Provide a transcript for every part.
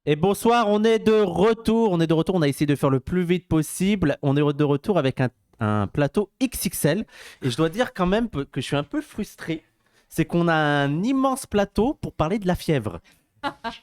Et bonsoir, on est de retour. On a essayé de faire le plus vite possible. On est de retour avec un plateau XXL. Et je dois dire quand même que je suis un peu frustré. C'est qu'on a un immense plateau pour parler de la fièvre.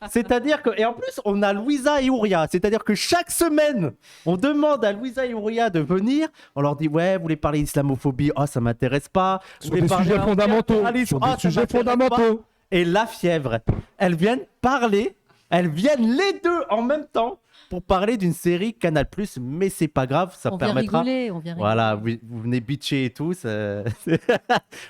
C'est-à-dire que, et en plus, on a Louisa et Ouria. C'est-à-dire que chaque semaine, on demande à Louisa et Ouria de venir. On leur dit, ouais, vous voulez parler d'islamophobie? Oh, ça m'intéresse pas. Sur des sujets fondamentaux. Sur des sujets fondamentaux. Et la fièvre, elles viennent parler. Elles viennent les deux en même temps pour parler d'une série Canal+, mais c'est pas grave, ça permettra... On vient rigoler. Voilà, vous venez bitcher et tout.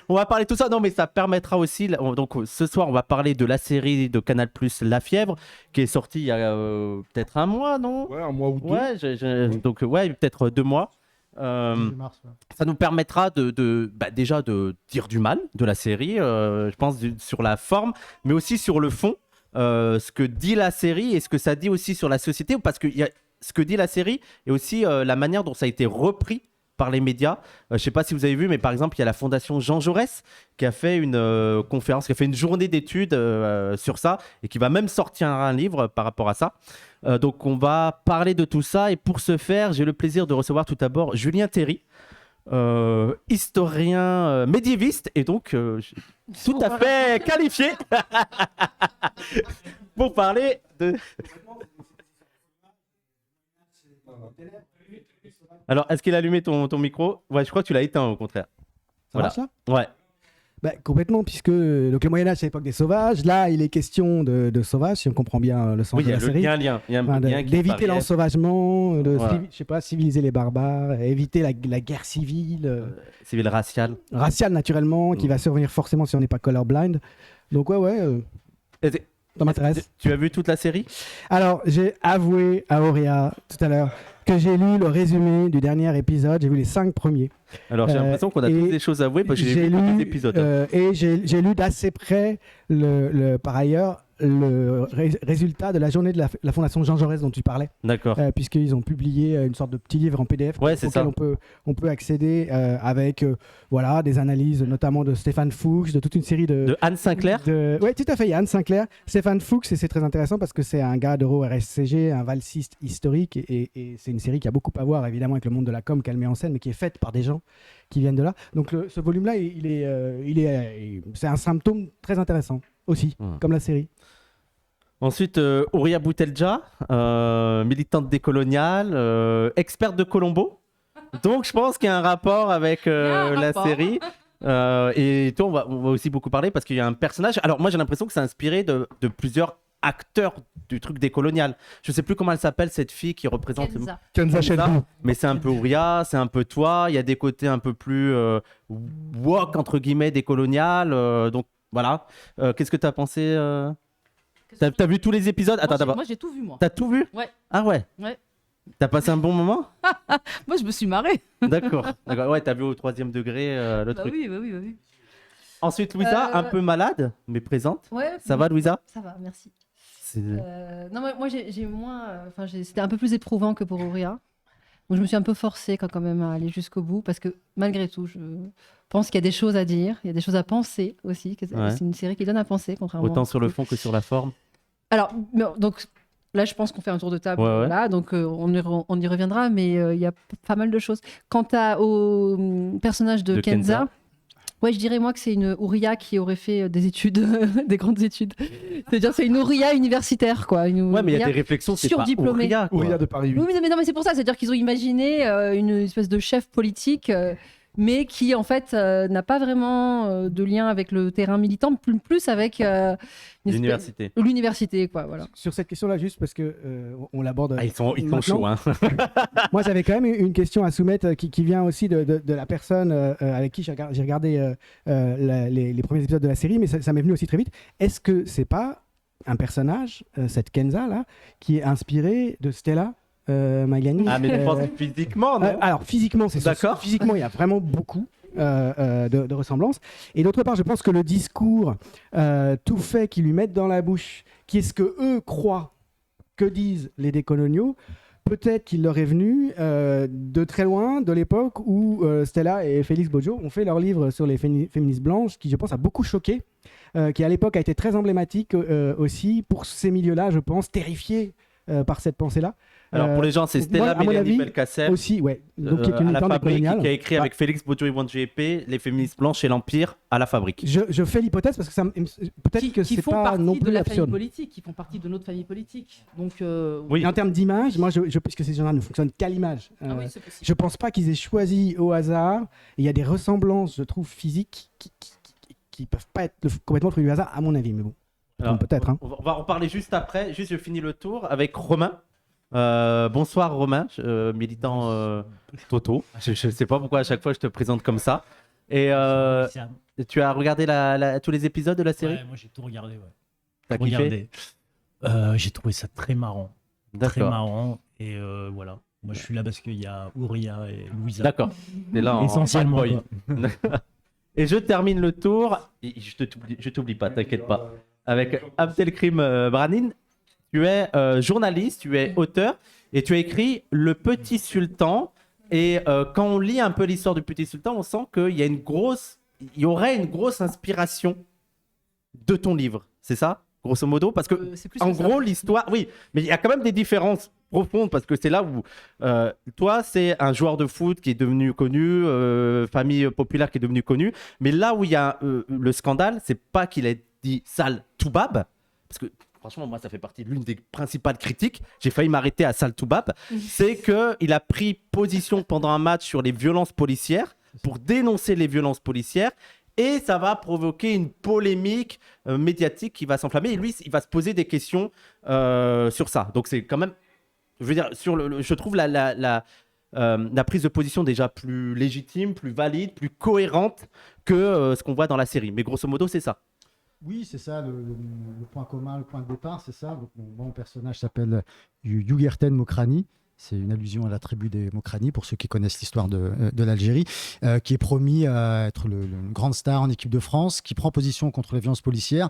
On va parler de tout ça. Non, mais ça permettra aussi... Donc, ce soir, on va parler de la série de Canal+, La Fièvre, qui est sortie il y a peut-être un mois, non? Ouais, un mois ou deux. Ouais, donc, ouais, peut-être 2 mois. Mars, ouais. Ça nous permettra déjà de dire du mal de la série, je pense, sur la forme, mais aussi sur le fond. Ce que dit la série et ce que ça dit aussi sur la société, parce que ce que dit la série et aussi la manière dont ça a été repris par les médias. Je ne sais pas si vous avez vu, mais par exemple, il y a la Fondation Jean Jaurès qui a fait une conférence, qui a fait une journée d'études sur ça et qui va même sortir un livre par rapport à ça. Donc, on va parler de tout ça et pour ce faire, j'ai le plaisir de recevoir tout d'abord Julien Terry. Historien médiéviste et donc tout à fait qualifié pour parler de... Alors, est-ce qu'il a allumé ton micro? Ouais, je crois que tu l'as éteint au contraire. Ça marche là? Ouais. Bah, complètement, puisque donc, le Moyen-Âge, c'est l'époque des sauvages. Là, il est question de sauvages, si on comprend bien le sens Oui, de la série. il y a un lien. Il y a un Enfin, lien d'éviter l'ensauvagement, Voilà. je sais pas, civiliser les barbares, éviter la guerre civile, civil racial. raciale naturellement, qui va survenir forcément si on n'est pas colorblind. Donc ça m'intéresse. Tu as vu toute la série? Alors, j'ai avoué à Auria tout à l'heure que j'ai lu le résumé du dernier épisode. J'ai vu les 5 premiers. Alors, j'ai l'impression qu'on a tous des choses à avouer parce que j'ai vu tous les épisodes. Et j'ai lu d'assez près, par ailleurs, le résultat de la journée de la Fondation Jean Jaurès dont tu parlais. D'accord. Puisqu'ils ont publié une sorte de petit livre en PDF Ouais, c'est ça. auquel on peut accéder avec des analyses notamment de Stéphane Fuchs, de toute une série De Anne Sinclair. Oui, tout à fait, il y a Anne Sinclair. Stéphane Fuchs, et c'est très intéressant parce que c'est un gars d'Euro-RSCG, un valsiste historique, et c'est une série qui a beaucoup à voir évidemment avec le monde de la com qu'elle met en scène, mais qui est faite par des gens qui viennent de là. Donc ce volume-là, c'est un symptôme très intéressant aussi, comme la série. Ensuite, Ouria Boutelja, militante décoloniale, experte de Colombo. Donc, je pense qu'il y a un rapport avec la série. Et toi, on va aussi beaucoup parler parce qu'il y a un personnage. Alors, moi, j'ai l'impression que c'est inspiré de plusieurs acteurs du truc décolonial. Je sais plus comment elle s'appelle, cette fille qui représente... Kenza Shelby. Mais c'est un peu Ouria, c'est un peu toi. Il y a des côtés un peu plus woke, entre guillemets, décolonial. Donc, voilà. Qu'est-ce que tu as pensé T'as vu tous les épisodes? Attends, d'abord. Moi, j'ai tout vu, moi. T'as tout vu? Ouais. Ah ouais? Ouais. T'as passé un bon moment? Moi, je me suis marrée. D'accord. Ouais, t'as vu au 3e degré le truc. Oui, bah oui. Ensuite, Louisa, un peu malade, mais présente. Ouais. Ça va, Louisa? Ça va, merci. C'est- Non, moi, j'ai moins... c'était un peu plus éprouvant que pour Auria. Donc, je me suis un peu forcée quand même à aller jusqu'au bout parce que malgré tout, je pense qu'il y a des choses à dire, il y a des choses à penser aussi. Ouais. C'est une série qui donne à penser, contrairement Autant sur le fond que sur la forme. Alors, donc là, je pense qu'on fait un tour de table. Ouais. Là, donc on y reviendra, mais il y a pas mal de choses. Quant au personnage de Kenza, ouais, je dirais moi que c'est une Ouria qui aurait fait des études, des grandes études. C'est-à-dire, c'est une Ouria universitaire, quoi. Ouais, mais il y a des réflexions, c'est pas surdiplômée. Ouria, quoi. Ouria de Paris 8. Oui, mais c'est pour ça. C'est-à-dire qu'ils ont imaginé une espèce de chef politique, mais qui en fait n'a pas vraiment de lien avec le terrain militant, plus avec l'université, quoi. Voilà. Sur cette question-là, juste parce que on l'aborde. Ah, ils sont maintenant. chauds, hein. Moi, j'avais quand même une question à soumettre qui vient aussi de la personne avec qui j'ai regardé les premiers épisodes de la série, mais ça m'est venu aussi très vite. Est-ce que c'est pas un personnage, cette Kenza là, qui est inspiré de Stella Magliani? Ah, mais tu penses physiquement, non? Alors physiquement, c'est D'accord. Physiquement, il y a vraiment beaucoup de ressemblances. Et d'autre part, je pense que le discours tout fait qu'ils lui mettent dans la bouche, qui est ce que eux croient que disent les décoloniaux, peut-être qu'il leur est venu de très loin, de l'époque où Stella et Félix Boggio ont fait leur livre sur les féministes blanches, qui, je pense, a beaucoup choqué qui à l'époque a été très emblématique aussi pour ces milieux-là, je pense, terrifiés par cette pensée-là. Alors pour les gens, c'est donc moi, Stella à mon Mélanie avis, Belkacem aussi, ouais. Donc, qui est à une la militante Fabrique, décoloniale. qui a écrit avec Félix Boudjoui-Wandjep Les féministes blanches et l'Empire à la Fabrique. Je fais l'hypothèse parce que peut-être que qui c'est font pas partie non de plus la famille absurde. politique, qui font partie de notre famille politique. Donc, Oui. Et en termes d'image, moi, puisque ces journaux ne fonctionnent qu'à l'image, ah oui, c'est possible. je pense pas qu'ils aient choisi au hasard. Il y a des ressemblances, je trouve, physiques qui peuvent pas être complètement le fruit du hasard, à mon avis. Mais bon, Alors, peut-être. Hein. on va en parler juste après. Juste, je finis le tour avec Romain. Bonsoir Romain, militant Toto. Je ne sais pas pourquoi à chaque fois je te présente comme ça. Et tu as regardé tous les épisodes de la série? Ouais, moi j'ai tout regardé. Ouais. T'as kiffé? J'ai trouvé ça très marrant. Très D'accord. marrant. Et voilà. Moi je suis là parce qu'il y a Ouria et Louisa. D'accord. T'es là en Essentiellement. bad boy. Et je termine le tour. Je t'oublie pas, t'inquiète pas. Avec Abdelkrim Branin. Tu es journaliste, tu es auteur et tu as écrit Le Petit Sultan. Et quand on lit un peu l'histoire du Petit Sultan, on sent qu'il y aurait une grosse inspiration de ton livre. C'est ça, grosso modo? Parce que, c'est plus en que ça. gros, l'histoire, oui, mais il y a quand même des différences profondes parce que c'est là où toi, c'est un joueur de foot qui est devenu connu, famille populaire qui est devenue connue. Mais là où il y a le scandale, c'est pas qu'il ait dit sale toubab, parce que franchement, moi, ça fait partie de l'une des principales critiques. J'ai failli m'arrêter à Sal Toubab. C'est qu'il a pris position pendant un match sur les violences policières pour dénoncer les violences policières. Et ça va provoquer une polémique médiatique qui va s'enflammer. Et lui, il va se poser des questions sur ça. Donc, c'est quand même, je veux dire, je trouve la prise de position déjà plus légitime, plus valide, plus cohérente que ce qu'on voit dans la série. Mais grosso modo, c'est ça. Oui, c'est ça, le point commun, le point de départ, c'est ça. Donc, mon personnage s'appelle Yugerten Mokrani. C'est une allusion à la tribu des Mokrani, pour ceux qui connaissent l'histoire de l'Algérie, qui est promis à être le grande star en équipe de France, qui prend position contre les violences policières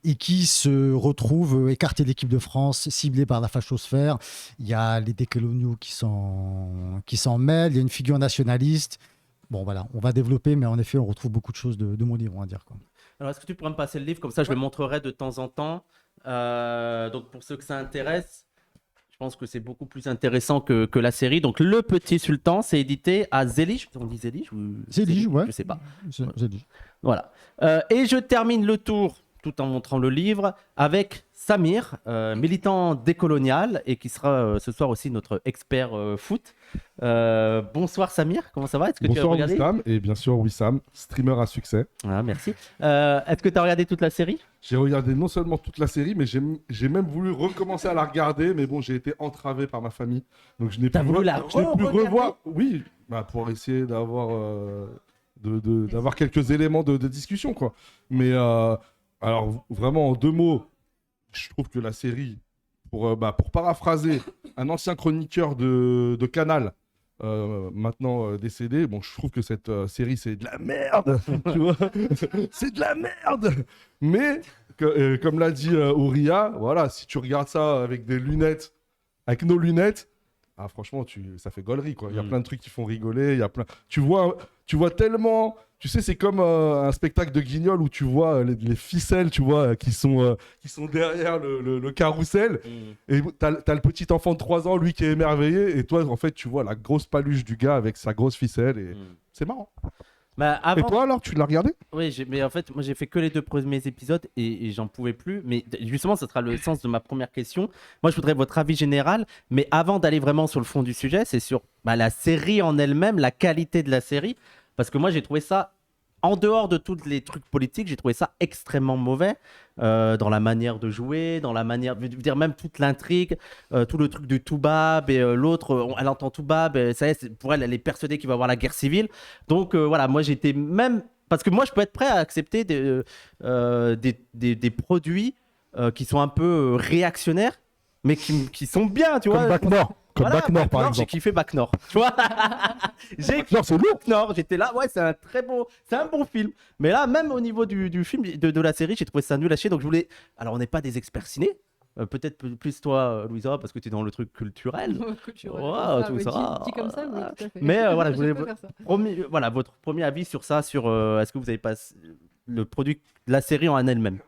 et qui se retrouve écarté de l'équipe de France, ciblé par la fachosphère. Il y a les décoloniaux qui s'en mêlent, il y a une figure nationaliste. Bon, voilà, on va développer, mais en effet, on retrouve beaucoup de choses de mon livre, on va dire, quoi. Alors, est-ce que tu pourrais me passer le livre? Comme ça, je le montrerai de temps en temps. Donc, pour ceux que ça intéresse, je pense que c'est beaucoup plus intéressant que la série. Donc, Le Petit Sultan, c'est édité à Zélige. On dit Zélige ou... Zélige, ouais. Je sais pas. Zélige. Voilà. Et je termine le tour, tout en montrant le livre, avec Samir, militant décolonial et qui sera ce soir aussi notre expert foot. Bonsoir Samir, comment ça va? Est-ce que tu as Bonsoir regardé? Wissam, et bien sûr Wissam, streamer à succès. Ah, merci. Est-ce que tu as regardé toute la série? J'ai regardé non seulement toute la série, mais j'ai même voulu recommencer à la regarder, mais bon, j'ai été entravé par ma famille. Donc je n'ai T'as voulu la je n'ai pu re-regarder? revoir. Oui, bah, pour essayer d'avoir d'avoir quelques éléments de discussion, quoi. Mais alors, vraiment, en 2 mots, je trouve que la série, pour paraphraser un ancien chroniqueur de Canal, maintenant décédé, bon, je trouve que cette série, c'est de la merde, tu vois, c'est de la merde. Mais, comme l'a dit Ouria, voilà, si tu regardes ça avec des lunettes, avec nos lunettes, ah, franchement, ça fait gaulerie, quoi. Il y a plein de trucs qui font rigoler, il y a plein... Tu vois tellement... Tu sais, c'est comme un spectacle de Guignol où tu vois les ficelles, tu vois, qui sont derrière le carrousel. Et t'as le petit enfant de 3 ans, lui, qui est émerveillé. Et toi, en fait, tu vois la grosse paluche du gars avec sa grosse ficelle. Et c'est marrant. Bah, avant... Et toi, alors, tu l'as regardé? Oui, mais en fait, moi j'ai fait que les 2 premiers épisodes et j'en pouvais plus. Mais justement, ce sera le sens de ma première question. Moi, je voudrais votre avis général. Mais avant d'aller vraiment sur le fond du sujet, c'est sur la série en elle-même, la qualité de la série. Parce que moi, j'ai trouvé ça, en dehors de tous les trucs politiques, j'ai trouvé ça extrêmement mauvais dans la manière de jouer, dans la manière, je veux dire, même toute l'intrigue, tout le truc du Toubab et l'autre, elle entend Toubab, et ça y est, pour elle, elle est persuadée qu'il va y avoir la guerre civile. Donc voilà, moi j'étais même, parce que moi je peux être prêt à accepter des produits qui sont un peu réactionnaires, mais qui sont bien, tu vois. Comme Bac Nord. Comme Voilà, Bac Nord, par J'ai exemple. kiffé Bac Nord. Tu vois, j'ai kiffé Nord, c'est lourd. Bac Nord. J'étais là, ouais, c'est un bon film. Mais là, même au niveau du film, de la série, j'ai trouvé ça nul à chier. Donc je voulais. Alors, on n'est pas des experts ciné. Peut-être plus toi, Louisa, parce que tu es dans le truc culturel. Culturel, Wow, tout oui, ça. dit comme ça, oui, tout à fait. Mais voilà, je voulais peux faire ça. votre premier avis sur ça, sur est-ce que vous avez pas le produit de la série en elle-même.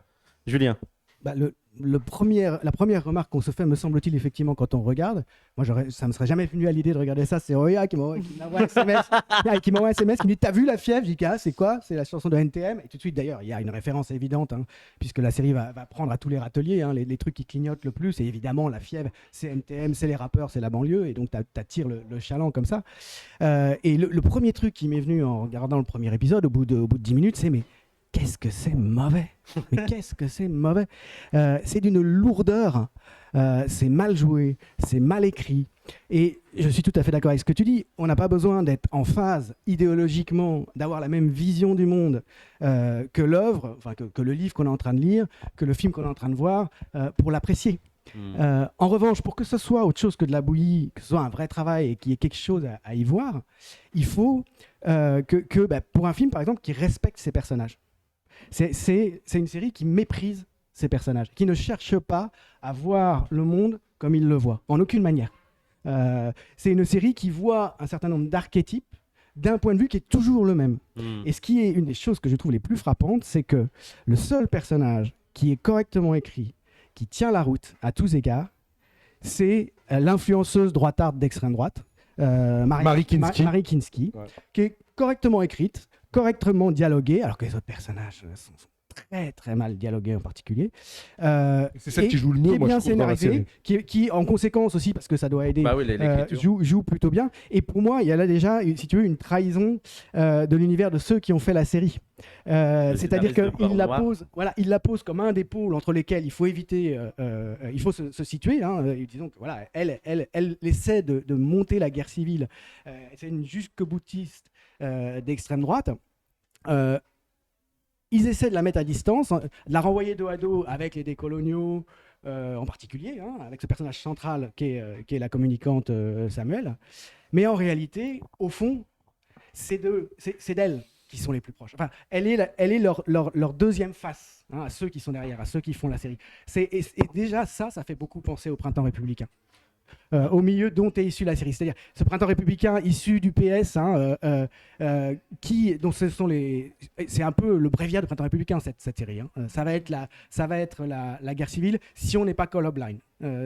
Julien. Bah, la première remarque qu'on se fait, me semble-t-il, effectivement, quand on regarde, moi, ça me serait jamais venu à l'idée de regarder ça. C'est Roya qui m'envoie un SMS, qui m'envoie un SMS, qui me dit t'as vu La Fièvre? Je dis c'est quoi? C'est la chanson de NTM. Et tout de suite, d'ailleurs, il y a une référence évidente, hein, puisque la série va prendre à tous les râteliers, hein, les trucs qui clignotent le plus. Et évidemment, La Fièvre, c'est NTM, c'est les rappeurs, c'est la banlieue. Et donc, t'attires le chaland comme ça. Et le premier truc qui m'est venu en regardant le premier épisode, au bout de 10 minutes, c'est qu'est-ce que c'est mauvais. Mais qu'est-ce que c'est mauvais. C'est d'une lourdeur, c'est mal joué, c'est mal écrit. Et je suis tout à fait d'accord avec ce que tu dis. On n'a pas besoin d'être en phase idéologiquement, d'avoir la même vision du monde que l'œuvre, enfin que le livre qu'on est en train de lire, que le film qu'on est en train de voir, pour l'apprécier. En revanche, pour que ce soit autre chose que de la bouillie, que ce soit un vrai travail et qu'il y ait quelque chose à y voir, il faut pour un film, par exemple, qui respecte ses personnages. C'est une série qui méprise ses personnages, qui ne cherche pas à voir le monde comme il le voit, en aucune manière. C'est une série qui voit un certain nombre d'archétypes d'un point de vue qui est toujours le même. Et ce qui est une des choses que je trouve les plus frappantes, c'est que le seul personnage qui est correctement écrit, qui tient la route à tous égards, c'est l'influenceuse droitarde d'extrême droite, Marie Kinski, ouais, qui est correctement écrite, correctement dialoguée, alors que les autres personnages sont très très mal dialogués en particulier. C'est celle qui joue le mieux, moi, je trouve, dans la série. Qui en conséquence aussi, parce que ça doit aider, joue plutôt bien. Et pour moi, il y a là déjà, si tu veux, une trahison de l'univers de ceux qui ont fait la série. C'est-à-dire qu'il la pose comme un des pôles entre lesquels il faut éviter, il faut se situer. Disons que voilà, elle essaie de monter la guerre civile. C'est une jusque-boutiste d'extrême droite. Ils essaient de la mettre à distance, de la renvoyer dos à dos avec les décoloniaux, en particulier, avec ce personnage central qui est la communicante Samuel. Mais en réalité, au fond, c'est d'elle qui sont les plus proches. Enfin, elle est leur deuxième face, à ceux qui sont derrière, à ceux qui font la série. Et déjà, ça fait beaucoup penser au Printemps républicain. Au milieu dont est issue la série, c'est-à-dire ce Printemps républicain issu du PS, c'est un peu le bréviaire du Printemps républicain, cette série. Ça va être la guerre civile si on n'est pas colorblind,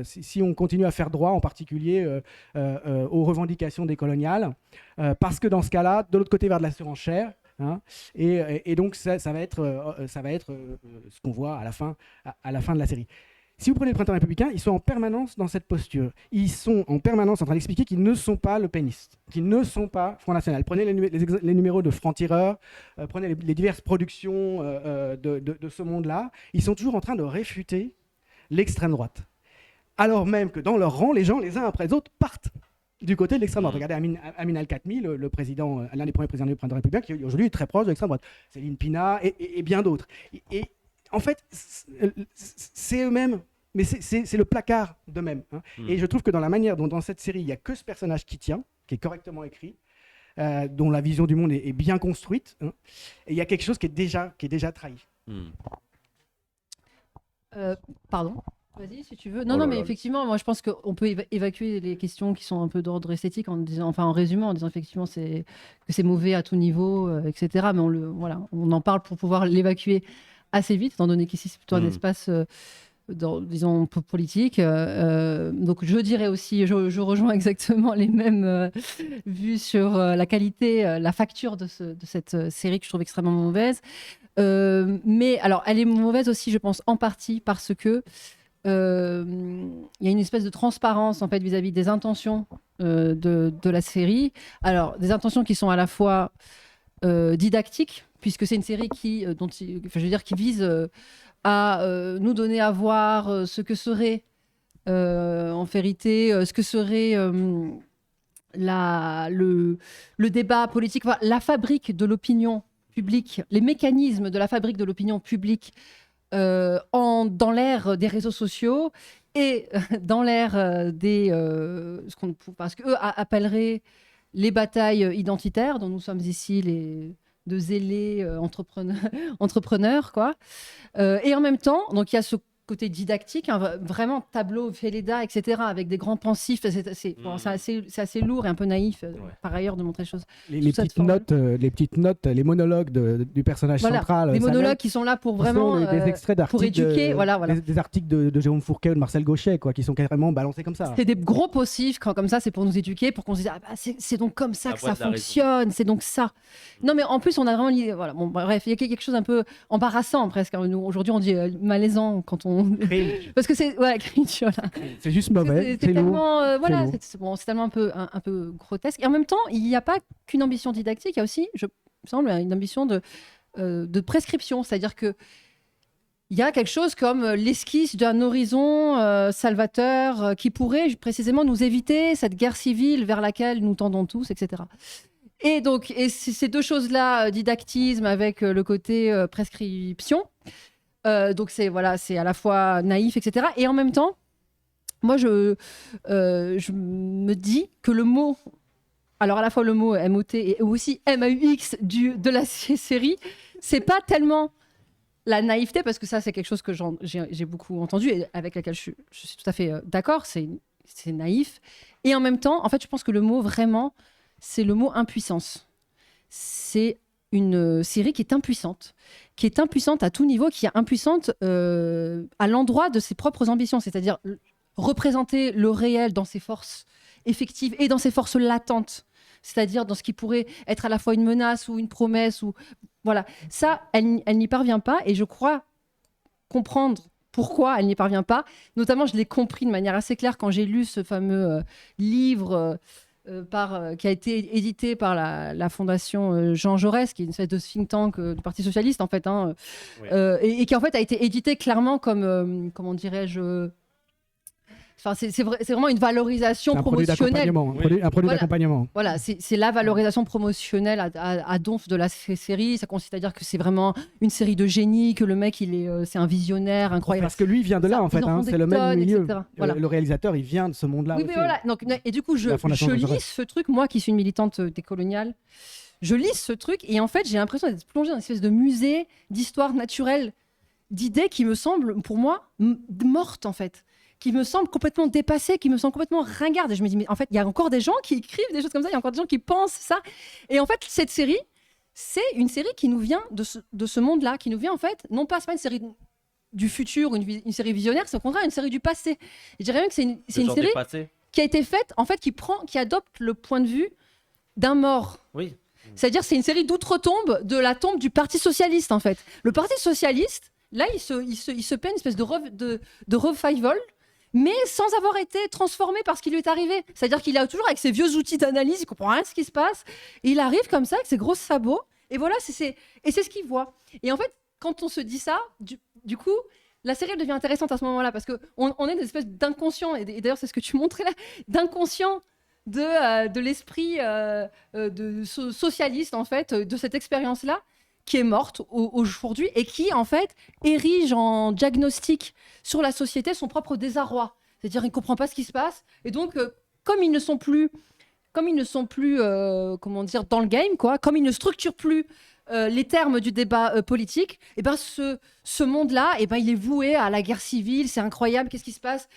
si on continue à faire droit, en particulier aux revendications décoloniales, parce que dans ce cas-là, de l'autre côté vers de la surenchère. Et donc ça va être ce qu'on voit à la fin de la série. Si vous prenez le Printemps républicain, ils sont en permanence dans cette posture. Ils sont en permanence en train d'expliquer qu'ils ne sont pas le péniste, qu'ils ne sont pas Front National. Prenez les numéros de Franc-Tireur, prenez les diverses productions de ce monde-là. Ils sont toujours en train de réfuter l'extrême droite. Alors même que dans leur rang, les gens, les uns après les autres, partent du côté de l'extrême droite. Regardez Amin Al-Khatmi, l'un des premiers présidents du Printemps républicain, qui aujourd'hui est très proche de l'extrême droite. Céline Pina et bien d'autres. Et en fait, c'est eux-mêmes, mais c'est le placard d'eux-mêmes. Et je trouve que dans la manière dont dans cette série, il n'y a que ce personnage qui tient, qui est correctement écrit, dont la vision du monde est bien construite, et il y a quelque chose qui est déjà trahi. Pardon. Vas-y, si tu veux. Non, mais effectivement, moi je pense qu'on peut évacuer les questions qui sont un peu d'ordre esthétique en résumant, en disant effectivement que c'est mauvais à tout niveau, etc. Mais on en parle pour pouvoir l'évacuer assez vite, étant donné qu'ici c'est plutôt un espace, disons, politique. Donc je dirais aussi, je rejoins exactement les mêmes vues sur la qualité, la facture de cette série que je trouve extrêmement mauvaise. Mais alors, elle est mauvaise aussi, je pense, en partie parce que il y a une espèce de transparence en fait vis-à-vis des intentions de la série. Alors, des intentions qui sont à la fois didactiques, puisque c'est une série qui vise à nous donner à voir ce que serait en vérité ce que serait le débat politique, la fabrique de l'opinion publique, les mécanismes de la fabrique de l'opinion publique dans l'ère des réseaux sociaux et dans l'ère parce qu'eux appelleraient les batailles identitaires dont nous sommes ici les de zélés entrepreneurs quoi. Et en même temps, donc il y a côté didactique, hein, vraiment tableau, Velleda, etc., avec des grands pensifs. C'est assez lourd et un peu naïf, par ailleurs, de montrer les choses. Les petites notes, les monologues du personnage central. Des monologues qui sont là pour vraiment des extraits d'articles, pour éduquer, voilà. Des articles de Jérôme Fourquet ou de Marcel Gauchet, quoi, qui sont carrément balancés comme ça. C'est des gros poncifs comme ça, c'est pour nous éduquer, pour qu'on se dise c'est donc comme ça que ça fonctionne, c'est donc ça. Non mais en plus on a vraiment l'idée, voilà. Bon bref, il y a quelque chose un peu embarrassant presque. Nous aujourd'hui on dit malaisant quand on parce que c'est cringe, voilà. C'est juste mauvais. C'est tellement c'est tellement un peu grotesque. Et en même temps, il n'y a pas qu'une ambition didactique, il y a aussi, je me semble, une ambition de prescription, c'est-à-dire que il y a quelque chose comme l'esquisse d'un horizon salvateur qui pourrait précisément nous éviter cette guerre civile vers laquelle nous tendons tous, etc. Et donc, ces deux choses-là, didactisme avec le côté prescription, donc c'est à la fois naïf, etc. Et en même temps, moi, je me dis que le mot, alors à la fois le mot MOT et aussi MAUX de la série, c'est pas tellement la naïveté, parce que ça, c'est quelque chose que j'ai beaucoup entendu et avec laquelle je suis tout à fait d'accord, c'est naïf. Et en même temps, en fait, je pense que le mot vraiment, c'est le mot impuissance. C'est une série qui est impuissante à tout niveau, qui est impuissante à l'endroit de ses propres ambitions, c'est-à-dire représenter le réel dans ses forces effectives et dans ses forces latentes, c'est-à-dire dans ce qui pourrait être à la fois une menace ou une promesse, ou voilà, ça, elle n'y parvient pas, et je crois comprendre pourquoi elle n'y parvient pas. Notamment, je l'ai compris de manière assez claire quand j'ai lu ce fameux livre qui a été édité par la fondation Jean Jaurès, qui est une espèce de think tank du Parti socialiste en fait, hein, et qui en fait a été édité clairement comme comment dirais-je. Enfin, c'est vraiment une valorisation promotionnelle. Un produit d'accompagnement. Voilà, c'est la valorisation promotionnelle à donf de la série. Ça consiste à dire que c'est vraiment une série de génie, que le mec, c'est un visionnaire incroyable. Parce que lui, il vient de là, en fait. Hein, c'est le même milieu. Voilà. Le réalisateur, il vient de ce monde-là. Oui, aussi. mais voilà. Donc, et du coup, je lis ce truc, moi qui suis une militante décoloniale, je lis ce truc et en fait, j'ai l'impression d'être plongée dans une espèce de musée d'histoire naturelle, d'idées qui me semblent, pour moi, mortes, en fait, qui me semblent complètement dépassées, qui me semblent complètement ringardes. Et je me dis, mais en fait, il y a encore des gens qui écrivent des choses comme ça, il y a encore des gens qui pensent ça. Et en fait, cette série, c'est une série qui nous vient de ce monde-là, qui nous vient, en fait, non pas, c'est pas une série du futur, une série visionnaire, c'est au contraire une série du passé. Je dirais même que c'est une série qui a été faite, en fait, qui adopte le point de vue d'un mort. Oui. C'est-à-dire, c'est une série d'outre-tombe de la tombe du Parti socialiste, en fait. Le Parti socialiste, là, il se paie une espèce de revival, mais sans avoir été transformé par ce qui lui est arrivé. C'est-à-dire qu'il a toujours avec ses vieux outils d'analyse, il comprend rien de ce qui se passe, et il arrive comme ça avec ses gros sabots, et voilà, c'est ce qu'il voit. Et en fait, quand on se dit ça, du coup, la série devient intéressante à ce moment-là, parce qu'on est des espèces d'inconscient, et d'ailleurs c'est ce que tu montrais là, d'inconscient de l'esprit socialiste, en fait, de cette expérience-là, qui est morte aujourd'hui et qui, en fait, érige en diagnostic sur la société son propre désarroi. C'est-à-dire, il ne comprend pas ce qui se passe. Et donc, comme ils ne sont plus comment dire, dans le game, quoi, comme ils ne structurent plus les termes du débat politique, et ben ce monde-là, et ben il est voué à la guerre civile. C'est incroyable, qu'est-ce qui se passe?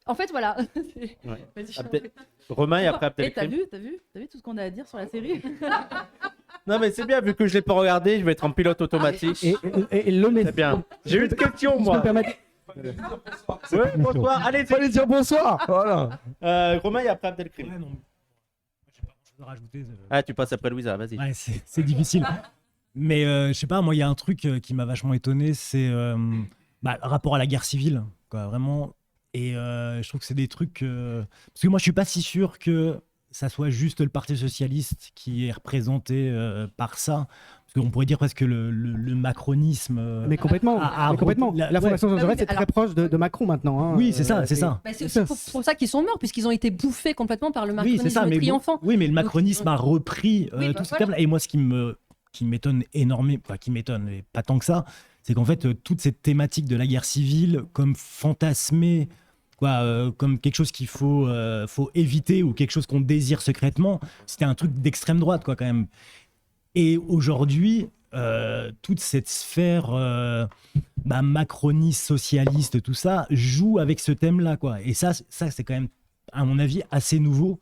En fait, voilà. Romain et après Abdelkrim. T'as vu tout ce qu'on a à dire sur la série? Non mais c'est bien, vu que je l'ai pas regardé, je vais être en pilote automatique. Et l'honnêteté. C'est bien. J'ai eu une question, moi. Ouais, bonsoir. Allez dire bonsoir. Voilà. Romain et après Abdelkrim. Ouais, non. J'ai pas grand-chose à rajouter. Ah, tu passes après Louisa, vas-y. Ouais, c'est difficile. Mais je sais pas, moi, il y a un truc qui m'a vachement étonné, c'est le rapport à la guerre civile, quoi, vraiment. Et je trouve que c'est des trucs... Parce que moi, je suis pas si sûr que ça soit juste le Parti socialiste qui est représenté par ça. Parce qu'on pourrait dire presque le macronisme. Mais complètement. Complètement. La Fondation Jean Jaurès est très proche de Macron maintenant. Hein. Oui, c'est ça, c'est ça. Bah, c'est aussi pour ça qu'ils sont morts, puisqu'ils ont été bouffés complètement par le macronisme triomphant. Oui, mais le macronisme a repris tout ce câble. Et moi, ce qui m'étonne énormément, enfin qui m'étonne, mais pas tant que ça, c'est qu'en fait, toute cette thématique de la guerre civile, comme fantasmée, comme quelque chose qu'il faut éviter ou quelque chose qu'on désire secrètement, c'était un truc d'extrême droite, quoi, quand même. Et aujourd'hui, toute cette sphère macroniste, socialiste, tout ça, joue avec ce thème-là, quoi. Et ça c'est quand même, à mon avis, assez nouveau.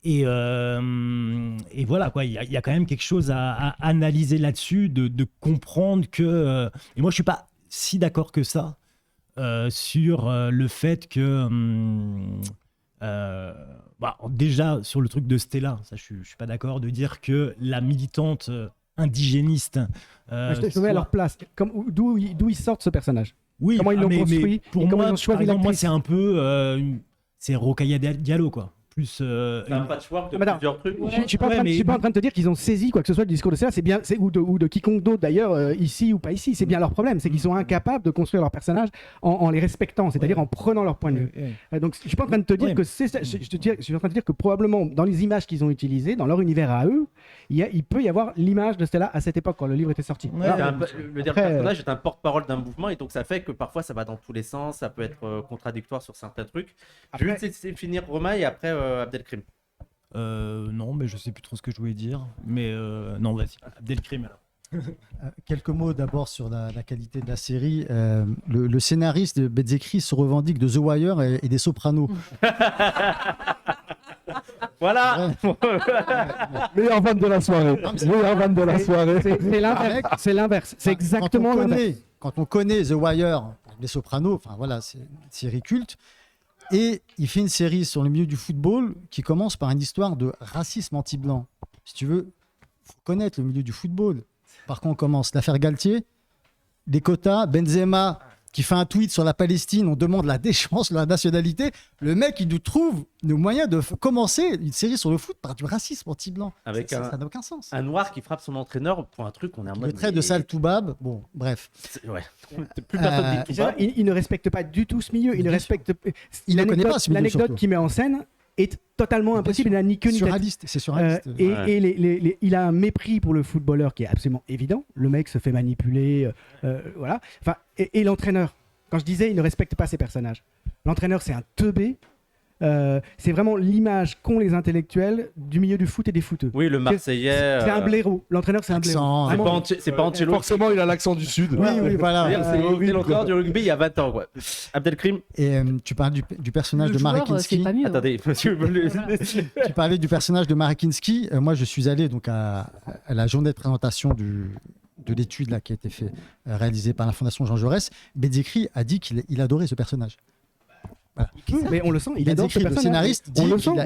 Et voilà, quoi. Il y a quand même quelque chose à analyser là-dessus, de comprendre que... et moi, je suis pas si d'accord que ça sur le fait que... déjà, sur le truc de Stella, ça, je suis pas d'accord de dire que la militante indigéniste... je te mets à leur place. D'où ils sortent ce personnage? Oui, comment ils l'ont construit? mais pour comment moi, ils ont choisi moi, l'actrice? c'est un peu... c'est Rokhaya Diallo, quoi. Plus C'est un patchwork de Madame, plusieurs trucs. Je suis pas en train de te dire qu'ils ont saisi quoi que ce soit du discours de Stella, ou de quiconque d'autre d'ailleurs, ici ou pas ici. C'est bien leur problème, c'est qu'ils sont incapables de construire leurs personnages en les respectant, c'est-à-dire en prenant leur point de vue. Donc je suis pas en train de te dire que c'est ça. Je suis en train de dire que probablement dans les images qu'ils ont utilisées, dans leur univers à eux, il peut y avoir l'image de Stella à cette époque quand le livre était sorti. Le personnage est un porte-parole d'un mouvement et donc ça fait que parfois ça va dans tous les sens, ça peut être contradictoire sur certains trucs. Je vais juste finir Romain et après Abdelkrim. Non, mais je sais plus trop ce que je voulais dire. Mais non, vas-y, Abdelkrim alors. Quelques mots d'abord sur la qualité de la série. Le scénariste de Bezzecri se revendique de The Wire et des Sopranos. Voilà. Meilleur van de la soirée. Meilleur van de la soirée. C'est l'inverse. C'est exactement l'inverse. Quand on connaît The Wire, les Sopranos, enfin voilà, c'est une série culte. Et il fait une série sur le milieu du football qui commence par une histoire de racisme anti-blanc. Si tu veux, il faut connaître le milieu du football. Par contre, on commence l'affaire Galtier, les quotas, Benzema qui fait un tweet sur la Palestine, on demande la déchéance de la nationalité. Le mec, il nous trouve le moyen de commencer une série sur le foot par du racisme anti-blanc. Avec ça n'a aucun sens. Un noir qui frappe son entraîneur pour un truc, on est en mode... Le trait de sale Toubab, bon, bref. Ouais. Plus personne dit Toubab. Il ne respecte pas du tout ce milieu. Il ne respecte. Il ne connaît pas ce milieu. L'anecdote qu'il met en scène est totalement impossible. Il n'a ni queue ni tête. C'est surréaliste. Et il a un mépris pour le footballeur qui est absolument évident. Le mec se fait manipuler, voilà. Enfin, et l'entraîneur. Quand je disais, il ne respecte pas ses personnages. L'entraîneur, c'est un teubé. C'est vraiment l'image qu'ont les intellectuels du milieu du foot et des footeux. Oui, le Marseillais. C'est un blaireau. L'entraîneur, c'est un blaireau. C'est pas Ancelotti. Forcément, il a l'accent du Sud. Oui, voilà. C'est l'entraîneur du rugby il y a 20 ans. Quoi. Abdelkrim. Et tu parles du personnage Le de joueur, Marek-Kinski. c'est pas mieux. Attendez, monsieur. Tu parlais du personnage de Marek-Kinski. Moi, je suis allé donc à la journée de présentation de l'étude là, qui a été réalisée par la Fondation Jean Jaurès. Bezzecri a dit qu'il adorait ce personnage. Voilà. Mais on le sent, il adore ce Bezzecri, le personnage. scénariste, dit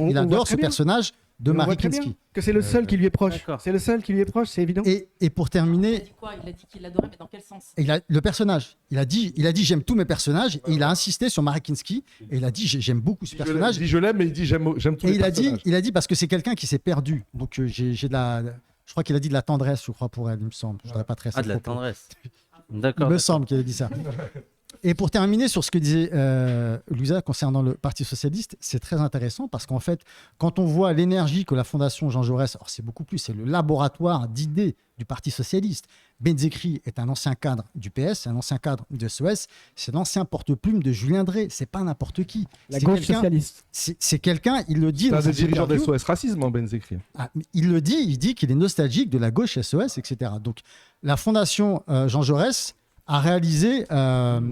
qu'il adore ce personnage de On voit Marek très bien Kinski. que c'est le seul qui lui est proche. D'accord. C'est le seul qui lui est proche, c'est évident. Et pour Il a terminer, dit quoi? Il a dit qu'il l'adorait, mais dans quel sens? le personnage, il a dit j'aime tous mes personnages et il a insisté sur Marek Kinski et il a dit j'aime beaucoup ce personnage. Il dit je l'aime, mais il dit j'aime tous Et les personnages. il a dit parce que c'est quelqu'un qui s'est perdu. Donc je crois qu'il a dit de la tendresse, je crois pour elle, il me semble. Je voudrais pas très Ah, de la tendresse. Il D'accord. me semble qu'il a dit ça. Et pour terminer sur ce que disait Louisa concernant le Parti Socialiste, c'est très intéressant parce qu'en fait, quand on voit l'énergie que la Fondation Jean Jaurès, alors c'est beaucoup plus, c'est le laboratoire d'idées du Parti Socialiste. Bezzecri est un ancien cadre du PS, c'est un ancien cadre de SOS, c'est l'ancien porte-plume de Julien Drey, c'est pas n'importe qui. La C'est gauche quelqu'un- socialiste. C'est quelqu'un, il le dit C'est dans un des ses dirigeants interviews. d'SOS Racisme, hein, Bezzecri. Ah, mais il dit qu'il est nostalgique de la gauche SOS, etc. Donc la Fondation Jean Jaurès a réalisé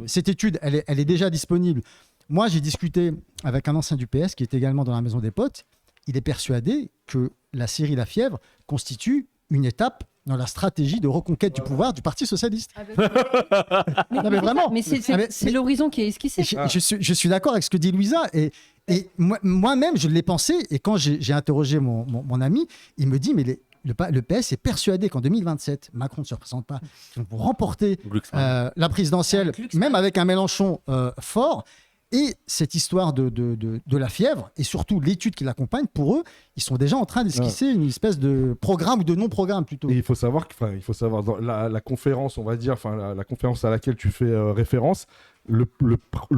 cette étude, elle est déjà disponible. Moi, j'ai discuté avec un ancien du PS qui est également dans la maison des potes. Il est persuadé que la série La Fièvre constitue une étape dans la stratégie de reconquête du pouvoir du Parti Socialiste. Non, mais vraiment. Mais c'est Ah, mais- c'est l'horizon qui est esquissé. Et je suis d'accord avec ce que dit Louisa. Et moi-même, je l'ai pensé. Et quand j'ai interrogé mon ami, il me dit, mais le PS est persuadé qu'en 2027, Macron ne se représente pas, qu'ils vont remporter la présidentielle, même avec un Mélenchon fort. Et cette histoire de la fièvre, et surtout l'étude qui l'accompagne, pour eux, ils sont déjà en train d'esquisser une espèce de programme ou de non-programme plutôt. Et il faut savoir dans la conférence, on va dire, la conférence à laquelle tu fais référence, le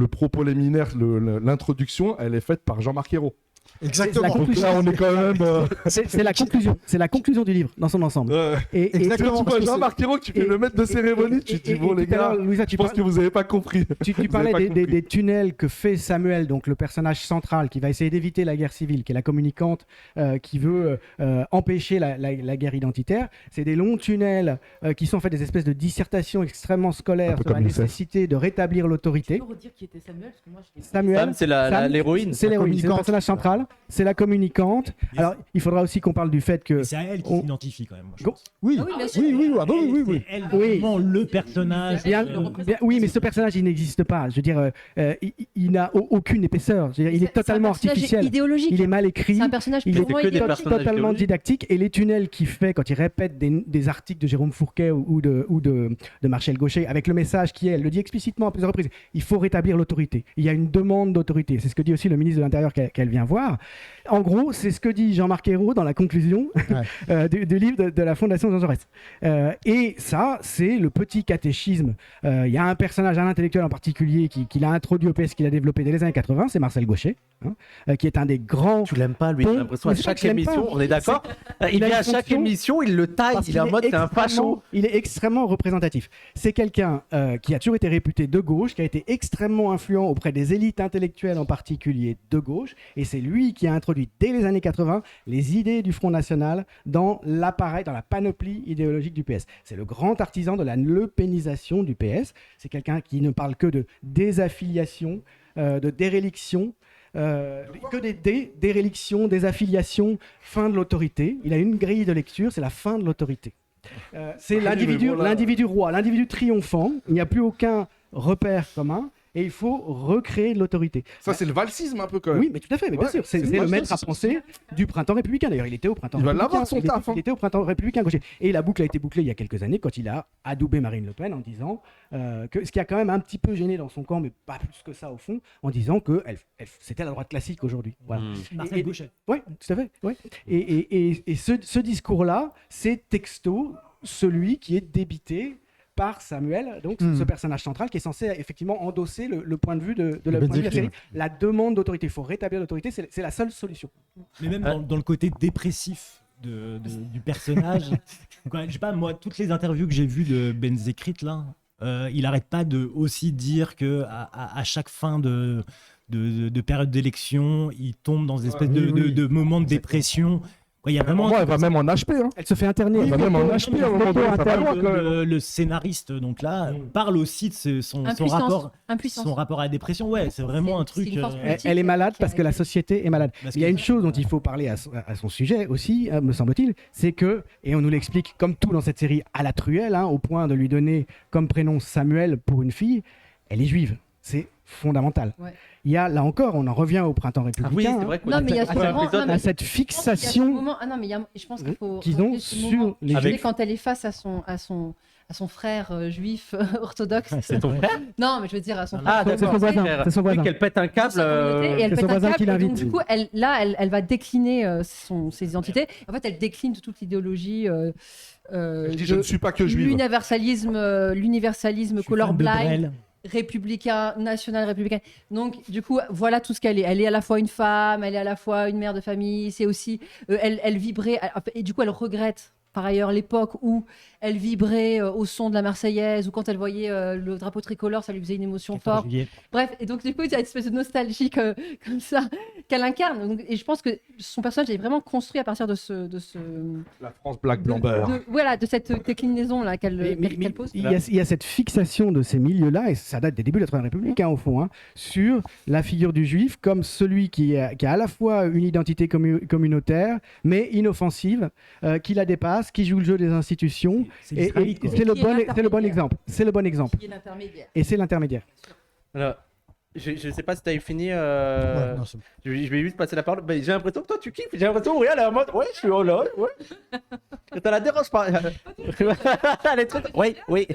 propos liminaire, l'introduction, elle est faite par Jean-Marc Ayrault. Exactement. la Donc conclusion. là, on est quand même. C'est la conclusion. C'est la conclusion du livre dans son ensemble. Et Exactement, Tu parce vois que Jean-Marc Ayrault qui fait le maître de cérémonie, tu te dis, bon, les tout à l'heure, gars, Louisa, je pense que vous n'avez pas compris. tu Vous avez parlais pas compris. des tunnels que fait Samuel, donc le personnage central qui va essayer d'éviter la guerre civile, qui est la communicante qui veut empêcher la guerre identitaire. C'est des longs tunnels qui sont en fait des espèces de dissertations extrêmement Un scolaires peu sur la comme l'UNICEF. nécessité de rétablir Tu l'autorité. peux redire qui était Samuel parce que moi je l'ai- Samuel, Sam, c'est Sam, l'héroïne. c'est l'héroïne, c'est le communicante. personnage central, c'est la communicante. Yes. Alors, il faudra aussi qu'on parle du fait que Et c'est à elle qui on- s'identifie quand même. moi, je Go- pense. Oui, Ah oui, bien sûr. oui. C'est elle Oui. vraiment le personnage. Bien- le oui, mais ce personnage, il n'existe pas. Je veux dire, il n'a aucune épaisseur. Je veux dire, il est totalement C'est un personnage artificiel. idéologique. Il est mal écrit. C'est un personnage Il est purement que des idéologique. personnages totalement idéologiques. didactique. Et les tunnels qu'il fait quand il répète des articles de Jérôme Fourquet ou de Marcel Gaucher, avec le message qui est, elle le dit explicitement à plusieurs reprises, il faut rétablir l'autorité. Il y a une demande d'autorité. C'est ce que dit aussi le ministre de l'Intérieur qu'elle vient voir. En gros, c'est ce que dit Jean-Marc Ayrault dans la conclusion du livre de la Fondation Jean Jaurès. Et ça, c'est le petit catéchisme. Il y a un personnage, un intellectuel en particulier, qui l'a introduit au PS, qu'il a développé dès les années 80, c'est Marcel Gaucher, qui est un des grands. Tu l'aimes pas, lui, j'ai Bon, l'impression, à mais c'est pas chaque que je l'aime émission, pas. on est d'accord. Il il a vient à une chaque fonction- émission, il le taille, Parce il est en qu'il mode c'est un extrêmement- facho. Il est extrêmement représentatif. C'est quelqu'un qui a toujours été réputé de gauche, qui a été extrêmement influent auprès des élites intellectuelles en particulier de gauche, et c'est lui qui a introduit dès les années 80 les idées du Front National dans l'appareil, dans la panoplie idéologique du PS. C'est le grand artisan de la lepénisation du PS. C'est quelqu'un qui ne parle que de désaffiliation, de déréliction. Que des dérélictions, des affiliations, fin de l'autorité. Il a une grille de lecture, c'est la fin de l'autorité. C'est Ah oui, mais voilà. l'individu roi, l'individu triomphant. Il n'y a plus aucun repère commun et il faut recréer de l'autorité. Ça, c'est le valsisme un peu quand même. Oui, mais tout à fait, mais bien Ouais, sûr, c'est c'est le pas maître ça, à penser du printemps républicain. D'ailleurs, il était au printemps Il va républicain. l'avoir, son taf, hein. Il était au printemps républicain gaucher. Et la boucle a été bouclée il y a quelques années quand il a adoubé Marine Le Pen en disant que ce qui a quand même un petit peu gêné dans son camp, mais pas plus que ça au fond, en disant que c'était la droite classique aujourd'hui. Voilà. Marcel Et- Gauchet. Oui, tout à fait. Ouais. Et ce discours-là, c'est texto celui qui est débité par Samuel, donc ce personnage central qui est censé effectivement endosser le point de vue de la point de vue de la série. La demande d'autorité, il faut rétablir l'autorité, c'est la seule solution. Mais même dans le côté dépressif du personnage. Quoi, je sais pas, moi, toutes les interviews que j'ai vues de Benzekrit, là, il arrête pas de aussi dire que à chaque fin de période d'élection, il tombe dans des espèces de moments de dépression. Quoi, il y a vraiment Moi, elle va même en HP. Hein. Elle se fait interner. Elle va même en HP à un moment donné, ça va loin, quand même. le scénariste donc là parle aussi de son Impuissance. rapport à la dépression. Ouais, c'est vraiment un C'est truc. une force Elle, elle est malade parce que la société est malade. Parce Il y a que- une chose dont il faut parler à son sujet aussi, me semble-t-il, c'est que, et on nous l'explique comme tout dans cette série à la truelle, au point de lui donner comme prénom Samuel pour une fille, elle est juive. C'est fondamental. Ouais. Il y a, là encore, on en revient au printemps Ah républicain. oui, c'est vrai qu'on Non, mais il y a à ce cet moment- épisode, non, mais- à cette Il y a ce fixation moment- Ah non, mais je pense qu'il faut. qu'ils ont rappeler ce sur moment. les Je veux juifs. dire, quand elle est face à son frère juif orthodoxe. C'est ton frère. Non, mais je veux dire à son Ah, frère. C'est son voisin. C'est son Oui, voisin. qu'elle pète un dans câble. sa communauté, et elle c'est pète son un voisin câble, qui et donc, l'invite. du coup, elle va décliner ses identités. En fait, elle décline toute l'idéologie. Elle dit, je ne suis pas que juive. L'universalisme Je suis fan de colorblind, Brel. républicain, national républicain. Donc, du coup, voilà tout ce qu'elle est. Elle est à la fois une femme, elle est à la fois une mère de famille. C'est aussi, elle vibrait, et du coup, elle regrette. Par ailleurs, l'époque où elle vibrait au son de la Marseillaise ou quand elle voyait le drapeau tricolore, ça lui faisait une émotion 14 forte. juillet. Bref, et donc du coup, il y a une espèce de nostalgie comme ça qu'elle incarne. Donc, et je pense que son personnage est vraiment construit à partir de ce La France Black Blamber. voilà, de cette déclinaison là qu'elle Mais qu'elle pose. il y a cette fixation de ces milieux-là, et ça date des débuts de la Troisième République, au fond, sur la figure du juif comme celui qui a à la fois une identité communautaire, mais inoffensive, qui la dépasse, qui joue le jeu des institutions. C'est Et l'israélite, quoi. c'est le Qui est bon l'intermédiaire. exemple. C'est le bon exemple. Qui est l'intermédiaire. Et c'est l'intermédiaire. Alors, je ne sais pas si tu as fini. Ouais, non, c'est- Je vais juste passer la parole. Ben, j'ai l'impression que toi tu kiffes. J'ai l'impression que elle est en mode ouais, je suis là. Ouais. Que ça la dérange pas. Elle est trop. Oui, oui.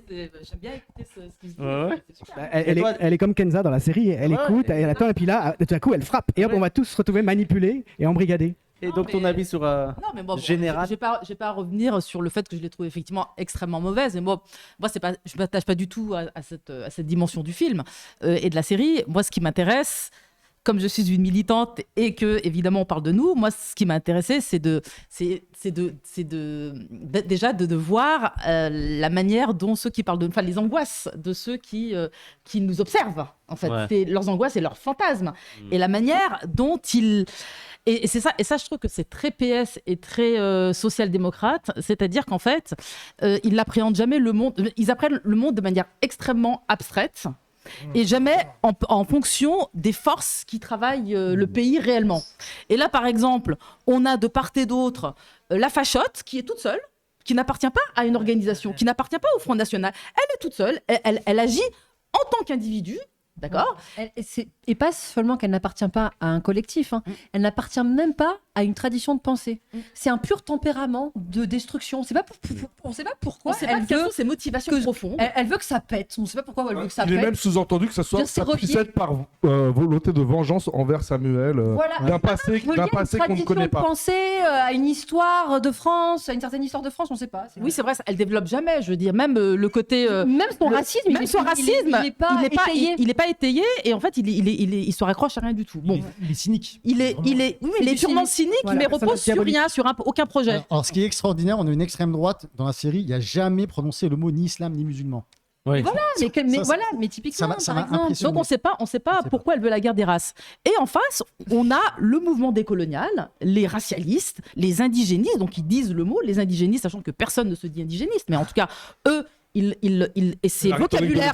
J'aime bien écouter ce qu'il dit. Ouais, ouais. C'est super. Bah, Et toi- elle est comme Kenza dans la série. Elle Ouais, écoute, et- elle attend, et puis là, tout à coup, elle frappe. Et hop, Ouais. on va tous se retrouver manipulés et embrigadés. Et Non, donc ton mais- avis sur. Non, mais bon, Général. je vais pas revenir sur le fait que je l'ai trouvé effectivement extrêmement mauvaise. Et moi c'est pas, je m'attache pas du tout à cette dimension du film et de la série. Moi, ce qui m'intéresse, comme je suis une militante et que évidemment on parle de nous, moi ce qui m'a intéressé c'est déjà de voir la manière dont ceux qui parlent les angoisses de ceux qui nous observent en fait, c'est leurs angoisses et leurs fantasmes et la manière dont ils et c'est ça, je trouve que c'est très PS et très social-démocrate, c'est-à-dire qu'en fait, ils n'appréhendent jamais le monde, ils apprennent le monde de manière extrêmement abstraite et jamais en fonction des forces qui travaillent le pays réellement. Et là, par exemple, on a de part et d'autre la fachotte qui est toute seule, qui n'appartient pas à une organisation, qui n'appartient pas au Front National. Elle est toute seule, elle agit en tant qu'individu. D'accord. Et pas seulement qu'elle n'appartient pas à un collectif, elle n'appartient même pas à une tradition de pensée. C'est un pur tempérament de destruction. On ne sait pas pourquoi. On sait pas quelles sont ses motivations profondes. Elle veut que ça pète. On ne sait pas pourquoi elle veut que ça pète. Il est même sous-entendu que ça puisse être par volonté de vengeance envers Samuel, d'un passé qu'on ne connaît pas. Penser à une histoire de France, à une certaine histoire de France, on ne sait pas. Oui, c'est vrai, elle développe jamais. Je veux dire, même le côté, même son racisme, il n'est pas étayé et en fait il se raccroche à rien du tout. Bon, il est cynique. Il est purement cynique, mais repose sur rien, sur aucun projet. Alors, ce qui est extraordinaire, on a une extrême droite dans la série, il n'y a jamais prononcé le mot ni islam ni musulman. Oui. Mais typiquement, par exemple. Donc on sait pas pourquoi elle veut la guerre des races. Et en face, on a le mouvement décolonial, les racialistes, les indigénistes, donc ils disent le mot, les indigénistes, sachant que personne ne se dit indigéniste, mais en tout cas, eux, et c'est vocabulaire,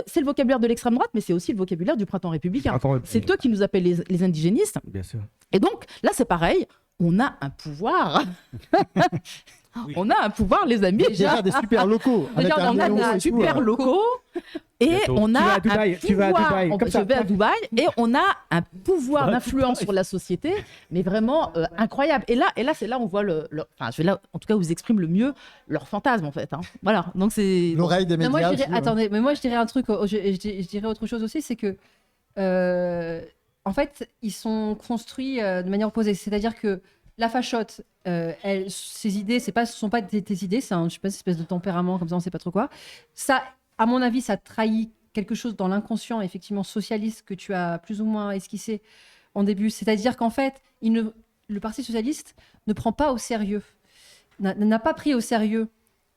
c'est le vocabulaire de l'extrême droite, mais c'est aussi le vocabulaire du printemps républicain. C'est eux qui nous appellent les indigénistes. Bien sûr. Et donc là, c'est pareil, on a un pouvoir. On a un pouvoir, les amis. Déjà des super locaux. Déjà, on a des super locaux. Et on a un pouvoir. Je vais à Dubaï et on a un pouvoir d'influence sur la société, mais vraiment incroyable. Et là, c'est là où on voit enfin, je vais là, en tout cas, où ils expriment le mieux leur fantasme, en fait. Voilà. Donc c'est l'oreille des médias. Mais moi, je dirais un truc. Je dirais autre chose aussi, c'est que en fait, ils sont construits de manière opposée. C'est-à-dire que la fachotte, ses idées, ce sont pas tes idées, c'est je sais pas, une espèce de tempérament comme ça, on sait pas trop quoi. Ça, à mon avis, ça trahit quelque chose dans l'inconscient, effectivement, socialiste que tu as plus ou moins esquissé en début. C'est-à-dire qu'en fait, le Parti socialiste ne prend pas au sérieux, n'a pas pris au sérieux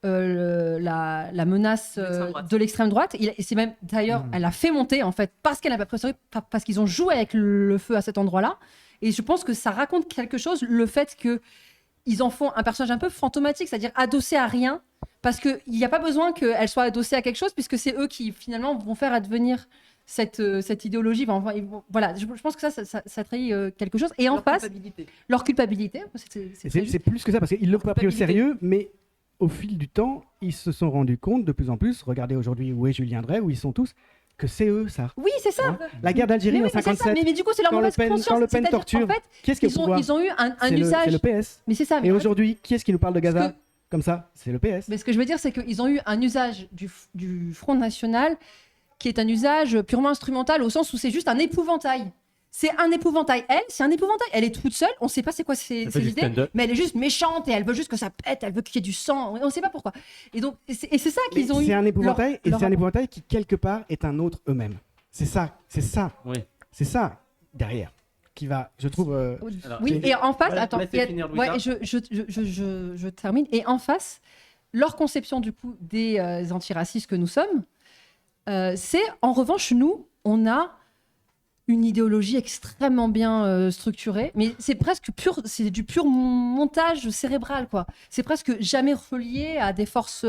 la menace de l'extrême droite. Et c'est même, d'ailleurs, elle a fait monter, en fait, parce qu'elle n'a pas pris au sérieux, parce qu'ils ont joué avec le feu à cet endroit-là. Et je pense que ça raconte quelque chose, le fait qu'ils en font un personnage un peu fantomatique, c'est-à-dire adossé à rien, parce qu'il n'y a pas besoin qu'elle soit adossée à quelque chose, puisque c'est eux qui, finalement, vont faire advenir cette idéologie. Voilà, je pense que ça trahit quelque chose. Et en face, leur culpabilité. C'est plus que ça, parce qu'ils ne l'ont pas pris au sérieux, mais au fil du temps, ils se sont rendus compte de plus en plus, regardez aujourd'hui où est Julien Drey, où ils sont tous, que c'est eux, ça. Oui, c'est ça. La guerre d'Algérie en 57. Mais du coup, c'est leur mauvaise conscience. Quand Le Pen torture, en fait, qui est-ce qui est au pouvoir ? Ils ont eu un usage. C'est le PS. Mais c'est ça. Et aujourd'hui, qui est-ce qui nous parle de Gaza comme ça ? C'est le PS. Mais ce que je veux dire, c'est qu'ils ont eu un usage du Front National qui est un usage purement instrumental, au sens où c'est juste un épouvantail. C'est un épouvantail. C'est un épouvantail. Elle est toute seule. On ne sait pas c'est quoi ses idées, mais elle est juste méchante et elle veut juste que ça pète. Elle veut qu'il y ait du sang. On ne sait pas pourquoi. Et donc, c'est ça qu'ils ont eu. C'est un épouvantail et c'est un épouvantail qui quelque part est un autre eux-mêmes. C'est ça. Oui. C'est ça derrière qui va, je trouve. Oui. Et en face, attends. Je termine. Et en face, leur conception du coup des antiracistes que nous sommes, c'est en revanche nous, on a une idéologie extrêmement bien structurée, mais c'est presque c'est du pur montage cérébral, quoi. C'est presque jamais relié à des forces,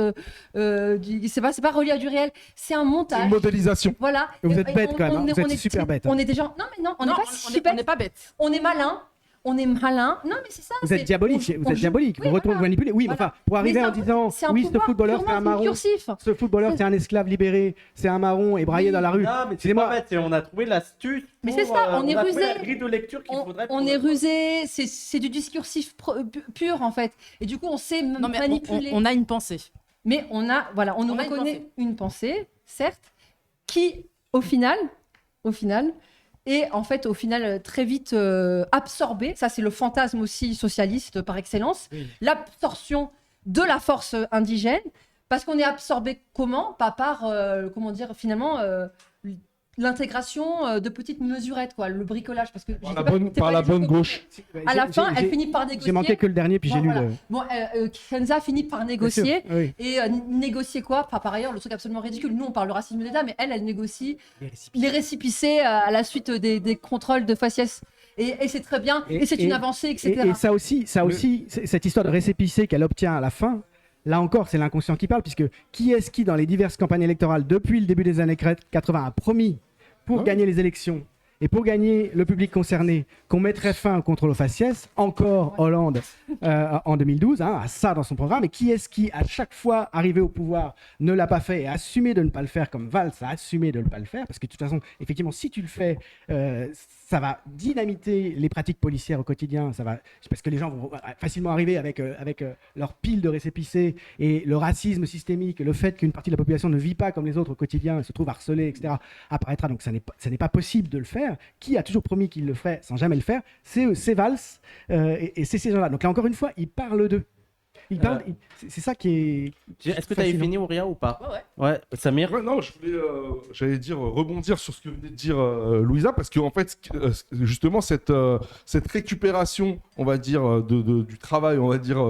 c'est pas relié à du réel, c'est un montage. Une modélisation. Voilà. Vous êtes bête quand même, vous êtes super bête. On est des gens, on n'est pas bête. On est malin. On est malin. Non, mais c'est ça. Vous êtes diabolique. Vous manipulez. Oui, voilà. Enfin, pour arriver en disant oui, ce footballeur c'est un marron. Ce footballeur c'est un esclave libéré, c'est un marron et braillé dans la rue. Non, mais c'est pas bête. On a trouvé l'astuce. Mais c'est ça. On est rusé. La grille de lecture qu'il faudrait. On est rusé. C'est du discursif pur en fait. Et du coup, on sait manipuler. On a une pensée. Mais on nous reconnaît une pensée, certes, qui au final. Et en fait, au final, très vite absorbé. Ça, c'est le fantasme aussi socialiste par excellence. Oui. L'absorption de la force indigène. Parce qu'on est absorbé comment ? Pas par, finalement, l'intégration de petites mesurettes, quoi, le bricolage. Parce que Par la bonne gauche. À la fin, elle finit par négocier. J'ai manqué que le dernier, puis j'ai lu voilà. le. Bon, Kenza finit par négocier. Bien sûr, oui. Et négocier quoi? Enfin, par ailleurs, le truc absolument ridicule. Nous, on parle de racisme d'État, mais elle négocie les récépissés à la suite des contrôles de faciès. Et c'est très bien, et c'est une avancée, etc. Et ça aussi, cette histoire de récépissé qu'elle obtient à la fin, là encore, c'est l'inconscient qui parle, puisque qui est-ce qui, dans les diverses campagnes électorales depuis le début des années 80, a promis, pour gagner les élections et pour gagner le public concerné, qu'on mettrait fin au contrôle au faciès, encore Hollande en 2012, a ça dans son programme, et qui est-ce qui, à chaque fois arrivé au pouvoir, ne l'a pas fait et a assumé de ne pas le faire, comme Valls a assumé de ne pas le faire, parce que de toute façon, effectivement, si tu le fais, ça va dynamiter les pratiques policières au quotidien, parce que les gens vont facilement arriver avec leur pile de récépissés, et le racisme systémique, le fait qu'une partie de la population ne vit pas comme les autres au quotidien, se trouve harcelée, etc., apparaîtra, donc ça n'est pas possible de le faire. Qui a toujours promis qu'il le ferait sans jamais le faire? C'est Valls, et c'est ces gens-là. Donc là, encore une fois, ils parlent d'eux. C'est ça qui est. Est-ce que tu avais fini, Ouria, ou pas? Ouais. Samir? Ouais, non, j'allais dire rebondir sur ce que venait de dire Louisa, parce qu'en fait, justement, cette récupération, on va dire, du travail, on va dire,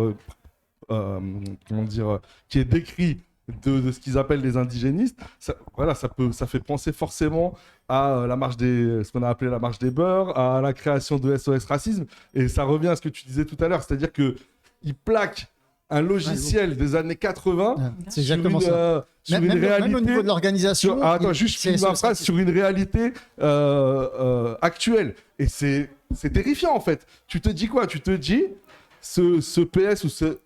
comment dire, qui est décrit de ce qu'ils appellent les indigénistes, ça fait penser forcément à ce qu'on a appelé la marche des beurs, à la création de SOS Racisme, et ça revient à ce que tu disais tout à l'heure, c'est-à-dire qu'ils plaquent un logiciel des années 80 c'est exactement ça. Sur Même une réalité. même au niveau de l'organisation. Juste une phrase sur une réalité actuelle. Et c'est terrifiant en fait. Tu te dis quoi? Tu te dis ce PS ou ce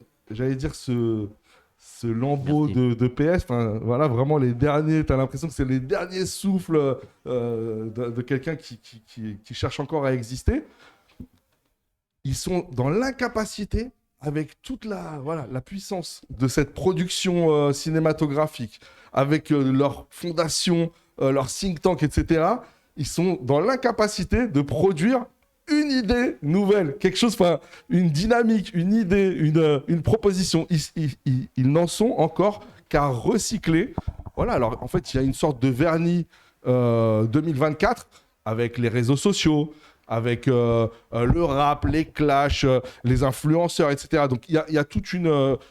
lambeau de PS, voilà, vraiment les derniers, tu as l'impression que c'est les derniers souffles de quelqu'un qui cherche encore à exister. Ils sont dans l'incapacité, avec toute la puissance de cette production cinématographique, avec leur fondation, leur think tank, etc., ils sont dans l'incapacité de produire une idée nouvelle, quelque chose, une dynamique, une idée, une proposition. Ils n'en sont encore qu'à recycler. Voilà, alors en fait, il y a une sorte de vernis 2024 avec les réseaux sociaux, avec le rap, les clashs, les influenceurs, etc. Donc il y a toute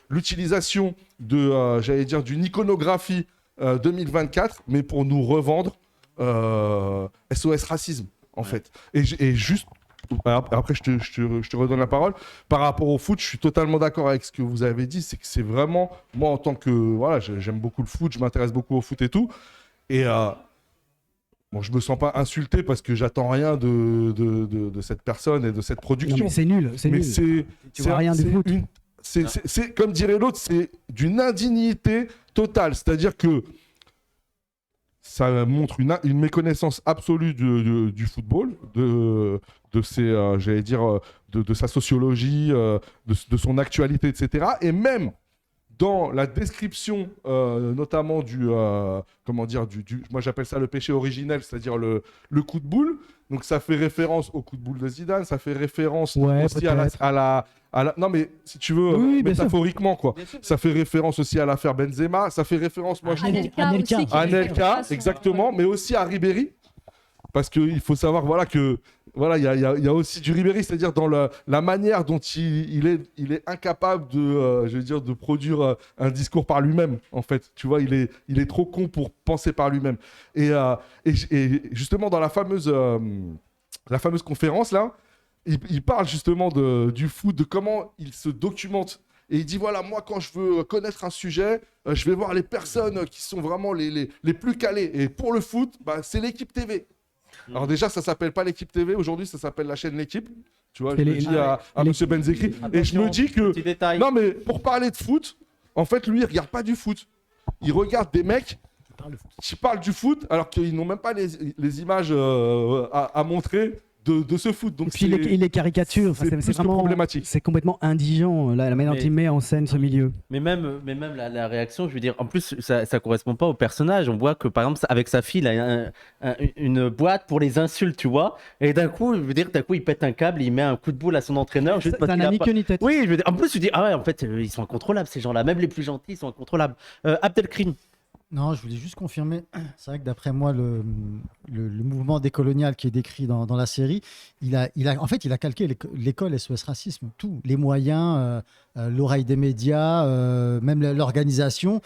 l'utilisation d'une iconographie 2024, mais pour nous revendre SOS Racisme, en fait. Et juste, après je te redonne la parole, par rapport au foot, je suis totalement d'accord avec ce que vous avez dit, c'est que c'est vraiment, moi en tant que, voilà, j'aime beaucoup le foot, je m'intéresse beaucoup au foot et tout, et bon, je me sens pas insulté parce que j'attends rien de cette personne et de cette production. Non, mais c'est nul, c'est nul. Tu vois rien du foot. C'est comme dirait l'autre, c'est d'une indignité totale. C'est-à-dire que ça montre une méconnaissance absolue du football, de sa sociologie, de son actualité, etc. Et même dans la description, notamment moi j'appelle ça le péché originel, c'est-à-dire le coup de boule. Donc ça fait référence au coup de boule de Zidane, ça fait référence aussi à la. Non mais si tu veux, métaphoriquement quoi. Ça fait référence aussi à l'affaire Benzema, ça fait référence, moi je trouve, à Anelka, exactement, mais aussi à Ribéry, parce qu'il faut savoir, voilà que. Voilà, il y a aussi du Ribéry, c'est-à-dire dans la manière dont il est incapable de produire un discours par lui-même, en fait. Tu vois, il est trop con pour penser par lui-même. Et justement, dans la fameuse conférence, là, il parle justement du foot, de comment il se documente. Et il dit, voilà, moi, quand je veux connaître un sujet, je vais voir les personnes qui sont vraiment les plus calées. Et pour le foot, c'est l'équipe TV. Alors déjà, ça s'appelle pas l'équipe TV, aujourd'hui ça s'appelle la chaîne L'équipe. Tu vois, je le dis à monsieur Benzekri. Et je me dis que... Non mais pour parler de foot, en fait lui il regarde pas du foot. Il regarde des mecs qui parlent du foot alors qu'ils n'ont même pas les images à montrer de ce foot. Donc puis il est caricature, c'est vraiment problématique. C'est complètement indigent la manière dont il met en scène ce milieu. Mais même la réaction, je veux dire, en plus ça correspond pas au personnage. On voit que par exemple avec sa fille, il a une boîte pour les insultes, tu vois. Et d'un coup, je veux dire, il pète un câble, il met un coup de boule à son entraîneur. Juste parce qu'il a pas... ni tête. Oui, je veux dire, en plus je dis ah ouais, en fait ils sont incontrôlables ces gens-là, même les plus gentils ils sont incontrôlables. Abdelkrim. Non, je voulais juste confirmer. C'est vrai que d'après moi, le mouvement décolonial qui est décrit dans la série, en fait, il a calqué l'école SOS Racisme, tout, les moyens, l'oreille des médias, même l'organisation,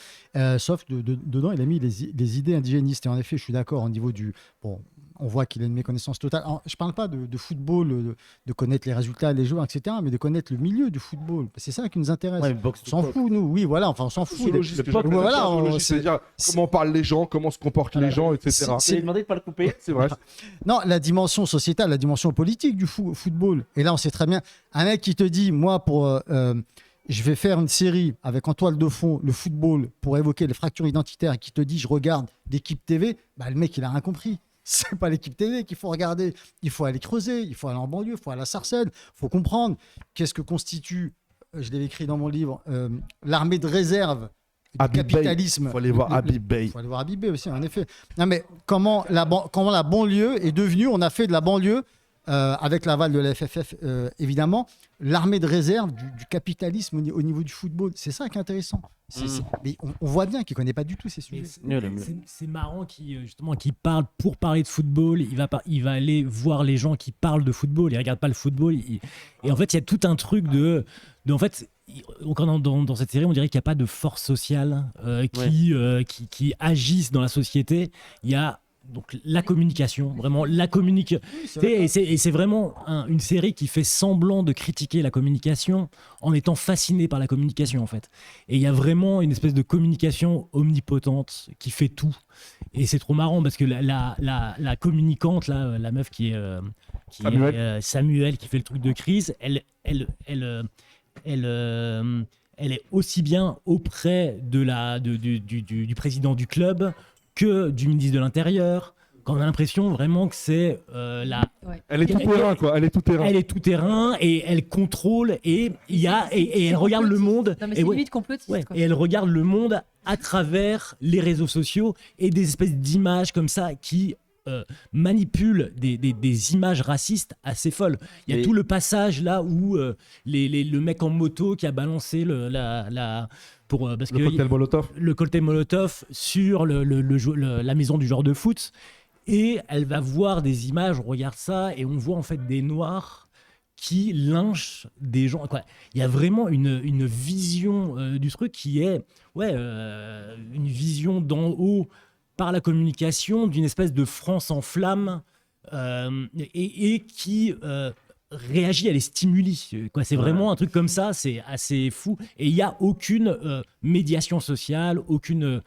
sauf dedans, il a mis les idées indigénistes. Et en effet, je suis d'accord au niveau du... Bon, on voit qu'il a une méconnaissance totale. Alors, je ne parle pas de football, de connaître les résultats des joueurs, etc., mais de connaître le milieu du football. C'est ça qui nous intéresse. Ouais, On s'en fout, nous. Oui, voilà, enfin, on s'en fout. C'est-à-dire comment parlent les gens, comment se comportent les gens, etc. J'ai demandé de pas le couper. C'est vrai. Non, la dimension sociétale, la dimension politique du football. Et là, on sait très bien, un mec qui te dit, moi, je vais faire une série avec en toile de fond le football pour évoquer les fractures identitaires et qui te dit, je regarde l'équipe TV, bah, le mec, il a rien compris. C'est pas l'équipe TV qu'il faut regarder. Il faut aller creuser, il faut aller en banlieue, il faut aller à Sarcelles, il faut comprendre qu'est-ce que constitue, je l'ai écrit dans mon livre, l'armée de réserve du capitalisme. Il faut aller voir Habib Bey. Il faut aller voir Habib Bey aussi, en effet. Non, mais comment la banlieue est devenue, on a fait de la banlieue, avec l'aval de la FFF, évidemment, l'armée de réserve du capitalisme au niveau du football. C'est ça qui est intéressant. Mais on voit bien qu'il ne connaît pas du tout ces sujets. C'est marrant qu'il parle pour parler de football. Il va aller voir les gens qui parlent de football. Il ne regarde pas le football. Et en fait, il y a tout un truc en fait, dans cette série, on dirait qu'il n'y a pas de force sociale qui agissent dans la société. Il y a donc la communication, vraiment la communication. Et c'est vraiment une série qui fait semblant de critiquer la communication en étant fasciné par la communication, en fait. Et il y a vraiment une espèce de communication omnipotente qui fait tout. Et c'est trop marrant parce que la communicante, là, la meuf qui est Samuel, qui fait le truc de crise, elle est aussi bien auprès du président du club que du ministre de l'Intérieur, quand on a l'impression vraiment que c'est Elle est tout terrain, quoi. Elle est tout terrain. Elle est tout terrain et elle contrôle et elle regarde le monde. Non, mais c'est limite complotiste. Ouais, Quoi. et elle regarde le monde à travers les réseaux sociaux et des espèces d'images comme ça qui manipulent des images racistes assez folles. Il y a tout le passage là où le mec en moto qui a balancé le cocktail Molotov sur la maison du joueur de foot, et elle va voir des images, on regarde ça et on voit en fait des noirs qui lynchent des gens. Il y a vraiment une vision du truc qui est une vision d'en haut par la communication d'une espèce de France en flammes et qui réagit à les stimuli. C'est vraiment un truc comme ça, c'est assez fou. Et il n'y a aucune médiation sociale, aucune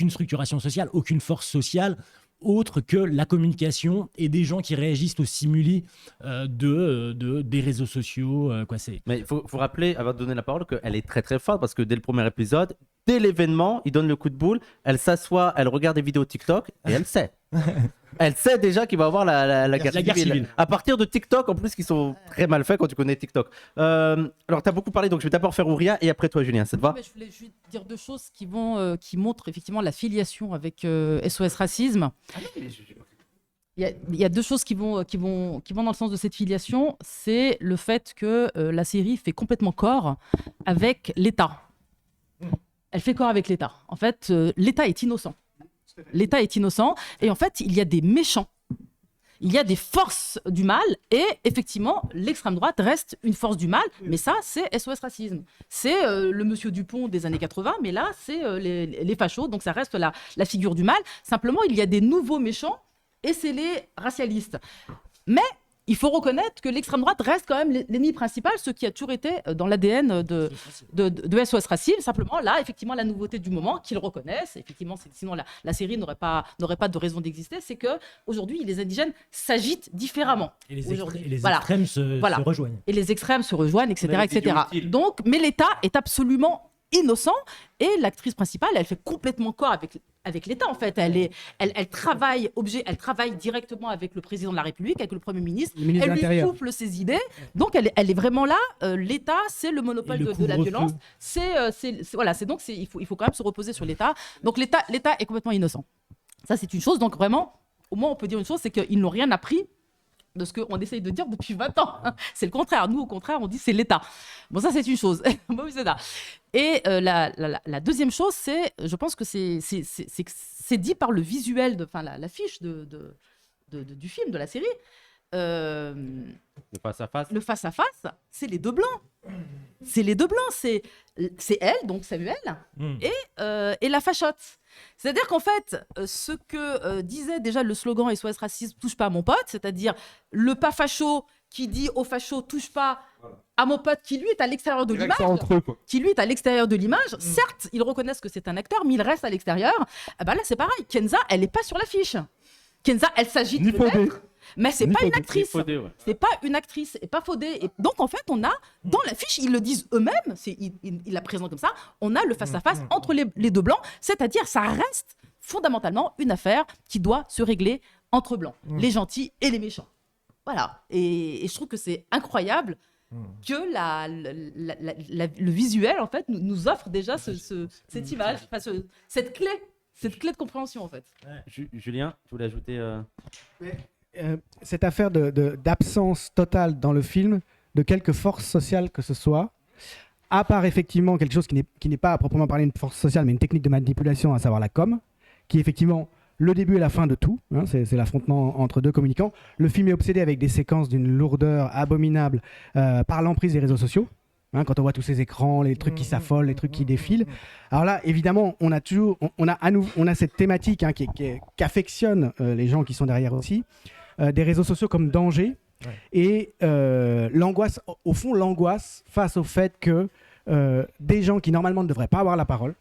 structuration sociale, aucune force sociale autre que la communication et des gens qui réagissent aux stimuli des réseaux sociaux. Mais il faut rappeler, avant de donner la parole, qu'elle est très très forte parce que dès le premier épisode, dès l'événement, il donne le coup de boule, elle s'assoit, elle regarde des vidéos TikTok et elle sait. Elle sait déjà qu'il va y avoir la guerre civile. À partir de TikTok, en plus, qui sont très mal faits quand tu connais TikTok. Alors, tu as beaucoup parlé, donc je vais d'abord faire Ouria et après toi, Julien. Ça te va ? Je voulais juste dire deux choses qui montrent effectivement la filiation avec SOS Racisme. Il y a deux choses qui vont dans le sens de cette filiation. C'est le fait que la série fait complètement corps avec l'État. Elle fait corps avec l'État. En fait, l'État est innocent. L'État est innocent et en fait, il y a des méchants. Il y a des forces du mal et effectivement, l'extrême droite reste une force du mal, mais ça, c'est SOS Racisme. C'est le monsieur Dupont des années 80, mais là, c'est les fachos, donc ça reste la figure du mal. Simplement, il y a des nouveaux méchants et c'est les racialistes. Mais il faut reconnaître que l'extrême droite reste quand même l'ennemi principal, ce qui a toujours été dans l'ADN de SOS Racisme. Simplement, là, effectivement, la nouveauté du moment, qu'ils reconnaissent, effectivement, sinon la série n'aurait pas de raison d'exister, c'est qu'aujourd'hui, les indigènes s'agitent différemment. Et les extrêmes se rejoignent. Et les extrêmes se rejoignent, etc. Donc, mais l'État est absolument innocent et l'actrice principale, elle fait complètement corps avec l'État en fait. Elle travaille directement avec le président de la République, avec le Premier ministre. Elle lui souffle ses idées. Donc elle est vraiment là. L'État, c'est le monopole de la violence. Il faut quand même se reposer sur l'État. Donc l'État est complètement innocent. Ça c'est une chose. Donc vraiment, au moins on peut dire une chose, c'est qu'ils n'ont rien appris de ce qu'on essaye de dire depuis 20 ans. C'est le contraire. Nous, au contraire, on dit c'est l'État. Bon, ça, c'est une chose. Bon, oui, c'est ça. Et la deuxième chose, je pense que c'est dit par le visuel, l'affiche du film, de la série. Le face-à-face. Le face-à-face, c'est les deux blancs. C'est les deux blancs. C'est elle, donc Samuel, et la fachotte. C'est-à-dire qu'en fait, ce que disait déjà le slogan SOS Racisme, touche pas à mon pote, c'est-à-dire le pas facho qui dit au facho touche pas à mon pote qui lui est à l'extérieur de l'image. Certes, ils reconnaissent que c'est un acteur, mais il reste à l'extérieur. Là, c'est pareil. Kenza, elle n'est pas sur l'affiche. Kenza, elle s'agite peut-être, mais c'est pas une actrice. C'est pas une actrice, et pas Fodé. Et donc en fait, on a dans l'affiche, ils le disent eux-mêmes, ils la présentent comme ça. On a le face-à-face entre les deux blancs, c'est-à-dire ça reste fondamentalement une affaire qui doit se régler entre blancs, les gentils et les méchants. Voilà. Et je trouve que c'est incroyable que le visuel en fait nous offre déjà cette image, cette clé de compréhension en fait. Julien, tu voulais ajouter cette affaire d'absence totale dans le film de quelque force sociale que ce soit, à part effectivement quelque chose qui n'est pas à proprement parler une force sociale, mais une technique de manipulation, à savoir la com, qui est effectivement le début et la fin de tout, hein, c'est l'affrontement entre deux communicants. Le film est obsédé avec des séquences d'une lourdeur abominable par l'emprise des réseaux sociaux. Hein, quand on voit tous ces écrans, les trucs qui s'affolent, les trucs qui défilent. Alors là, évidemment, on a cette thématique hein, qui affectionne les gens qui sont derrière aussi, des réseaux sociaux comme danger, et l'angoisse, au fond, l'angoisse face au fait que des gens qui normalement ne devraient pas avoir la parole,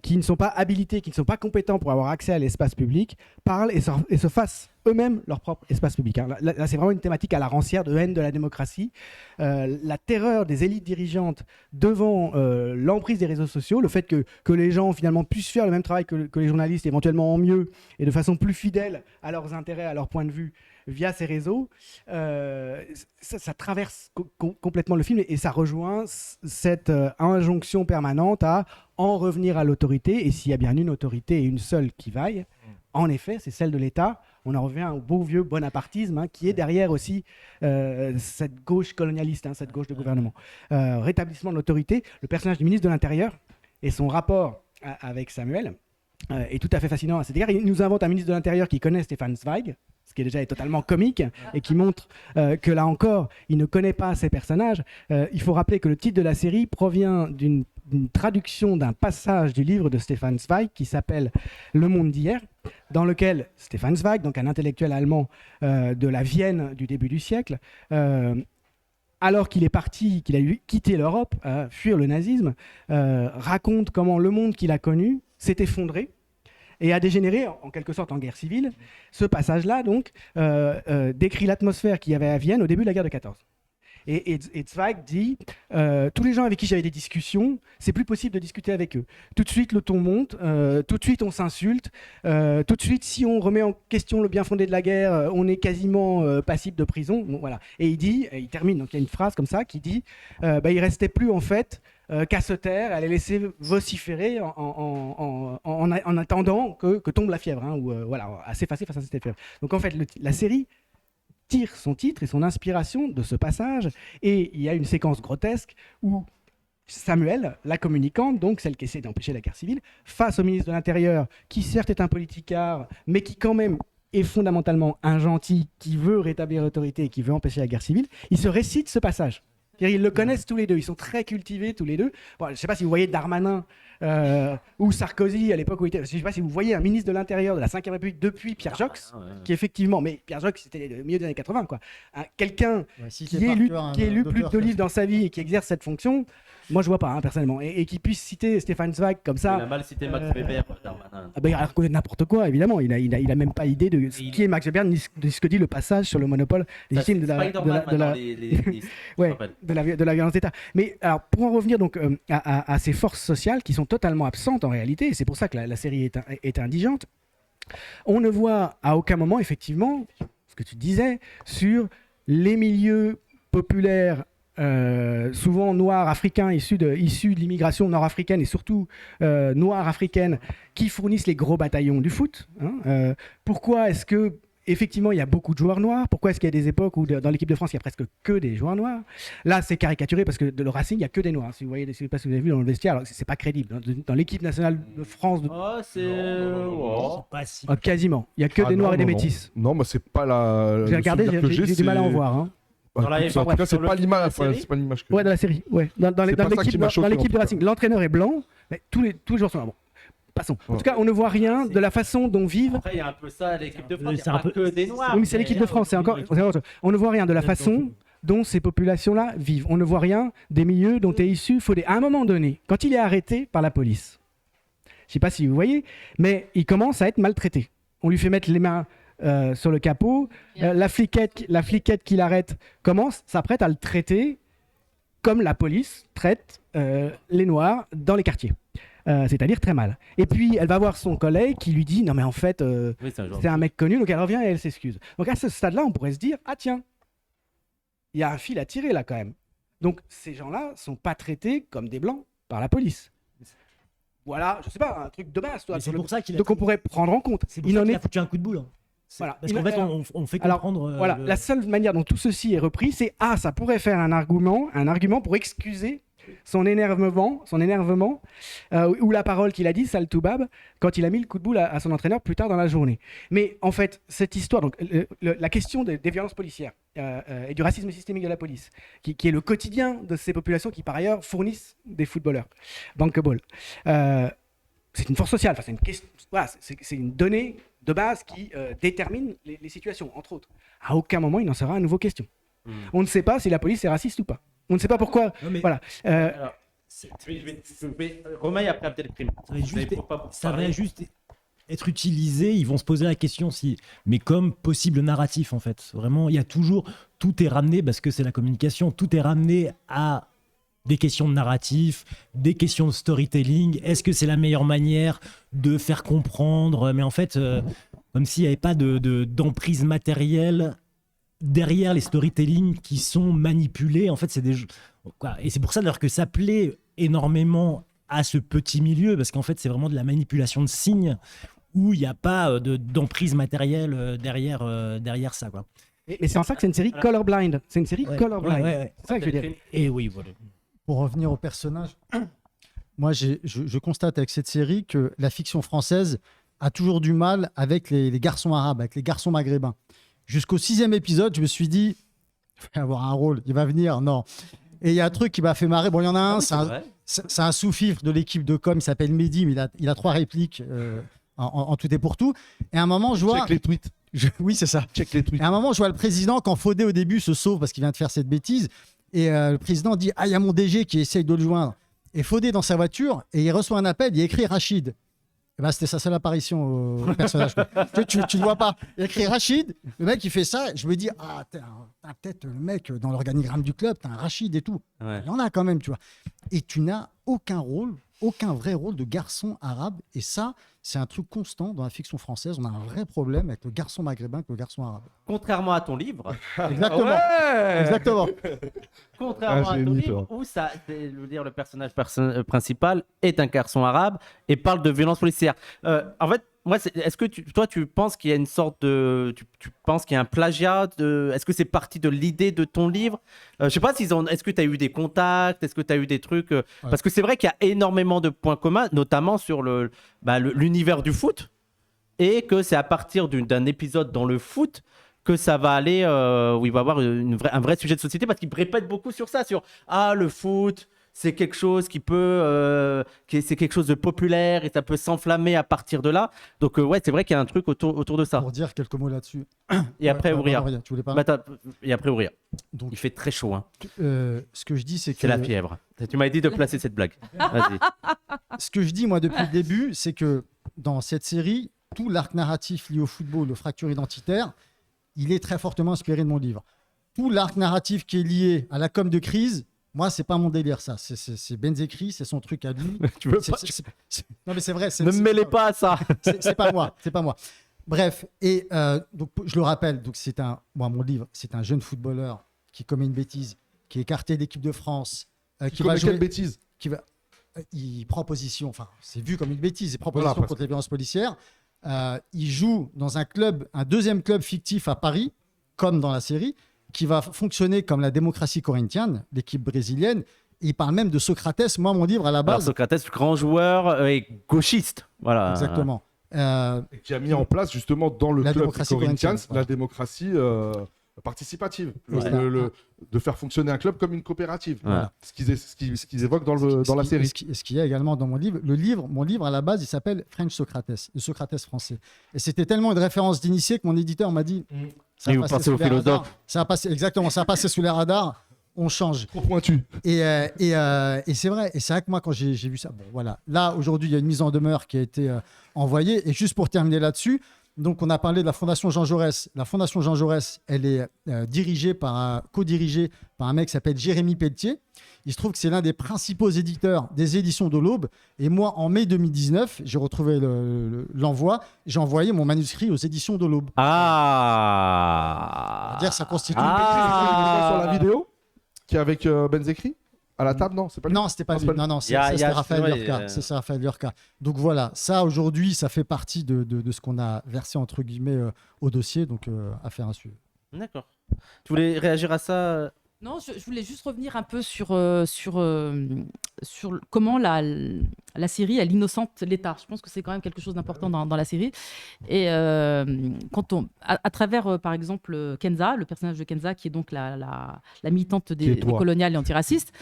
qui ne sont pas habilités, qui ne sont pas compétents pour avoir accès à l'espace public, parlent et se fassent eux-mêmes leur propre espace public. Hein. Là, c'est vraiment une thématique à la rancière de haine de la démocratie. La terreur des élites dirigeantes devant l'emprise des réseaux sociaux, le fait que les gens finalement puissent faire le même travail que les journalistes, éventuellement en mieux et de façon plus fidèle à leurs intérêts, à leur point de vue, via ces réseaux, ça traverse complètement le film et ça rejoint cette injonction permanente à en revenir à l'autorité. Et s'il y a bien une autorité et une seule qui vaille, en effet, c'est celle de l'État. On en revient au beau vieux bonapartisme hein, qui est derrière aussi cette gauche colonialiste, hein, cette gauche de gouvernement. Rétablissement de l'autorité, le personnage du ministre de l'Intérieur et son rapport avec Samuel est tout à fait fascinant à cet égard. Il nous invente un ministre de l'Intérieur qui connaît Stefan Zweig, ce qui est déjà totalement comique et qui montre que là encore, il ne connaît pas ces personnages. Il faut rappeler que le titre de la série provient d'une traduction d'un passage du livre de Stefan Zweig qui s'appelle « Le monde d'hier », dans lequel Stefan Zweig, donc un intellectuel allemand de la Vienne du début du siècle, alors qu'il est parti, qu'il a quitté l'Europe, fuir le nazisme, raconte comment le monde qu'il a connu s'est effondré et a dégénéré en quelque sorte en guerre civile. Ce passage-là, donc, décrit l'atmosphère qu'il y avait à Vienne au début de la guerre de 14. Et Zweig dit tous les gens avec qui j'avais des discussions, c'est plus possible de discuter avec eux. Tout de suite, le ton monte, tout de suite, on s'insulte, tout de suite, si on remet en question le bien fondé de la guerre, on est quasiment passible de prison. Bon, voilà. Et il termine, donc il y a une phrase comme ça qui dit il restait plus en fait qu'à se taire, à les laisser vociférer en attendant que tombe la fièvre, hein, ou voilà, à s'effacer face à cette fièvre. Donc en fait, la série tire son titre et son inspiration de ce passage, et il y a une séquence grotesque où Samuel, la communicante, donc celle qui essaie d'empêcher la guerre civile, face au ministre de l'Intérieur, qui certes est un politicard, mais qui quand même est fondamentalement un gentil, qui veut rétablir l'autorité et qui veut empêcher la guerre civile, il se récite ce passage. Ils le connaissent tous les deux, ils sont très cultivés tous les deux. Bon, je ne sais pas si vous voyez Darmanin ou Sarkozy à l'époque où il était. Je ne sais pas si vous voyez un ministre de l'Intérieur de la Ve République depuis Pierre Jox, qui effectivement, mais Pierre Jox c'était le milieu des années 80, quoi. Quelqu'un qui ait lu plus de 2 livres dans sa vie et qui exerce cette fonction, moi je vois pas, hein, personnellement, et qui puisse citer Stefan Zweig comme ça. Il a mal cité Max Weber, Darmanin. Il a reconnu n'importe quoi, évidemment. Il a même pas idée de ce qui est Max Weber, ni de ce que dit le passage sur le monopole légitime de la violence d'État. Mais alors, pour en revenir donc à ces forces sociales qui sont totalement absentes en réalité, et c'est pour ça que la série est indigente, on ne voit à aucun moment effectivement ce que tu disais sur les milieux populaires souvent noirs africains issus de l'immigration nord-africaine et surtout noire africaine qui fournissent les gros bataillons du foot. Hein. Pourquoi est-ce que effectivement, il y a beaucoup de joueurs noirs. Pourquoi est-ce qu'il y a des époques où dans l'équipe de France, il y a presque que des joueurs noirs? Là, c'est caricaturé parce que de le Racing, il y a que des noirs. Si vous voyez, je sais pas si vous avez vu dans le vestiaire, alors c'est pas crédible. Dans l'équipe nationale de France, Oh, c'est. C'est pas si- quasiment, il y a que des noirs et des métis. Non, mais c'est pas la. J'ai regardé, j'ai du mal à en voir. Hein. Dans la- En tout cas, c'est sur pas le- l'image. la série C'est pas l'image que. Ouais, dans la série. Ouais. Dans C'est pas ça qui m'a choqué, en l'équipe tout de cas. Racing, l'entraîneur est blanc, mais tous les joueurs sont noirs. Bon, passons. En Ouais. tout cas, on ne voit rien de la façon dont vivent. Après, il y a un peu ça à l'équipe de France. Il C'est n'y a un pas peu- que des noirs. Oui, mais c'est l'équipe de France. C'est encore. On ne voit rien de la façon dont ces populations-là vivent. On ne voit rien des milieux dont est issu Fodé. À un moment donné, quand il est arrêté par la police, je ne sais pas si vous voyez, mais il commence à être maltraité. On lui fait mettre les mains sur le capot. La fliquette qui l'arrête s'apprête à le traiter comme la police traite les Noirs dans les quartiers. C'est-à-dire très mal. Et puis, elle va voir son collègue qui lui dit « Non, mais en fait, Oui, c'est un genre. c'est un mec connu. » Donc, elle revient et elle s'excuse. Donc, à ce stade-là, on pourrait se dire « Ah tiens, il y a un fil à tirer là quand même. » Donc, ces gens-là sont pas traités comme des blancs par la police. Voilà, je sais pas, un truc de base. Toi, Mais sur c'est le- pour ça qu'il a Donc, on pourrait prendre en compte. C'est pour Il ça en qu'il est a foutu un coup de boule. Hein. Voilà. Parce qu'en fait, on fait Alors, comprendre. Voilà, la seule manière dont tout ceci est repris, c'est ça pourrait faire un argument pour excuser son énervement, ou la parole qu'il a dit, Sal Toubab, quand il a mis le coup de boule à son entraîneur plus tard dans la journée. Mais en fait, cette histoire, donc la question des violences policières et du racisme systémique de la police, qui est le quotidien de ces populations qui par ailleurs fournissent des footballeurs, bankable. C'est une force sociale, enfin, c'est une question, voilà, c'est une donnée de base qui détermine les situations, entre autres. À aucun moment il n'en sera à nouveau question. On ne sait pas si la police est raciste ou pas. On ne sait pas pourquoi. Non, mais Voilà. Alors, Romain, après Abdelkrim. ça va juste, Faut pas ça va parler. juste être utilisé. Ils vont se poser la question si, mais comme possible narratif en fait. Vraiment, il y a toujours, tout est ramené parce que c'est la communication. Tout est ramené à des questions de narratif, des questions de storytelling. Est-ce que c'est la meilleure manière de faire comprendre? Mais en fait, comme s'il n'y avait pas d'emprise matérielle derrière les storytelling qui sont manipulés. En fait, c'est des jeux. Quoi. Et c'est pour ça d'ailleurs que ça plaît énormément à ce petit milieu, parce qu'en fait, c'est vraiment de la manipulation de signes où il n'y a pas d'emprise matérielle derrière ça. Quoi. Mais c'est en ça que c'est une série colorblind. C'est une série Ouais. colorblind. Ouais. C'est ça que je veux dire. Et oui, voilà. Pour revenir au personnage, moi je constate avec cette série que la fiction française a toujours du mal avec les garçons arabes, avec les garçons maghrébins. Jusqu'au 6e épisode, je me suis dit, il va avoir un rôle, il va venir, non. Et il y a un truc qui m'a fait marrer. Bon, il y en a un, c'est un sous-fifre de l'équipe de com, il s'appelle Mehdi, mais il a 3 répliques en tout et pour tout. Et à un moment, je vois. Check les tweets. Oui, c'est ça. Check les tweets. Et à un moment, je vois le président, quand Fodé au début se sauve parce qu'il vient de faire cette bêtise, et le président dit il y a mon DG qui essaye de le joindre. Et Fodé dans sa voiture, et il reçoit un appel, il écrit Rachid. Et ben, c'était sa seule apparition au personnage. tu le vois pas. Il écrit Rachid, le mec il fait ça, je me dis t'as peut-être le mec dans l'organigramme du club, t'as un Rachid et tout. Ouais. Il y en a quand même, tu vois. Et tu n'as aucun vrai rôle de garçon arabe. Et ça, c'est un truc constant dans la fiction française. On a un vrai problème avec le garçon maghrébin que le garçon arabe. Contrairement à ton livre, Exactement. Ouais Exactement. contrairement Ah, à ton génie, livre, toi. où ça, je veux dire, le personnage principal est un garçon arabe et parle de violence policière. En fait, moi, est-ce que toi, tu penses qu'il y a une sorte de, tu penses qu'il y a un plagiat est-ce que c'est parti de l'idée de ton livre? Je sais pas est-ce que tu as eu des contacts, est-ce que tu as eu des trucs, parce que c'est vrai qu'il y a énormément de points communs, notamment sur l'univers du foot, et que c'est à partir d'un épisode dans le foot que ça va aller, où il va y avoir un vrai sujet de société, parce qu'il répète beaucoup sur ça, sur le foot, c'est quelque chose qui peut, c'est quelque chose de populaire et ça peut s'enflammer à partir de là. Donc ouais, c'est vrai qu'il y a un truc autour de ça. Pour dire quelques mots là-dessus. Et après Ouria. Tu voulais pas Et après Ouria. Donc, Il fait très chaud, hein. ce que je dis, c'est que C'est la fièvre. Tu m'as dit de placer cette blague. Vas-y. ce que je dis moi depuis le début, c'est que dans cette série, tout l'arc narratif lié au football, aux fractures identitaires, il est très fortement inspiré de mon livre. Tout l'arc narratif qui est lié à la com de crise, moi, c'est pas mon délire, ça. C'est Benzekri, c'est son truc à lui. Tu veux C'est- pas Non, mais c'est vrai. Ne me mêlez pas à ça. C'est pas moi. C'est pas moi. Bref, et donc je le rappelle. Donc mon livre, c'est un jeune footballeur qui commet une bêtise, qui est écarté de l'équipe de France, qui va jouer. Quelle bêtise. Il prend position. Enfin, c'est vu comme une bêtise. Il prend Voilà, position parce- contre les violences policières. il joue dans un club, un deuxième club fictif à Paris, comme dans la série, qui va fonctionner comme la démocratie corinthienne, l'équipe brésilienne. Il parle même de Socrates. Moi, mon livre, à la Alors, base... Socrates, grand joueur et gauchiste. Voilà. Exactement. Et qui a mis en place justement dans le La club démocratie Corinthians corinthienne, la démocratie participative. Ouais. De faire fonctionner un club comme une coopérative. Ouais. Ce qu'ils évoquent dans la série. Ce qu'il y a également dans mon livre. Mon livre, à la base, il s'appelle French Socrates, le Socrates français. Et c'était tellement une référence d'initié que mon éditeur m'a dit... Ça Et a vous passé pensez sous au les radars. philosophe. Ça a passé, exactement, ça a passé sous les radars. On change. Trop pointu. Et c'est vrai. Et c'est vrai que moi, quand j'ai vu ça, bon, voilà. Là, aujourd'hui, il y a une mise en demeure qui a été envoyée. Et juste pour terminer là-dessus, donc on a parlé de la Fondation Jean Jaurès. La Fondation Jean Jaurès, elle est co-dirigée par un mec qui s'appelle Jérémy Pelletier. Il se trouve que c'est l'un des principaux éditeurs des éditions de l'Aube. Et moi, en mai 2019, j'ai retrouvé l'envoi. J'ai envoyé mon manuscrit aux éditions de l'Aube. Ah. C'est-à-dire, ça constitue Sur la vidéo qui est avec Benzekri à la table, non, c'est pas lui. Non, c'était pas lui. Non, Il y a- c'était Raphaël ouais, Lurka. C'est ça, Raphaël Lurka. Donc voilà, ça aujourd'hui, ça fait partie de ce qu'on a versé entre guillemets au dossier, donc affaire à suivre. D'accord. Tu voulais réagir à ça? Non, je voulais juste revenir un peu sur comment la série, elle innocente l'État. Je pense que c'est quand même quelque chose d'important dans la série. Et quand à travers, par exemple, Kenza, le personnage de Kenza, qui est donc la militante des coloniales et antiraciste,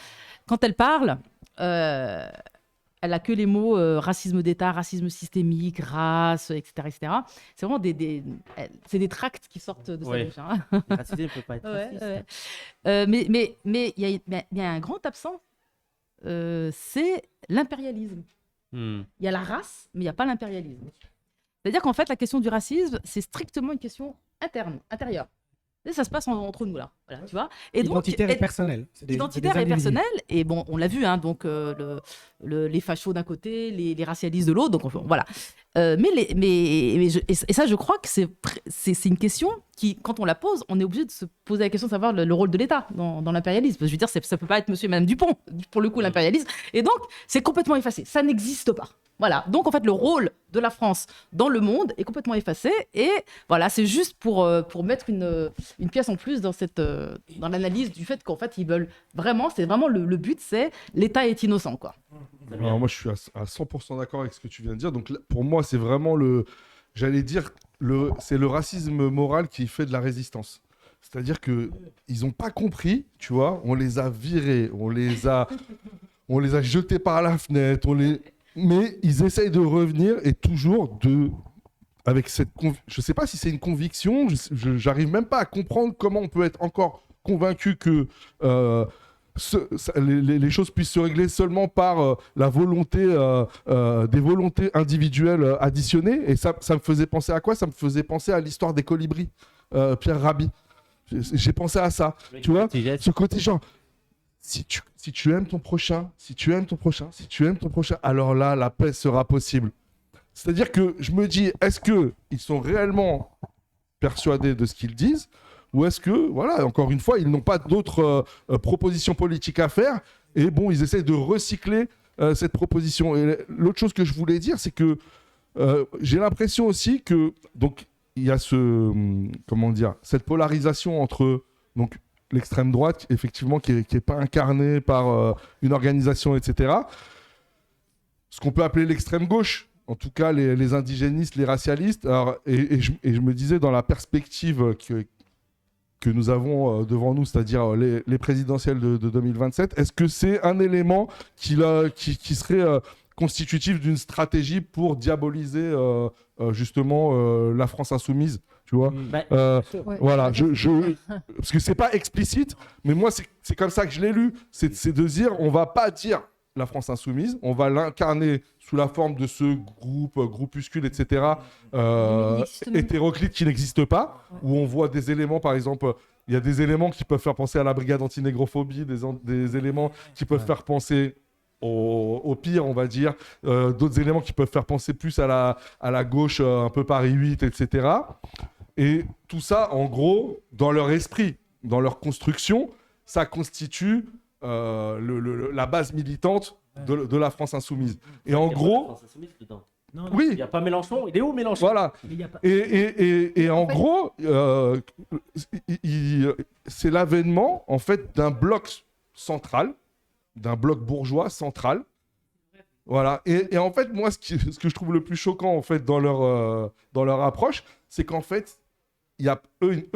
quand elle parle, elle a que les mots racisme d'État, racisme systémique, race, etc. etc. C'est vraiment c'est des tracts qui sortent de sa Ouais. bouche. Hein. Le racisme ne peut pas être Ouais, raciste. ouais. Mais il y a un grand absent, c'est l'impérialisme. Hmm. Il y a la race, mais il n'y a pas l'impérialisme. C'est-à-dire qu'en fait, la question du racisme, c'est strictement une question intérieure. Et ça se passe entre nous, là. Voilà, tu vois. Et donc, Identitaire et personnel. Identitaire et personnel. Et bon, on l'a vu, hein, donc les fachos d'un côté, les racialistes de l'autre. Donc voilà. Et ça, je crois que c'est une question qui, quand on la pose, on est obligé de se poser la question de savoir le rôle de l'État dans l'impérialisme. Je veux dire, ça peut pas être Monsieur et Madame Dupont, pour le coup, l'impérialisme. Et donc, c'est complètement effacé. Ça n'existe pas. Voilà. Donc, en fait, le rôle de la France dans le monde est complètement effacé. Et voilà, c'est juste pour mettre une pièce en plus dans l'analyse du fait qu'en fait, ils veulent vraiment, c'est vraiment le but, c'est l'État est innocent, quoi. Alors moi, je suis à 100% d'accord avec ce que tu viens de dire. Donc là, pour moi, c'est vraiment c'est le racisme moral qui fait de la résistance. C'est-à-dire que ils ont pas compris, tu vois. On les a virés, on les a jetés par la fenêtre, mais ils essayent de revenir et toujours avec cette je sais pas si c'est une conviction, j'arrive même pas à comprendre comment on peut être encore convaincu que les choses puissent se régler seulement par la volonté des volontés individuelles additionnées. Et ça me faisait penser à quoi? Ça me faisait penser à l'histoire des colibris, Pierre Rabhi. J'ai pensé à ça, tu vois, ce côté genre si tu aimes ton prochain, alors là, la paix sera possible. C'est-à-dire que je me dis, est-ce qu'ils sont réellement persuadés de ce qu'ils disent, ou est-ce que, voilà, encore une fois, ils n'ont pas d'autres propositions politiques à faire, et bon, ils essayent de recycler cette proposition. Et l'autre chose que je voulais dire, c'est que j'ai l'impression aussi que, donc, il y a cette polarisation entre, donc, l'extrême droite, effectivement, qui est pas incarnée par une organisation, etc. Ce qu'on peut appeler l'extrême gauche, en tout cas les indigénistes, les racialistes. Alors, et je me disais, dans la perspective que nous avons devant nous, c'est-à-dire les présidentielles de 2027, est-ce que c'est un élément qui serait constitutif d'une stratégie pour diaboliser justement la France insoumise, tu vois? Voilà, parce que c'est pas explicite, mais moi c'est comme ça que je l'ai lu, c'est de dire, on va pas dire la France insoumise, on va l'incarner sous la forme de ce groupuscule, etc., hétéroclite qui n'existe pas, où on voit des éléments, par exemple, il y a des éléments qui peuvent faire penser à la brigade antinégrophobie, des éléments qui peuvent faire penser au pire, on va dire, d'autres éléments qui peuvent faire penser plus à la gauche, un peu Paris 8, etc. Et tout ça, en gros, dans leur esprit, dans leur construction, ça constitue la base militante de la France insoumise. Et en gros, Non, non. Oui, Il n'y a pas Mélenchon. Il est où Mélenchon? voilà. Mais il y a pas- Et en fait- gros, c'est l'avènement en fait d'un bloc central, d'un bloc bourgeois central. Voilà. Et en fait, moi, ce que je trouve le plus choquant en fait dans leur approche, c'est qu'en fait, eux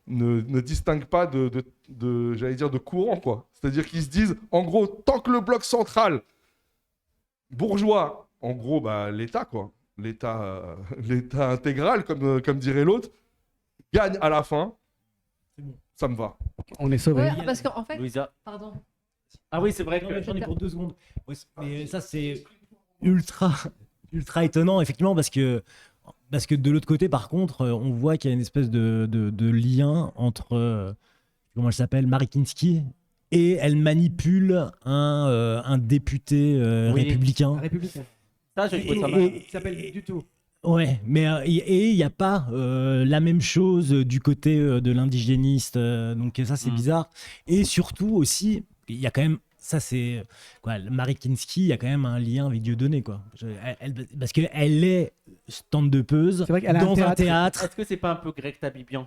ne distinguent pas j'allais dire, de courant, quoi. C'est-à-dire qu'ils se disent, en gros, tant que le bloc central bourgeois, en gros, bah, l'État, quoi, l'État intégral, comme dirait l'autre, gagne à la fin, C'est bon. ça me va. On est sauvés. Ouais, parce qu'en fait, Louisa. pardon. Ah oui, c'est vrai Non, que. mais j'en ai pour 2 secondes. Ouais, mais ça, c'est ultra, ultra étonnant, effectivement, parce que de l'autre côté, par contre, on voit qu'il y a une espèce de lien entre, comment elle s'appelle, Marie Kinski, et elle manipule un député Oui. républicain. Républicain. Ça, j'ai trouvé ça mal. Et- Il s'appelle du tout. Ouais, mais il n'y a pas la même chose du côté de l'indigéniste, donc ça c'est bizarre. Et surtout aussi, il y a quand même, ça c'est quoi, Marie Kinski, il y a quand même un lien avec Dieudonné, quoi. Parce qu'elle est stand-upeuse C'est vrai qu'elle a dans un un théâtre. Est-ce que c'est pas un peu Greg Tabibian?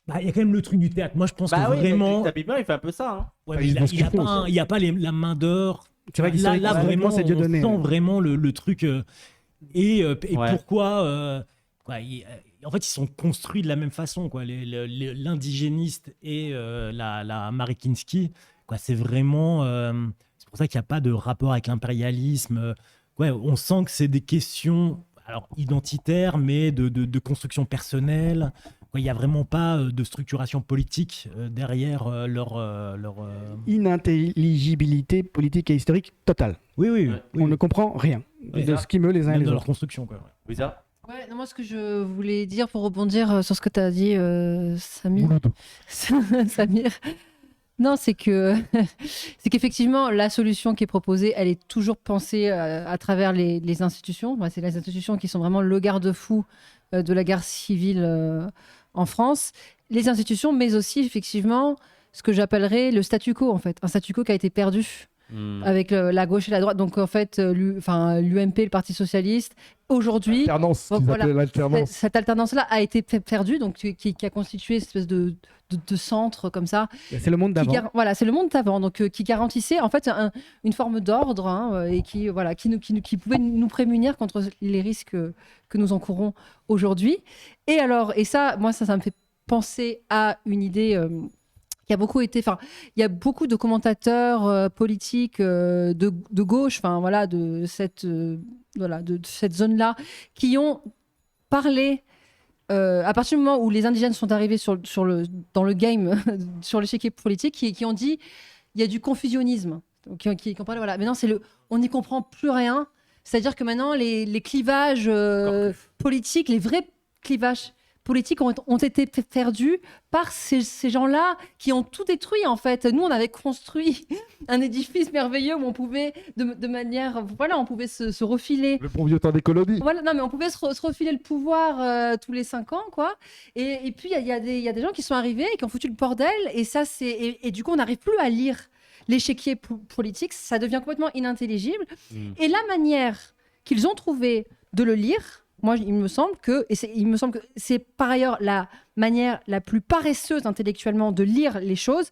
Bah, il y a quand même le truc du théâtre. Moi je pense Bah que oui, mais vraiment, Greg Tabibian, il fait un peu ça. Hein. ouais, Bah, mais ils il font ce qu'ils n'y a, font, pas ça. il y a pas la main d'or. C'est vrai Là vraiment, c'est Dieudonné. on sent vraiment le truc. Et Ouais. pourquoi quoi, en fait, ils sont construits de la même façon. Quoi. L'indigéniste et la Marie Kinski, quoi, c'est vraiment. C'est pour ça qu'il n'y a pas de rapport avec l'impérialisme. Ouais, on sent que c'est des questions alors, identitaires, mais de construction personnelle. Il n'y a vraiment pas de structuration politique derrière leur. Inintelligibilité politique et historique totale. Oui, oui. Ouais. oui. On ne comprend rien Oui, de ça. ce qui meut les uns et Même les dans leur autres. construction. Quoi. Louisa? Ouais, non, moi, ce que je voulais dire pour rebondir sur ce que tu as dit, Samir. Samir. Non, c'est qu'effectivement, la solution qui est proposée, elle est toujours pensée à travers les institutions. C'est les institutions qui sont vraiment le garde-fou de la guerre civile en France. Les institutions, mais aussi, effectivement, ce que j'appellerais le statu quo, en fait. Un statu quo qui a été perdu avec la gauche et la droite. Donc, en fait, l'UMP, le Parti Socialiste, aujourd'hui, Alternance, qu'ils voilà. appelaient l'alternance. cette alternance-là a été perdue, donc qui a constitué une espèce de centre comme ça. C'est le monde d'avant. Voilà, c'est le monde d'avant, donc qui garantissait en fait une forme d'ordre et qui pouvait nous prémunir contre les risques que nous encourons aujourd'hui. Et alors, et ça, moi, ça me fait penser à une idée. Qui a beaucoup été, enfin, il y a beaucoup de commentateurs politiques de gauche, enfin voilà, de cette zone-là, qui ont parlé à partir du moment où les indigènes sont arrivés dans le game, sur l'échiquier politique, qui ont dit il y a du confusionnisme, qui ont parlé, voilà. Maintenant, on n'y comprend plus rien. C'est-à-dire que maintenant, les clivages politiques, les vrais clivages politiques ont été perdus par ces gens-là qui ont tout détruit, en fait. Nous, on avait construit un édifice merveilleux où on pouvait, de manière... Voilà, on pouvait se refiler. Le bon vieux temps des colonies. Voilà, non, mais on pouvait se refiler le pouvoir tous les 5 ans, quoi. Et puis, il y a des gens qui sont arrivés et qui ont foutu le bordel. Et ça, et du coup, on n'arrive plus à lire l'échiquier politique. Ça devient complètement inintelligible. Et la manière qu'ils ont trouvé de le lire... Moi, il me semble que c'est par ailleurs la manière la plus paresseuse intellectuellement de lire les choses,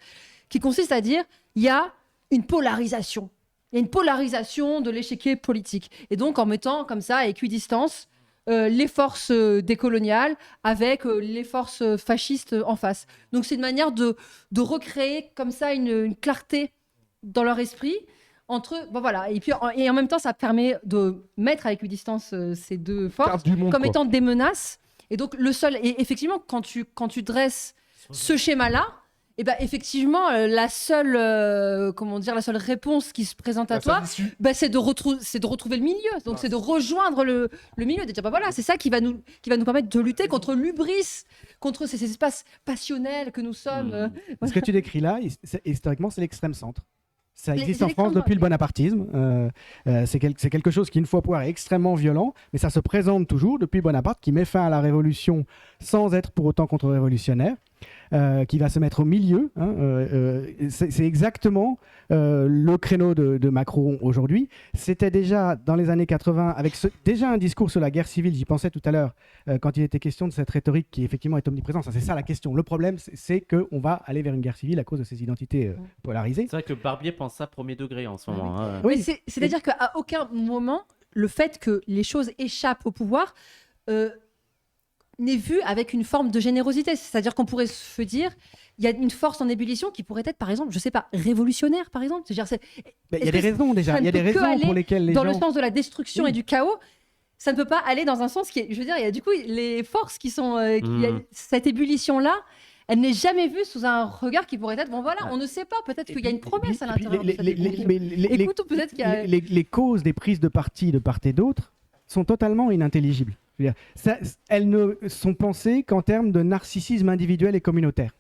qui consiste à dire il y a une polarisation. Il y a une polarisation de l'échiquier politique. Et donc, en mettant comme ça à équidistance les forces décoloniales avec les forces fascistes en face. Donc, c'est une manière de recréer comme ça une clarté dans leur esprit. Entre eux, bon voilà, et en même temps, ça permet de mettre à équidistance ces deux forces comme étant des menaces. Et donc, et effectivement, quand tu dresses ce schéma-là, et ben effectivement, la seule réponse qui se présente à toi, c'est de retrouver le milieu. Donc, c'est de rejoindre le milieu, de dire, bah voilà, c'est ça qui va nous permettre de lutter contre l'hubris, contre ces espaces passionnels que nous sommes. Ce que tu décris là, historiquement, c'est l'extrême centre. Ça existe Mais en France depuis le bonapartisme. C'est quelque chose qui, une fois pour est extrêmement violent, mais ça se présente toujours depuis Bonaparte, qui met fin à la Révolution sans être pour autant contre-révolutionnaire. qui va se mettre au milieu. C'est exactement le créneau de Macron aujourd'hui. C'était déjà dans les années 80, avec déjà un discours sur la guerre civile, j'y pensais tout à l'heure, quand il était question de cette rhétorique qui effectivement est omniprésente. C'est ça la question. Le problème, c'est qu'on va aller vers une guerre civile à cause de ces identités polarisées. C'est vrai que Barbier pense ça premier degré en ce moment. Hein. Oui, c'est-à-dire qu'à aucun moment, le fait que les choses échappent au pouvoir n'est vu avec une forme de générosité. C'est-à-dire qu'on pourrait se dire, il y a une force en ébullition qui pourrait être, par exemple, je sais pas, révolutionnaire, par exemple. Il y a des raisons déjà. Il y a des raisons pour lesquelles les gens... Dans le sens de la destruction et du chaos, ça ne peut pas aller dans un sens qui est... Je veux dire, il y a du coup les forces qui sont... cette ébullition-là, elle n'est jamais vue sous un regard qui pourrait être... Bon voilà, on ne sait pas. Peut-être qu'il y a une promesse à l'intérieur de cette ébullition. Écoute, peut-être qu'il y a... Les causes des prises de parti de part et d'autre sont totalement inintelligibles. Elles ne sont pensées qu'en termes de narcissisme individuel et communautaire.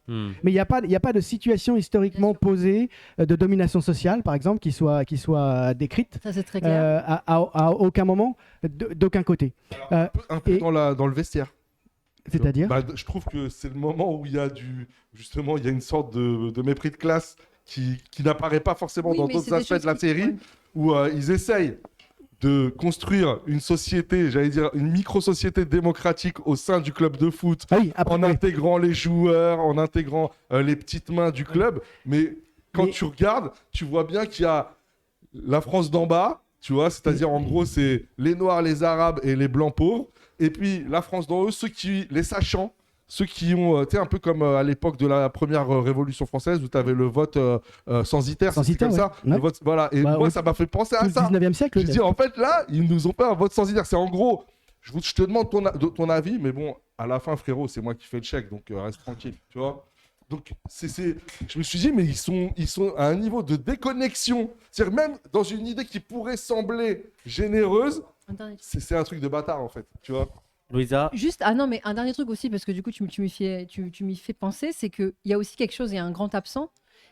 Mais il n'y a pas de situation historiquement posée de domination sociale, par exemple, qui soit décrite. Ça, c'est très clair. À aucun moment, d'aucun côté. Alors, un peu dans le vestiaire. C'est-à-dire je trouve que c'est le moment où il y a une sorte de mépris de classe qui n'apparaît pas forcément dans d'autres aspects de la série, où ils essayent de construire une société, j'allais dire une micro-société démocratique au sein du club de foot, en intégrant les joueurs, en intégrant les petites mains du club. Mais quand tu regardes, tu vois bien qu'il y a la France d'en bas, tu vois, c'est-à-dire en gros, c'est les Noirs, les Arabes et les Blancs pauvres. Et puis la France d'en haut, les sachants, ceux qui ont, tu sais, un peu comme à l'époque de la première Révolution française où tu avais le vote censitaire, c'est comme ça. Le vote, voilà. Et moi, ça m'a fait penser à ça. 19e siècle. Je dis, en fait, là, ils nous ont fait un vote censitaire. C'est en gros, je te demande ton avis, mais bon, à la fin, frérot, c'est moi qui fais le chèque, donc reste tranquille, tu vois. Donc, je me suis dit, mais ils sont à un niveau de déconnexion. C'est-à-dire, même dans une idée qui pourrait sembler généreuse, c'est un truc de bâtard, en fait, tu vois. Louisa. Juste, non, mais un dernier truc aussi, parce que du coup, tu m'y fais penser, c'est qu'il y a aussi quelque chose, il y a un grand absent,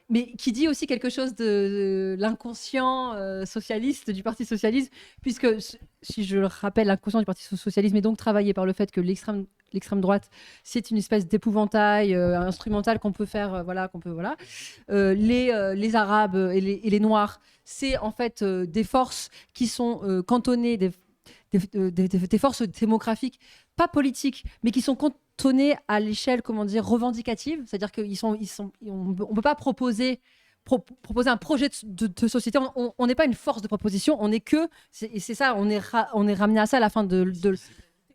mais qui dit aussi quelque chose de l'inconscient socialiste du Parti socialiste, puisque, si je le rappelle, l'inconscient du Parti socialiste est donc travaillé par le fait que l'extrême droite, c'est une espèce d'épouvantail instrumental qu'on peut faire, les Arabes et les Noirs, c'est en fait des forces qui sont cantonnées, des forces démographiques, pas politiques, mais qui sont cantonnées à l'échelle, revendicative. C'est-à-dire qu'on ne peut pas proposer un projet de société. On n'est pas une force de proposition, on n'est que... C'est ça, on est ramené à ça à la fin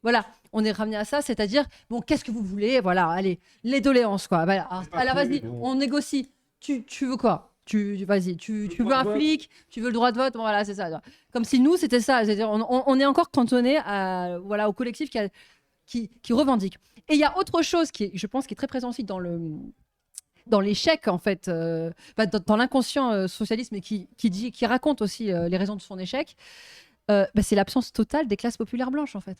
Voilà, on est ramené à ça, c'est-à-dire, bon, qu'est-ce que vous voulez? Voilà, allez, les doléances, quoi. Voilà. Alors, vas-y, on négocie. Tu veux quoi? Vas-y, tu veux un flic, tu veux le droit de vote, bon, voilà, c'est ça. Comme si nous, c'était ça. C'est-à-dire, on est encore cantonné au collectif qui revendique. Et il y a autre chose je pense, qui est très présent aussi dans l'échec, en fait, dans l'inconscient socialisme, et qui raconte aussi les raisons de son échec, c'est l'absence totale des classes populaires blanches, en fait.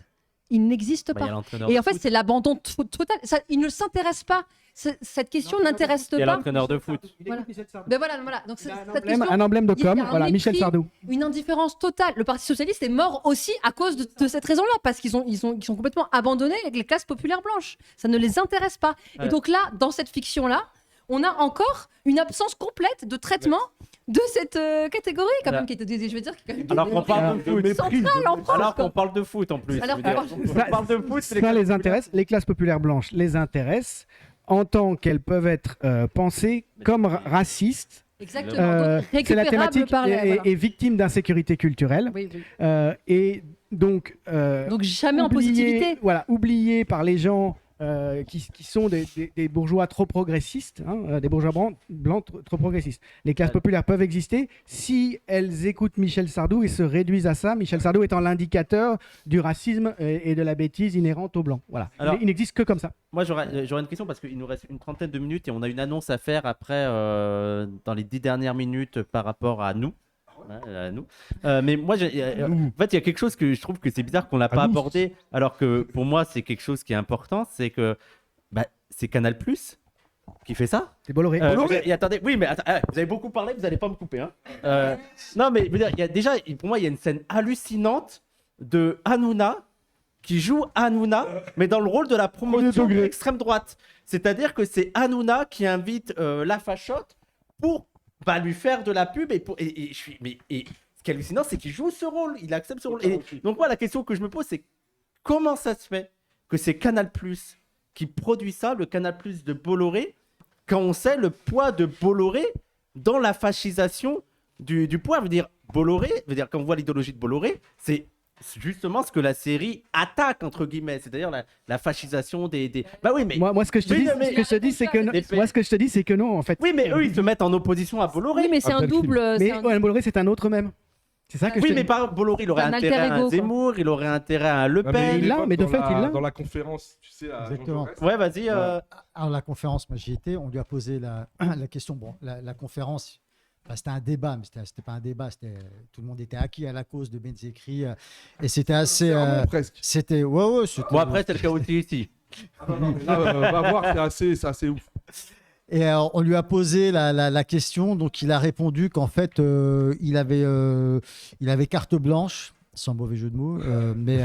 Il n'existe pas. Et en fait, c'est l'abandon total. Il ne s'intéresse pas. Cette question n'intéresse pas. Il y a l'entraîneur de foot. Voilà. Donc, un emblème de com, voilà, Michel Sardou. Une indifférence totale. Le Parti socialiste est mort aussi à cause de cette raison-là, parce qu'ils sont complètement abandonnés avec les classes populaires blanches. Ça ne les intéresse pas. Ouais. Et donc là, dans cette fiction-là, on a encore une absence complète de traitement de cette catégorie, quand même, qui était, je veux dire, alors qu'on parle de foot, alors qu'on parle de foot en plus. On parle de foot, ça les intéresse. Les classes populaires blanches les intéressent en tant qu'elles peuvent être pensées comme racistes. Exactement. C'est la thématique est victime d'insécurité culturelle. Oui. Et donc jamais en positivité. Voilà, oublié par les gens. Qui sont des bourgeois trop progressistes, des bourgeois blancs trop progressistes. Les classes populaires peuvent exister si elles écoutent Michel Sardou et se réduisent à ça, Michel Sardou étant l'indicateur du racisme et de la bêtise inhérente aux blancs. Voilà. Alors, il n'existe que comme ça. Moi, j'aurais une question parce qu'il nous reste une trentaine de minutes et on a une annonce à faire après, dans les 10 dernières minutes par rapport à nous. À nous. Mais moi, en fait, il y a quelque chose que je trouve que c'est bizarre qu'on n'a pas abordé, alors que pour moi, c'est quelque chose qui est important, c'est que c'est Canal+ qui fait ça. C'est Bolloré. Attendez, oui, mais vous avez beaucoup parlé, vous n'allez pas me couper. Non, mais je veux dire, pour moi, il y a une scène hallucinante de Hanouna qui joue Hanouna, mais dans le rôle de la promotion de degré. l'extrême droite. C'est-à-dire que c'est Hanouna qui invite la fachotte pour lui faire de la pub. Et ce qui est hallucinant, c'est qu'il joue ce rôle, il accepte ce rôle. Et donc moi, la question que je me pose, c'est comment ça se fait que c'est Canal+ qui produit ça, le Canal+ de Bolloré, quand on sait le poids de Bolloré dans la fascisation du pouvoir. Je veux dire, Bolloré, quand on voit l'idéologie de Bolloré, c'est justement ce que la série attaque, entre guillemets, c'est-à-dire la fascisation des... Bah oui, mais... Moi, ce que je te dis, c'est que non. Moi, ce que je te dis, c'est que non, en fait. Oui, mais eux, ils se mettent en opposition à Bolloré. Oui, mais c'est un Abdel double. Mais c'est un- ouais, Bolloré, c'est un autre même. C'est ça que je Oui, te mais dis. par Bolloré, il aurait Un intérêt alter à ego, un quoi. Zemmour, il aurait intérêt à un Le Ah, mais Pen. il l'a, mais de fait, il l'a. Dans la conférence, tu sais, à Jean Exactement. Jaurès. Ouais, vas-y. Alors, la conférence, moi j'y étais, on lui a posé la question. Bon, la conférence, c'était un débat, mais c'était pas un débat. Tout le monde était acquis à la cause de Benzekri. Et c'était assez. Presque. C'était. Ouais, c'était. Bon, après, c'est le cas aussi ici. Ah, non, mais là, va voir, c'est assez ouf. Et on lui a posé la question, donc il a répondu qu'en fait, il avait carte blanche, sans mauvais jeu de mots, mais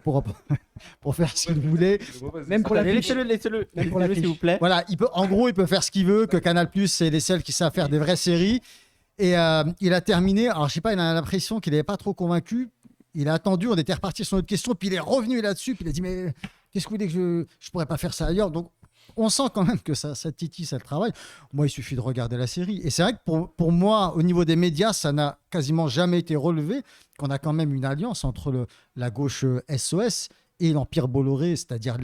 pour faire ce qu'il voulait. Même pour la fiche. Laissez-le, Même pour la s'il fiche. vous plaît. Voilà, en gros, il peut faire ce qu'il veut, que Canal+, c'est les seuls qui savent faire des vraies séries. Et il a terminé, alors je sais pas, il a l'impression qu'il n'avait pas trop convaincu. Il a attendu, on était reparti sur notre question, puis il est revenu là-dessus, puis il a dit, mais qu'est-ce que vous voulez que je pourrais pas faire ça ailleurs? Donc, on sent quand même que ça titille, ça le travail. Moi, il suffit de regarder la série. Et c'est vrai que pour moi, au niveau des médias, ça n'a quasiment jamais été relevé, qu'on a quand même une alliance entre la gauche SOS et l'Empire Bolloré, c'est-à-dire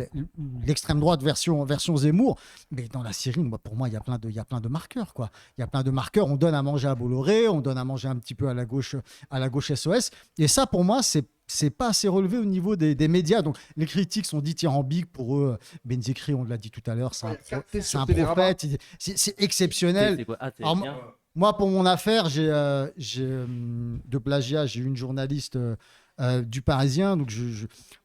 l'extrême droite version Zemmour. Mais dans la série, pour moi, il y a plein de marqueurs, quoi. Il y a plein de marqueurs. On donne à manger à Bolloré, on donne à manger un petit peu à la gauche SOS. Et ça, pour moi, c'est pas assez relevé au niveau des médias. Donc, les critiques sont dithyrambiques pour eux. Benzekri, on l'a dit tout à l'heure, c'est un prophète. C'est exceptionnel. C'est quoi? Ah, c'est Alors, bien. Moi, pour mon affaire, de plagiat, j'ai eu une journaliste du Parisien. Donc,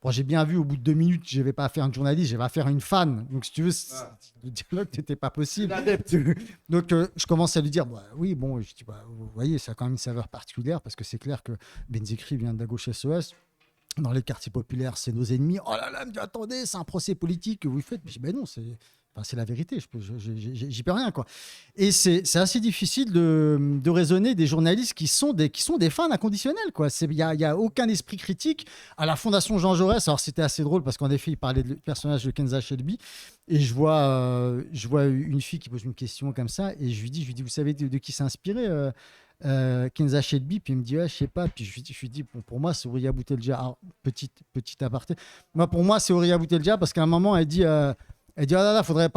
bon, j'ai bien vu, au bout de 2 minutes, je ne vais pas faire une journaliste, je vais faire une fan. Donc, si tu veux, le dialogue n'était pas possible. Donc, je commence à lui dire, bah, oui, bon, je dis, bah, vous voyez, ça a quand même une saveur particulière parce que c'est clair que Benzekri vient de la gauche SOS. Dans les quartiers populaires, c'est nos ennemis. Oh là là, elle me dit, attendez, c'est un procès politique que vous faites. Je dis, ben non, c'est la vérité, j'y peux rien, quoi. Et c'est assez difficile de raisonner des journalistes qui sont des fans inconditionnels, quoi. Il y a aucun esprit critique. À la Fondation Jean Jaurès, alors c'était assez drôle parce qu'en effet, il parlait du personnage de Kenza Shelby, et je vois une fille qui pose une question comme ça, et je lui dis, vous savez de qui s'est inspiré Kenza Shelby? Puis il me dit, ouais, je sais pas. Puis je lui dis, bon, pour moi, c'est Horia Boutelja. Alors, petit aparté. Moi, pour moi, c'est Horia Boutelja parce qu'à un moment, elle dit, oh là là, faudrait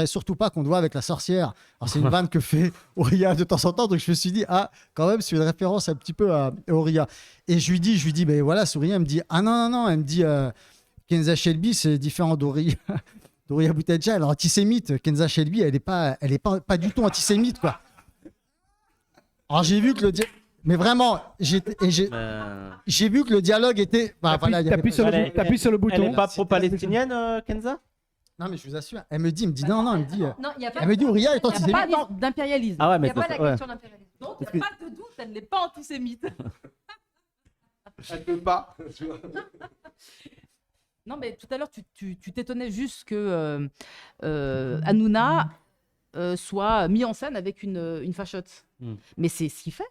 surtout pas qu'on te voit avec la sorcière. Alors, c'est une vanne que fait Horia de temps en temps. Donc, je me suis dit, ah, quand même, c'est une référence un petit peu à Horia. Et je lui dis, ben voilà, Horia. Elle me dit, ah non. Elle me dit, Kenza Shelby, c'est différent d'Horia Boutelja. Alors, antisémite, Kenza Shelby, elle est pas du tout antisémite, quoi. Alors, j'ai vu que mais vraiment, j'ai vu que le dialogue était. Bah, voilà, T'appuies sur le bouton. Elle n'est pas pro-palestinienne, Kenza? Non, mais je vous assure, elle me dit non, elle me dit. Non, il y a pas Elle me dit, Horia est Il n'y a antisémite. pas d'impérialisme. Ah ouais, Il n'y mais a pas la ouais. question d'impérialisme. Donc, il n'y a pas de doute, elle n'est pas antisémite. Elle peut pas. Non, mais tout à l'heure, tu t'étonnais juste que Hanouna soit mis en scène avec une fachotte. Mais c'est ce qu'il fait.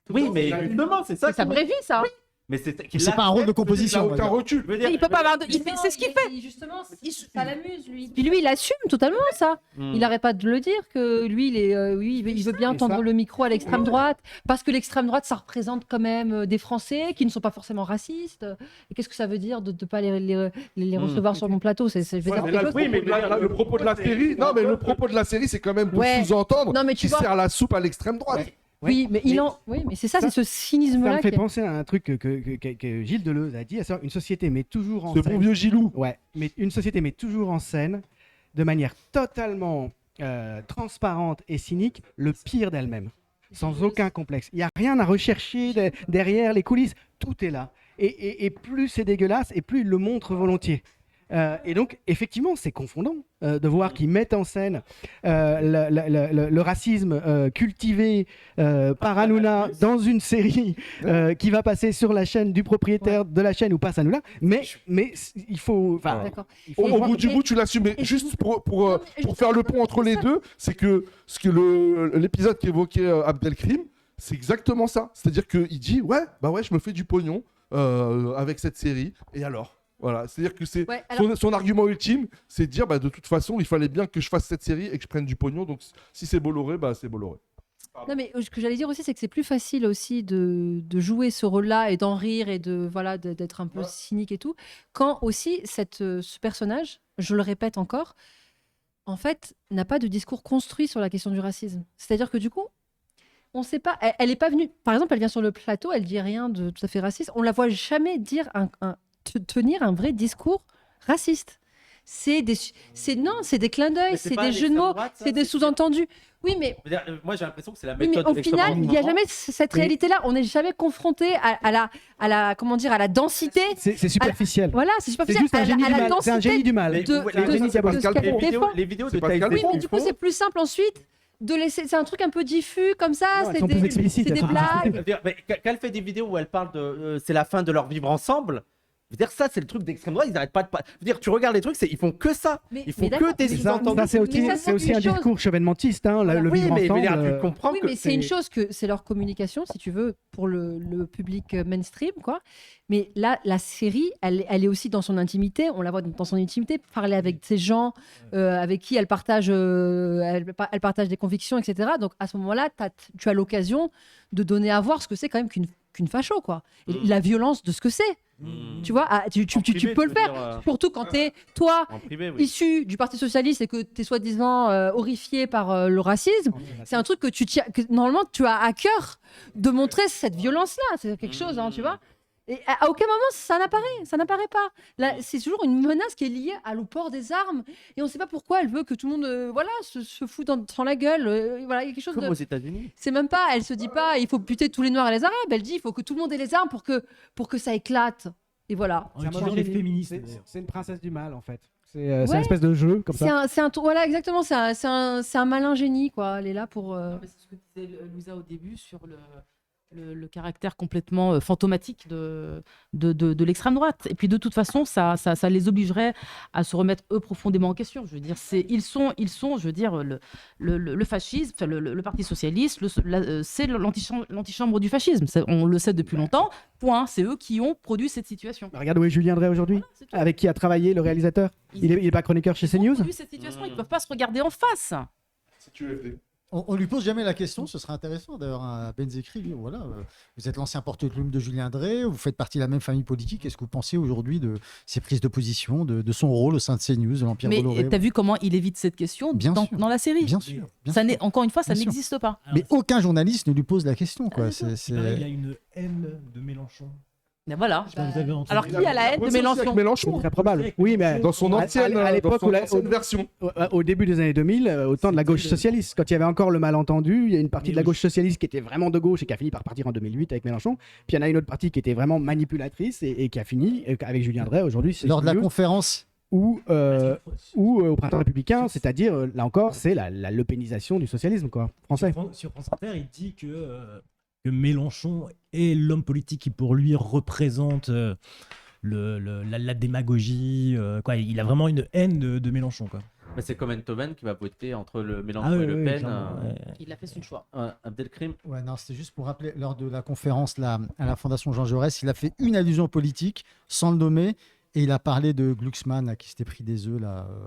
Oui, mais justement, c'est ça. C'est sa vraie vie, ça. Mais c'est C'est pas un rôle de composition. Il on n'a va aucun dire. recul. Je veux dire, Il peut pas avoir de... C'est ce qu'il fait. Justement, ça l'amuse, lui. Puis lui, il assume totalement ça. Hmm. Il n'arrête pas de le dire que lui, il veut bien Et tendre ça- le micro à l'extrême droite parce que l'extrême droite, ça représente quand même des Français qui ne sont pas forcément racistes. Et qu'est-ce que ça veut dire de ne pas les recevoir sur mon plateau? Je veux dire, Mais quelque là, chose oui, mais qu'on- le propos de la série, non, mais le propos de la série, c'est quand même de Ouais. sous-entendre Non, mais tu qu'il vois- sert la soupe à l'extrême droite. Oui, mais c'est ça, Ça- c'est ce Ça cynisme-là. me fait qui est- penser à un truc que Gilles Deleuze a dit. À savoir, une société met toujours en Ce scène. bon vieux Gilou. Ouais, mais une société met toujours en scène, de manière totalement transparente et cynique, le pire d'elle-même, sans aucun complexe. Il n'y a rien à rechercher derrière les coulisses. Tout est là. Et plus c'est dégueulasse, et plus il le montre volontiers. Et donc, effectivement, c'est confondant de voir qu'ils mettent en scène le racisme cultivé par Hanouna dans une série qui va passer sur la chaîne du propriétaire de la chaîne ou pas Hanouna. Mais il faut... D'accord. Au bout du bout, tu l'assumes. Mais juste pour faire le pont entre les deux, c'est que l'épisode qu'évoquait Abdelkrim, c'est exactement ça. C'est-à-dire qu'il dit ouais, je me fais du pognon avec cette série. Et alors? Voilà, c'est-à-dire que c'est son argument ultime, c'est de dire de toute façon, il fallait bien que je fasse cette série et que je prenne du pognon. Donc si c'est Bolloré, c'est Bolloré. Non, mais ce que j'allais dire aussi, c'est que c'est plus facile aussi de jouer ce rôle-là et d'en rire et d'être un peu cynique et tout, quand aussi ce personnage, je le répète encore, en fait, n'a pas de discours construit sur la question du racisme. C'est-à-dire que du coup, on ne sait pas, elle n'est pas venue, par exemple, elle vient sur le plateau, elle dit rien de tout à fait raciste, on la voit jamais dire tenir un vrai discours raciste. C'est des clins d'œil, c'est des jeux de mots, c'est des sous-entendus. Oui, mais moi j'ai l'impression que c'est la oui, méthode. mais au final, il n'y a jamais cette réalité-là. On n'est jamais confronté à la densité. C'est superficiel. Voilà, c'est superficiel. C'est juste un génie du mal. C'est un génie du mal. Les vidéos de Taïfé. Oui, mais du coup, c'est plus simple ensuite de laisser. C'est un truc un peu diffus comme ça. C'est des blagues. Quand elle fait des vidéos où elle parle de c'est la fin de leur vivre ensemble. Je veux dire, ça, c'est le truc d'extrême droite, ils n'arrêtent pas de. Je veux dire, tu regardes les trucs, ils font que ça. Ils font que des sous-entendus. C'est aussi un discours chevènementiste, le vivre ensemble. Tu comprends que c'est une chose que c'est leur communication, si tu veux, pour le public mainstream, quoi. Mais là, la série, elle est aussi dans son intimité. On la voit dans son intimité, parler avec ces gens avec qui elle partage des convictions, etc. Donc, à ce moment-là, tu as l'occasion de donner à voir ce que c'est quand même qu'une facho, quoi. Et la violence de ce que c'est. Tu vois, tu peux le faire. Surtout quand tu es, toi, issu du Parti Socialiste et que tu es soi-disant horrifié par le racisme. C'est un truc que normalement, tu as à cœur de montrer cette violence-là. C'est quelque chose, tu vois. Et à aucun moment ça n'apparaît pas. Là, c'est toujours une menace qui est liée au port des armes et on ne sait pas pourquoi elle veut que tout le monde se fout dans la gueule. Voilà, il y a quelque chose comme aux États-Unis. C'est même pas, elle se dit pas il faut buter tous les Noirs et les Arabes, elle dit il faut que tout le monde ait les armes pour que ça éclate. Et voilà. C'est une princesse du mal en fait. C'est une espèce de jeu comme ça. Voilà, exactement, c'est un malin génie quoi. Elle est là pour. C'est ce que disait Louisa au début sur le caractère complètement fantomatique de l'extrême droite. Et puis de toute façon, ça les obligerait à se remettre eux profondément en question. Je veux dire, ils sont, je veux dire, le fascisme, enfin, le Parti socialiste, c'est l'antichambre du fascisme. On le sait depuis longtemps. Point. C'est eux qui ont produit cette situation. Regarde où est Julien Drey aujourd'hui, avec qui a travaillé le réalisateur. Il est pas chroniqueur chez CNews. Ils ont produit cette situation. Ils ne peuvent pas se regarder en face. C'est UFD. On lui pose jamais la question, ce serait intéressant d'ailleurs à Benzekri. Voilà, vous êtes l'ancien porte-plume de Julien Drey, vous faites partie de la même famille politique. Qu'est-ce que vous pensez aujourd'hui de ses prises de position, de son rôle au sein de CNews, de l'Empire Bolloré? Mais tu as vu comment il évite cette question dans la série? Bien sûr. Encore une fois, ça n'existe pas. Mais aucun journaliste ne lui pose la question. Quoi. Il y a une haine de Mélenchon. Mais voilà. Alors qui a la haine de Mélenchon? Très probable. Oui, mais dans son ancienne version. Au début des années 2000, au temps de la gauche socialiste, quand il y avait encore le malentendu, il y a une partie de la gauche socialiste qui était vraiment de gauche et qui a fini par partir en 2008 avec Mélenchon. Puis il y en a une autre partie qui était vraiment manipulatrice et qui a fini avec Julien Drey aujourd'hui. Lors de la conférence ou au printemps républicain, c'est-à-dire là encore, c'est la lepénisation du socialisme français. Sur France Inter, il dit que Mélenchon est l'homme politique qui pour lui représente la démagogie. Il a vraiment une haine de Mélenchon. Quoi. Mais c'est comme Enthoven qui va voter entre le Mélenchon et Le Pen. Il a fait son choix. Abdelkrim. Ouais, non, c'était juste pour rappeler, lors de la conférence à la Fondation Jean Jaurès, il a fait une allusion politique sans le nommer. Et il a parlé de Glucksmann qui s'était pris des œufs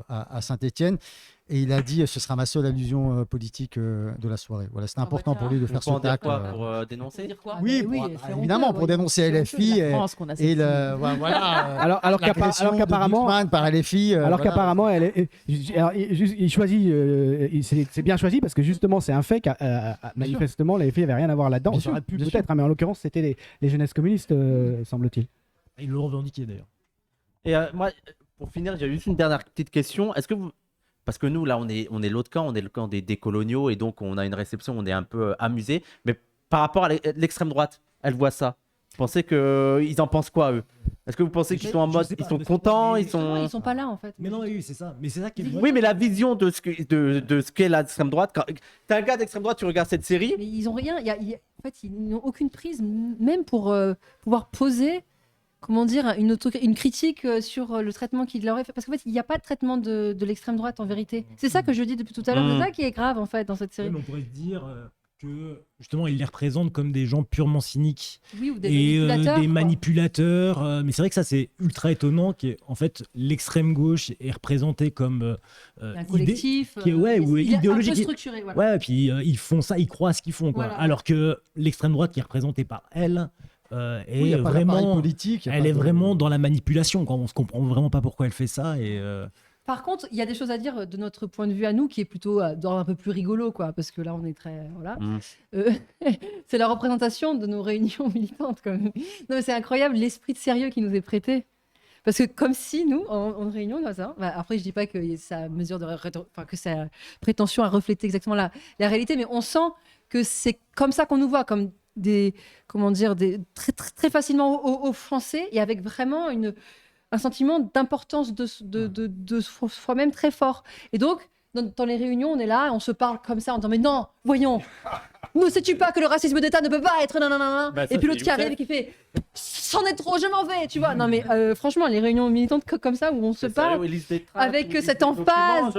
à Saint-Étienne. Et il a dit ce sera ma seule allusion politique de la soirée. Voilà, c'était important pour lui de faire ce tacle. Pour dénoncer Oui, évidemment, pour dénoncer LFI. Alors qu'apparemment, par LFI. Alors qu'apparemment, il choisit. C'est bien choisi parce que justement, c'est un fait manifestement, LFI n'avait rien à voir là-dedans. Ça aurait pu peut-être, mais en l'occurrence, c'était les jeunesses communistes, semble-t-il. Ils le revendiquaient d'ailleurs. Et moi, pour finir, j'ai juste une dernière petite question. Est-ce que vous... Parce que nous, là, on est l'autre camp, on est le camp des décoloniaux, et donc on a une réception, on est un peu amusé. Mais par rapport à l'extrême droite, elle voit ça. Vous pensez qu'ils en pensent quoi, eux? Est-ce que vous pensez qu'ils sont en Je mode, sais ils pas, sont parce que contents, les- ils sont... Ils sont pas là en fait. Mais non, oui, c'est ça. Mais c'est ça qui est. Oui, mais la vision de ce qu'est l'extrême droite. T'es un gars d'extrême droite, tu regardes cette série. Mais ils ont rien. En fait, ils n'ont aucune prise, même pour pouvoir poser, comment dire, une critique sur le traitement qu'il leur est fait. Parce qu'en fait, il n'y a pas de traitement de l'extrême droite en vérité. C'est ça que je dis depuis tout à l'heure. C'est ça qui est grave en fait dans cette série. Ouais, mais on pourrait se dire que justement, ils les représentent comme des gens purement cyniques Oui, ou des et manipulateurs. des quoi. manipulateurs. Mais c'est vrai que ça, c'est ultra étonnant qu'en fait, l'extrême gauche est représentée comme Un collectif. qui est- ouais, ou il est idéologique. Un peu structuré. Voilà. Ouais, puis ils font ça, ils croient à ce qu'ils font, quoi. Voilà. Alors que l'extrême droite qui est représentée par elle Oui, est y a pas d'appareil vraiment, politique. y a elle pas est de- vraiment dans la manipulation, quoi. On se comprend vraiment pas pourquoi elle fait ça et Par contre, il y a des choses à dire de notre point de vue à nous qui est plutôt d'ordre un peu plus rigolo, quoi, parce que là, on est très. Voilà. Euh, c'est la représentation de nos réunions militantes, quand même. Non, mais c'est incroyable l'esprit de sérieux qui nous est prêté. Parce que, comme si nous, en réunion, comme ça, après, je dis pas que ça mesure que ça prétention à refléter exactement la réalité, mais on sent que c'est comme ça qu'on nous voit, comme comment dire, très, très, très facilement aux Français et avec vraiment un sentiment d'importance de soi-même très fort. Et donc, dans les réunions, on est là, on se parle comme ça en disant mais non, voyons, ne sais-tu pas que le racisme d'État ne peut pas être nanana. Bah, ça, et puis l'autre c'est qui arrive et qui fait c'en est trop, je m'en vais, tu vois. Non mais franchement, les réunions militantes comme ça où on se parle avec cette emphase,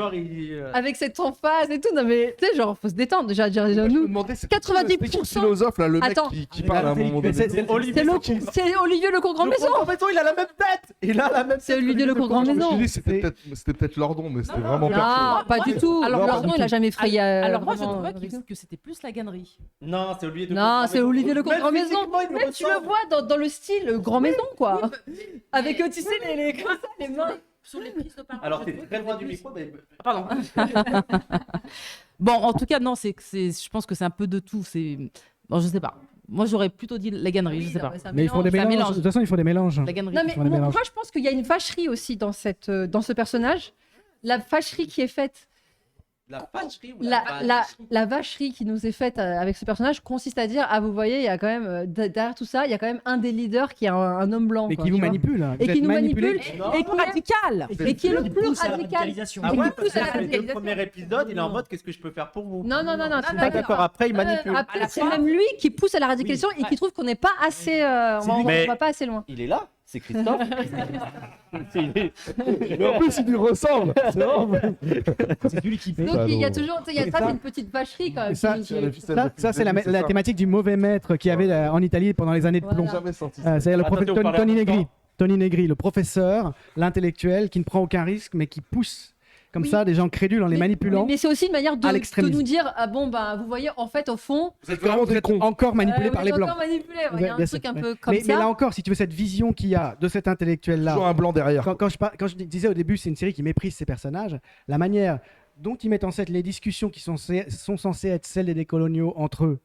avec cette emphase et tout. Non mais tu sais, genre faut se détendre déjà Je me nous. demandais, c'est 90%. qui le philosophe là, le mec Attends. qui parle à un moment donné. C'est Olivier Lecourt Grand Maison. Il a la même tête. Il a la même C'est Olivier Lecourt Grand Je me suis Maison. dit, c'était peut-être Lordon, mais c'était vraiment Non, perso. pas du tout. Alors, Alors, pas du non, il a jamais effrayé. Alors moi, je vraiment, trouvais Rico. que c'était plus la gannerie. Non, c'est Olivier Non, c'est Olivier Lecourt Grand Maison. Même Même tu le vois dans le style Grand Maison, quoi. Avec, tu sais, comme ça, les mains. Sur les prises de parole. Alors, t'es très loin du micro, mais... Pardon. Bon, en tout cas, non, je pense que c'est un peu de tout. Bon, je sais pas. Moi, j'aurais plutôt dit la gannerie, je sais pas. Mais ils font des Ça mélanges. mélange. De toute façon, ils font des mélanges. La gannerie. Non, mais Ils font des mélanges. moi, je pense qu'il y a une vacherie aussi dans ce personnage. La vacherie qui est faite. La vacherie ou La vacherie qui nous est faite avec ce personnage consiste à dire vous voyez, il y a quand même derrière tout ça, il y a quand même un des leaders qui est un homme blanc. Mais quoi, qui vous tu vois. manipule. hein. Et Vous qui êtes nous manipulé. manipule. Non. Et qui radical. Et qui est le qui plus pousse à la radical. radicalisation. Ah Et ouais, qui parce pousse que à la après le radicalisation. premier épisode, il est en mode qu'est-ce que je peux faire pour vous? Non, Je suis pas d'accord. Après, il manipule. Après, c'est même lui qui pousse à la radicalisation et qui trouve qu'on n'est pas assez. On Mais- va pas assez loin. Il est là, c'est Christophe. Mais en plus, il lui ressemble. C'est vrai. C'est celui qui fait. Donc il y a toujours, il y a Et ça, ça- c'est une petite vacherie quand même. Et ça, qui- Sur les ficelles de Ça, c'est la Piccadilly, thématique du mauvais maître qu'il y avait en Italie pendant les années de Voilà. plomb. Jamais senti ça. C'est le Attendez, professeur on parlait en Tony même Negri. temps. Tony Negri, le professeur, l'intellectuel, qui ne prend aucun risque, mais qui pousse comme Oui. ça des gens crédules en les manipulant. Mais c'est aussi une manière à de l'extrémisme. nous dire bon bah vous voyez en fait au fond Vous êtes vraiment des cons. Encore manipulé vous par êtes les blancs. encore manipulé. Il y a un Bien truc sûr, un ouais. peu comme Mais ça. là encore, si tu veux cette vision qu'il y a de cet intellectuel-là, Toujours un blanc derrière. quand je disais au début, c'est une série qui méprise ses personnages, la manière dont ils mettent en scène les discussions qui sont censées être celles des décoloniaux entre eux,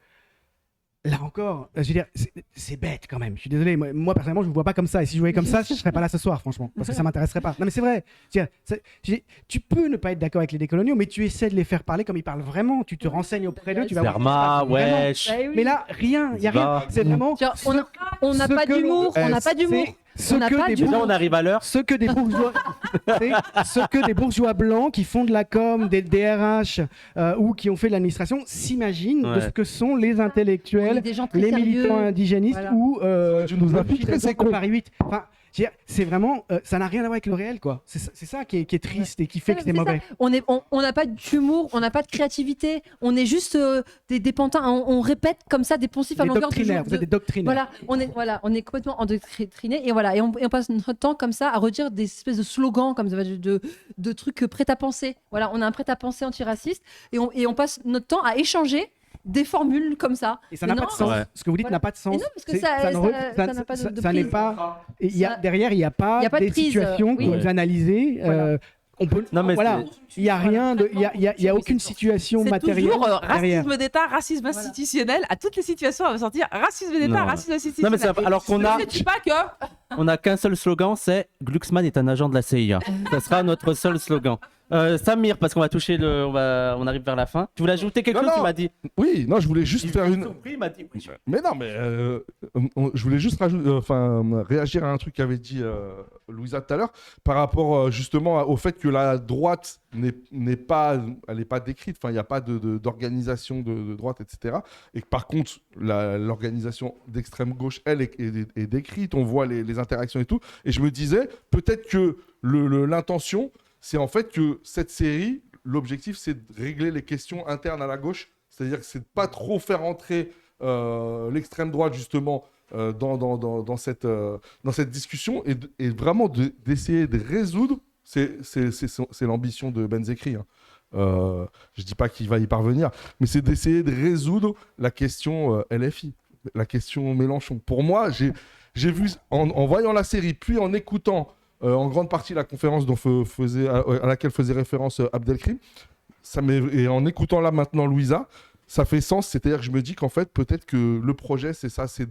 là encore, je veux dire, c'est bête quand même. Je suis désolé, moi personnellement, je ne me vois pas comme ça. Et si je jouais comme ça, je ne serais pas là ce soir, franchement, parce que ça m'intéresserait pas. Non, mais c'est vrai. Tu peux ne pas être d'accord avec les décoloniaux, mais tu essaies de les faire parler comme ils parlent vraiment. Tu te renseignes auprès d'eux, tu vas voir. Zerma, ce qui se passe vraiment. wesh. Bah oui. Mais là, rien, il y a rien. Va. C'est vraiment. Genre, on n'a ce pas que d'humour, l'on- on n'a pas d'humour. Ce On n'a que pas des d'humour. Déjà, on arrive à l'heure. ce que des bourgeois, ce que des bourgeois blancs qui font de la com, des DRH ou qui ont fait de l'administration s'imaginent de Ouais. ce que sont les On est intellectuels, des gens très les sérieux. militants indigénistes Voilà. ou Tu nous as filtré, c'est con. Paris 8. Enfin, je veux dire, c'est vraiment, ça n'a rien à voir avec le réel, quoi. C'est ça qui est triste et qui fait que c'est ça. mauvais. On n'a pas d'humour, on n'a pas de créativité, on est juste des pantins, on répète comme ça des poncifs à Des longueur de doctrinaires, jour. vous êtes des doctrinaires. On est complètement endoctrinés et voilà, et on passe notre temps comme ça à redire des espèces de slogans comme ça, de trucs prêts à penser. Voilà, on a un prêt à penser antiraciste et on passe notre temps à échanger des formules comme ça. Et ça Mais n'a pas non, de sens. Ouais. Ce que vous dites Voilà. n'a pas de sens. Et non, parce que C'est- ça ne n'a pas de ça n'est prise. pas. Et il y a, Ça- derrière, il n'y a pas Il y a pas de des prise, situations oui. que vous analysez. Voilà. On peut. Non, mais voilà. Il n'y a rien de. Il y a aucune situation C'est matérielle toujours derrière. racisme d'État, racisme Voilà. institutionnel. À toutes les situations, on va sortir racisme d'État, Non. racisme Non, institutionnel. mais c'est alors qu'on a, Ne dis pas que. on a qu'un seul slogan, c'est Glucksmann est un agent de la CIA. Ça sera notre seul slogan. Samir, parce qu'on va toucher on arrive vers la fin. Tu voulais ajouter quelque chose? Non. Tu m'as dit. Oui, non, je voulais juste faire une. Surpris, il m'a dit. Oui. Mais non, mais je voulais juste réagir à un truc qu'avait dit Louisa tout à l'heure par rapport justement au fait que la droite n'est pas décrite. Enfin, il n'y a pas d'organisation de droite, etc. Et que par contre, l'organisation d'extrême gauche, elle, est décrite. On voit les interactions et tout. Et je me disais, peut-être que l'intention, c'est en fait que cette série, l'objectif, c'est de régler les questions internes à la gauche. C'est-à-dire que c'est de pas trop faire entrer l'extrême droite, justement, dans cette discussion et vraiment d'essayer de résoudre. C'est l'ambition de Benzekri. Hein. Je dis pas qu'il va y parvenir, mais c'est d'essayer de résoudre la question LFI, la question Mélenchon. Pour moi, j'ai vu, en voyant la série, puis en écoutant en grande partie la conférence à laquelle faisait référence Abdelkrim, et en écoutant là maintenant Louisa, ça fait sens. C'est-à-dire que je me dis qu'en fait, peut-être que le projet, c'est ça, c'est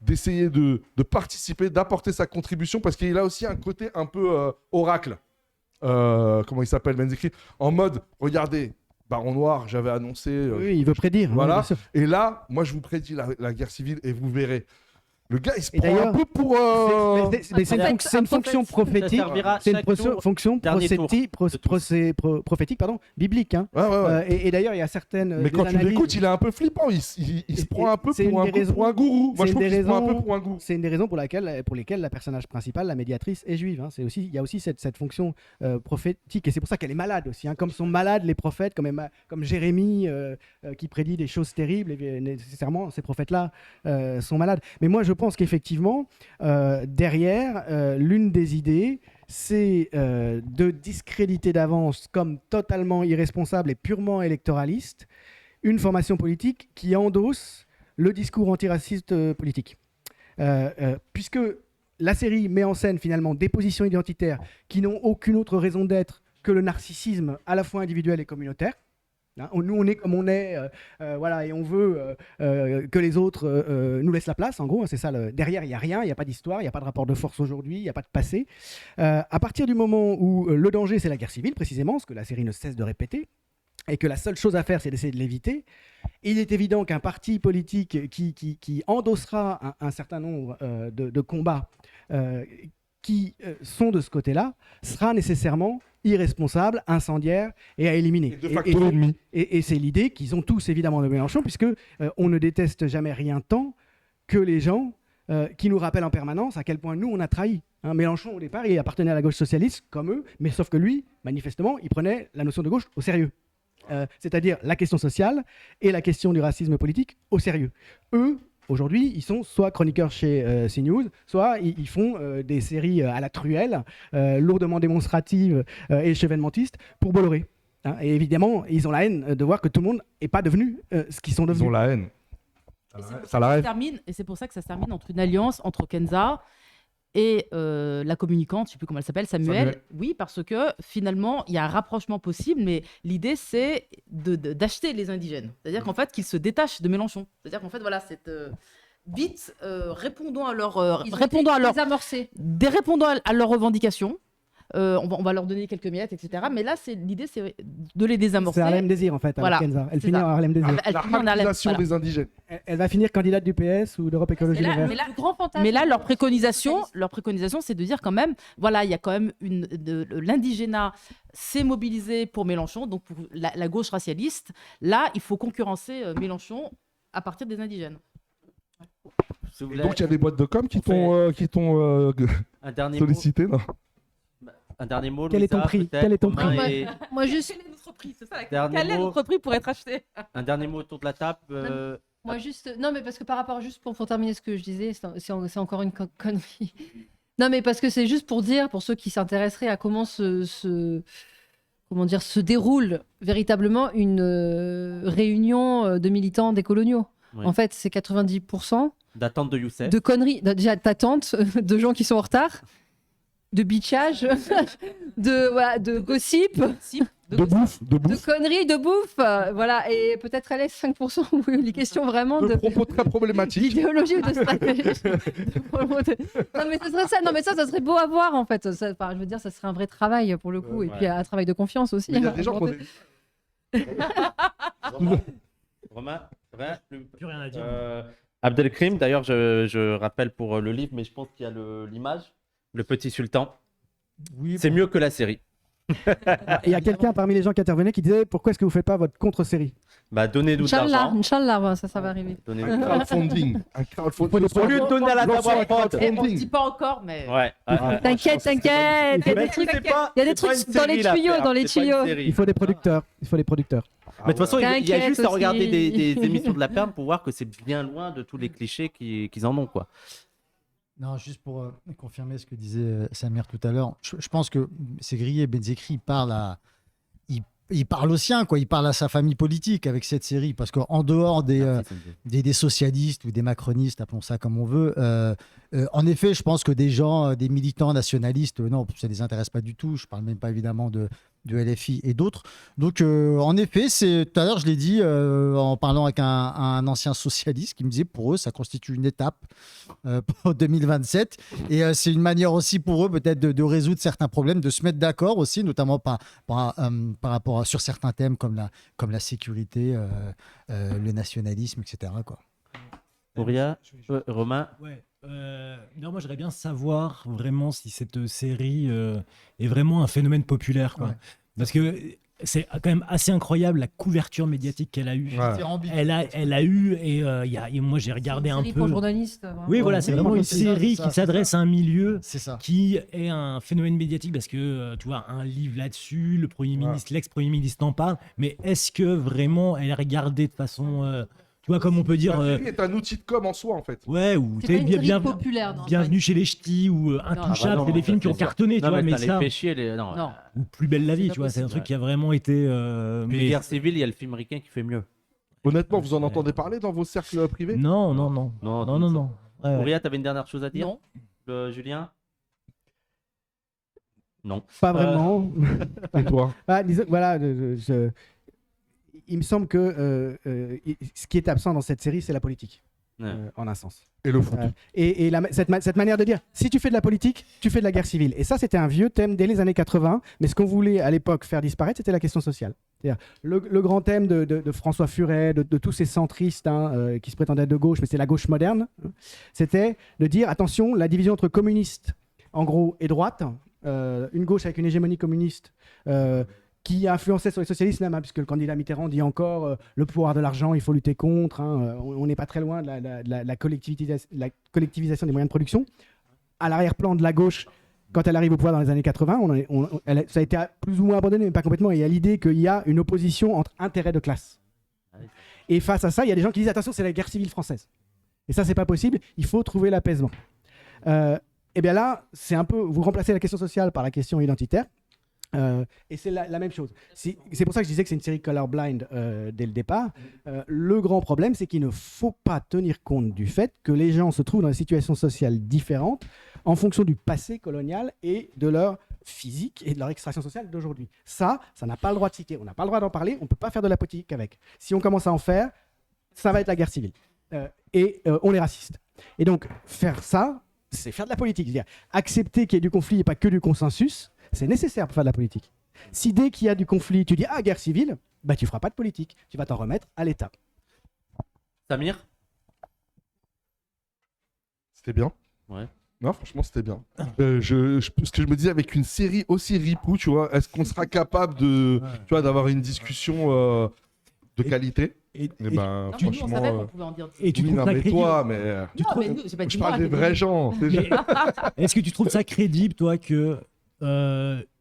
d'essayer de participer, d'apporter sa contribution, parce qu'il a aussi un côté un peu oracle. Comment il s'appelle, Benzekri, en mode, regardez, Baron Noir, j'avais annoncé... Oui, il veut prédire. Voilà. Oui, Et là, moi, je vous prédis la guerre civile et vous verrez. Le gars, il se Et prend un d'ailleurs, peu pour... c'est une fonction prophétique. C'est une fonction Dernier tour. prophétique, biblique. Hein. Ouais. Et d'ailleurs, il y a certaines. Mais quand tu l'écoutes, il est un peu flippant. Il se prend un peu pour un gourou. Moi, je trouve qu'il se prend un peu pour un gourou. C'est une des raisons pour lesquelles la personnage principale, la médiatrice, est juive. Hein. Il y a aussi cette fonction prophétique. Et c'est pour ça qu'elle est malade aussi. Hein. Comme sont malades les prophètes, comme Jérémie, qui prédit des choses terribles. Et nécessairement, ces prophètes-là sont malades. Mais moi, je pense qu'effectivement, derrière, l'une des idées, c'est de discréditer d'avance comme totalement irresponsable et purement électoraliste une formation politique qui endosse le discours antiraciste politique. Puisque la série met en scène finalement des positions identitaires qui n'ont aucune autre raison d'être que le narcissisme à la fois individuel et communautaire. Hein, nous, on est comme on est, voilà, et on veut que les autres nous laissent la place, en gros. Hein, c'est ça. Derrière, il n'y a rien, il n'y a pas d'histoire, il n'y a pas de rapport de force aujourd'hui, il n'y a pas de passé. À partir du moment où le danger, c'est la guerre civile, précisément, ce que la série ne cesse de répéter, et que la seule chose à faire, c'est d'essayer de l'éviter, il est évident qu'un parti politique qui endossera un certain nombre de combats qui sont de ce côté-là sera nécessairement irresponsable, incendiaire et à éliminer. Et de facto ennemi. Et c'est l'idée qu'ils ont tous évidemment de Mélenchon, puisque on ne déteste jamais rien tant que les gens qui nous rappellent en permanence à quel point nous on a trahi. Hein, Mélenchon au départ il appartenait à la gauche socialiste comme eux, mais sauf que lui, manifestement, il prenait la notion de gauche au sérieux. C'est-à-dire la question sociale et la question du racisme politique au sérieux. Eux, aujourd'hui, ils sont soit chroniqueurs chez CNews, soit ils font des séries à la truelle, lourdement démonstratives et chevènementistes pour Bolloré. Hein, et évidemment, ils ont la haine de voir que tout le monde n'est pas devenu ce qu'ils sont devenus. Ils ont la haine. Et c'est pour ça que ça se termine entre une alliance entre Kenza et la communicante, je ne sais plus comment elle s'appelle, Samuel. Oui, parce que finalement, il y a un rapprochement possible, mais l'idée, c'est d'acheter les indigènes. C'est-à-dire qu'en fait, qu'ils se détachent de Mélenchon. C'est-à-dire qu'en fait, voilà, vite, répondant à leurs revendications. On va leur donner quelques miettes, etc. Mais là, l'idée, c'est de les désamorcer. C'est Harlem Désir, en fait, voilà. avec Kenza. Elle finit en Harlem Désir. La radicalisation des indigènes. Elle va finir candidate du PS ou d'Europe Écologie Les Verts. Mais là, leur préconisation, c'est de dire quand même, voilà, il y a quand même l'indigénat s'est mobilisé pour Mélenchon, donc pour la gauche racialiste. Là, il faut concurrencer Mélenchon à partir des indigènes. Et donc, il y a des boîtes de com qui t'ont sollicité, non? Un dernier mot. Quel est ton prix? Moi, juste. Quel est notre prix? C'est ça la Quel est notre prix pour être acheté? Un dernier mot autour de la table. Moi, juste. Non, mais parce que par rapport, juste pour terminer ce que je disais, c'est encore une connerie. Non, mais parce que c'est juste pour dire, pour ceux qui s'intéresseraient à comment se déroule véritablement une réunion de militants décoloniaux. Oui. En fait, c'est 90% d'attente de Youssef. De conneries, déjà d'attente de gens qui sont en retard. de bitchage, de gossip, De bouffe, de de bouffe. conneries, de bouffe. Voilà, et peut-être elle est 5% où les questions vraiment De de propos très problématiques. d'idéologie ou de stratégie. Non mais ce serait ça. Non mais ça serait beau à voir en fait. Enfin, je veux dire, ça serait un vrai travail pour le coup, et puis un travail de confiance aussi. Mais il y a des gens qui ont des- Romain, Plus rien à dire. Abdelkrim, d'ailleurs, je rappelle pour le livre, mais je pense qu'il y a l'image, le petit sultan. Oui, C'est mieux que la série. Il y a quelqu'un parmi les gens qui intervenaient qui disait pourquoi est-ce que vous faites pas votre contre-série? Bah, donnez-nous de Inch'Allah, l'argent. Inch'Allah, ouais, ça va arriver. Donnez-nous de un l'argent. crowdfunding. Un crowdfunding. Au lieu de donner à la Lançons un table froide. Et on ne crowdfunding. dit pas encore, mais. Ouais. T'inquiète. Il y a Mais des trucs, c'est pas- il y a des c'est pas trucs une dans les série, l'affaire. tuyaux, dans les C'est pas une tuyaux. série. Il faut des producteurs. Il faut des producteurs. Mais de toute façon, il y a T'inquiète juste à regarder aussi. des émissions de la perme pour voir que c'est bien loin de tous les clichés qu'ils en ont, quoi. Non, juste pour confirmer ce que disait Samir tout à l'heure, je pense que Segri et Benzekri il parle au sien, quoi. Il parle à sa famille politique avec cette série, parce qu'en dehors des socialistes ou des macronistes, appelons ça comme on veut, en effet, je pense que des gens, des militants nationalistes, non, ça ne les intéresse pas du tout. Je parle même pas évidemment de LFI et d'autres. Donc, en effet, tout à l'heure, je l'ai dit en parlant avec un ancien socialiste qui me disait pour eux, ça constitue une étape pour 2027. Et c'est une manière aussi pour eux peut-être de résoudre certains problèmes, de se mettre d'accord aussi, notamment par rapport sur certains thèmes comme la sécurité, le nationalisme, etc. Quoi. Auria, Romain. Ouais. Non, moi j'aimerais bien savoir vraiment si cette série est vraiment un phénomène populaire, quoi. Ouais. Parce que c'est quand même assez incroyable la couverture médiatique qu'elle a eue. Ouais. Elle a eu, et moi j'ai regardé un Série pour peu. journalistes. vraiment. Oui, voilà, c'est Oui, vraiment une c'est ça, série c'est ça, qui s'adresse à un milieu C'est ça. qui est un phénomène médiatique parce que tu vois un livre là-dessus, le Premier ministre, l'ex-Premier ministre en parle, mais est-ce que vraiment elle est regardée de façon, tu vois, comme on peut dire, La série est un outil de com en soi, en fait. ouais, ou C'est tu pas sais, une série populaire. non, Bienvenue chez les Ch'tis ou Intouchables, non, c'est des non, films qui ont c'est ça. cartonné, tu Non, vois, mais mais ça, les fait chier, les... Non. Non. ou Plus belle la vie, C'est tu vois, c'est un possible, truc qui a vraiment été. Mais les guerres civiles, il y a le film américain qui fait mieux. Honnêtement, vous en entendez parler dans vos cercles privés? Non. Non. Ouais, ouais. Auria, t'avais une dernière chose à dire? Non. Julien? Non. Pas vraiment. Et toi? Disons, voilà, il me semble que ce qui est absent dans cette série, c'est la politique, Ouais. en un sens. Et le foot? Et cette manière de dire, si tu fais de la politique, tu fais de la guerre civile. Et ça, c'était un vieux thème dès les années 80, mais ce qu'on voulait à l'époque faire disparaître, c'était la question sociale. C'est-à-dire le grand thème de François Furet, de tous ces centristes qui se prétendaient de gauche, mais c'est la gauche moderne, c'était de dire, attention, la division entre communistes, en gros, et droite, une gauche avec une hégémonie communiste, qui a influencé sur les socialistes même, puisque le candidat Mitterrand dit encore le pouvoir de l'argent, il faut lutter contre, on n'est pas très loin de la collectivisation des moyens de production. À l'arrière-plan de la gauche, quand elle arrive au pouvoir dans les années 80, ça a été plus ou moins abandonné, mais pas complètement, et il y a l'idée qu'il y a une opposition entre intérêts de classe. Et face à ça, il y a des gens qui disent attention, c'est la guerre civile française. Et ça, c'est pas possible, il faut trouver l'apaisement. Et bien là, c'est un peu, vous remplacez la question sociale par la question identitaire. Et c'est la même chose. C'est pour ça que je disais que c'est une série colorblind dès le départ. Le grand problème, c'est qu'il ne faut pas tenir compte du fait que les gens se trouvent dans des situations sociales différentes en fonction du passé colonial et de leur physique et de leur extraction sociale d'aujourd'hui. Ça n'a pas le droit de citer. On n'a pas le droit d'en parler. On ne peut pas faire de la politique avec. Si on commence à en faire, ça va être la guerre civile. On est raciste. Et donc, faire ça, c'est faire de la politique. C'est-à-dire accepter qu'il y ait du conflit et pas que du consensus. C'est nécessaire pour faire de la politique. Si dès qu'il y a du conflit, tu dis « Ah, guerre civile », bah, tu ne feras pas de politique. Tu vas t'en remettre à l'État. Samir? C'était bien. Ouais. Non, franchement, c'était bien. Ce que je me disais, avec une série aussi ripou, tu vois, est-ce qu'on sera capable de, tu vois, d'avoir une discussion de qualité? Et- Eh ben, Non, mais nous, on savait franchement, qu'on pouvait en dire. Et tu oui, trouves non, ça mais crédible toi, mais Non, mais nous, c'est pas je du moi, parle des mais- vrais gens. Mais est-ce que tu trouves ça crédible, toi, que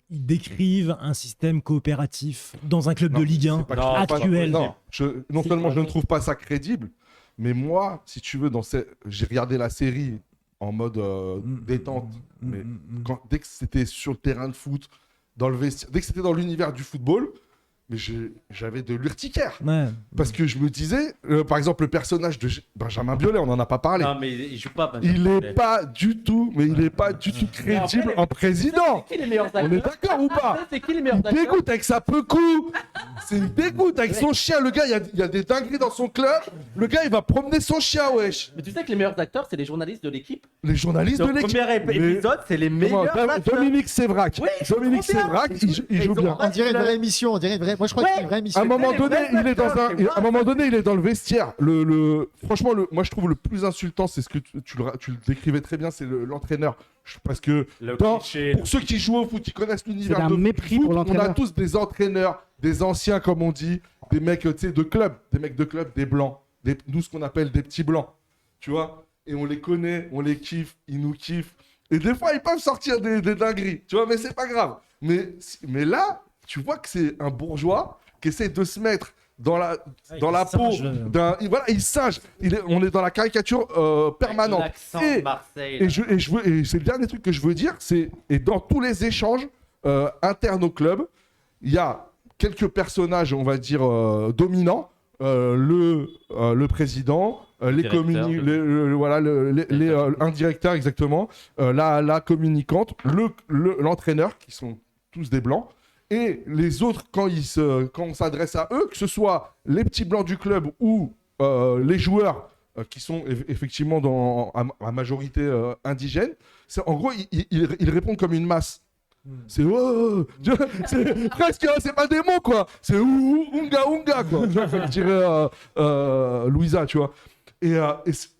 ils décrivent un système coopératif dans un club Non, de Ligue 1 c'est pas que je trouve pas- actuel? non, non C'est seulement pas je ne vrai. trouve pas ça crédible, mais moi, si tu veux, j'ai regardé la série en mode détente. Dès que c'était sur le terrain de foot, dans le vestiaire, dès que c'était dans l'univers du football, mais j'avais de l'urticaire. Ouais. Parce que je me disais, par exemple, le personnage de Benjamin Biolay, on n'en a pas parlé. Non, mais il joue pas. Il est pas du tout, mais il est pas du tout crédible en président. C'est qui les meilleurs acteurs? On est d'accord ou pas? C'est qui les meilleurs Il acteurs? dégoûte avec sa peu-cou. C'est une dégoûte avec son chien. Le gars, il y a des dingueries dans son club. Le gars, il va promener son chien, wesh. Mais tu sais que les meilleurs acteurs, c'est les journalistes de l'équipe. Les journalistes Donc, de l'équipe. premier épisode, c'est les Comment, meilleurs acteurs. Dominique Sévrac. Oui, Dominique trop bien. Sévrac, il joue bien. On dirait une vraie émission, on dirait une vraie. Moi, je crois que c'est une vraie émission. À un moment donné, vrais il est dans acteurs, c'est à un moment donné, il est dans le vestiaire. Franchement, moi, je trouve le plus insultant, c'est ce que tu le décrivais très bien, c'est l'entraîneur. Parce que pour ceux qui jouent au foot, qui connaissent l'univers C'est un de mépris foot, pour on a l'entraîneur. tous des entraîneurs, des anciens, comme on dit, des mecs, tu sais, de club, des blancs, nous ce qu'on appelle des petits blancs, tu vois. Et on les connaît, on les kiffe, ils nous kiffent. Et des fois, ils peuvent sortir des dingueries, tu vois, mais c'est pas grave. Mais là, tu vois que c'est un bourgeois qui essaie de se mettre dans la peau d'un. Voilà, il singe. On est dans la caricature permanente. L'accent Et- de Marseille. Et c'est le dernier truc que je veux dire, et dans tous les échanges internes au club, il y a quelques personnages, on va dire, dominants. Le président, les Directeur. un directeur exactement, la communicante, l'entraîneur, qui sont tous des blancs, et les autres, quand on s'adresse à eux, que ce soit les petits blancs du club ou les joueurs qui sont effectivement à majorité indigène, en gros, ils répondent comme une masse. C'est c'est presque, c'est pas des mots quoi. C'est unga unga quoi. Tu vois, comme dirait Louisa, tu vois. Et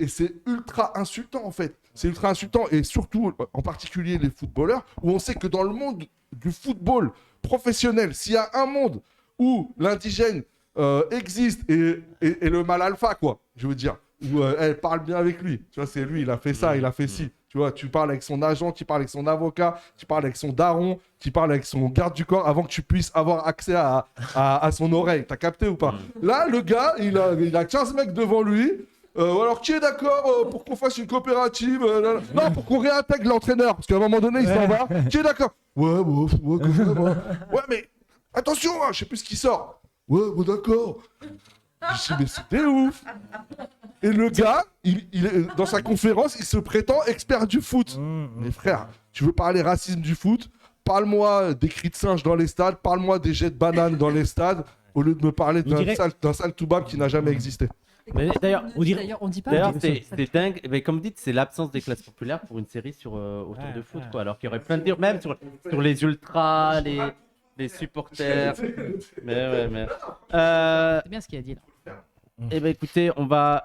c'est ultra insultant en fait. C'est ultra insultant et surtout, en particulier les footballeurs, où on sait que dans le monde du football professionnel, s'il y a un monde où l'indigène existe et le mal alpha quoi, je veux dire, où elle parle bien avec lui. Tu vois, c'est lui, il a fait ça, il a fait ci. Tu vois, tu parles avec son agent, tu parles avec son avocat, tu parles avec son daron, tu parles avec son garde du corps avant que tu puisses avoir accès à son oreille. T'as capté ou pas? Là, le gars, il a 15 mecs devant lui. Alors, qui est d'accord pour qu'on fasse une coopérative Non, pour qu'on réintègre l'entraîneur. Parce qu'à un moment donné, il s'en va. Qui est d'accord? Ouais, comme ça, moi. Ouais, mais attention, hein, je sais plus ce qui sort. Ouais, bon, d'accord. Je dis, mais c'était ouf. Et le gars, dans sa conférence, il se prétend expert du foot. Mais frère, tu veux parler racisme du foot? Parle-moi des cris de singe dans les stades, parle-moi des jets de bananes dans les stades, au lieu de me parler d'un sale toubab qui n'a jamais existé. Mais d'ailleurs, D'ailleurs, on dit pas. D'ailleurs, ça- c'est dingue. Mais comme dit, c'est l'absence des classes populaires pour une série autour de foot, quoi. Alors qu'il y aurait plein de même sur les ultras, les supporters. Mais. C'est bien ce qu'il a dit là. Eh ben écoutez, on va.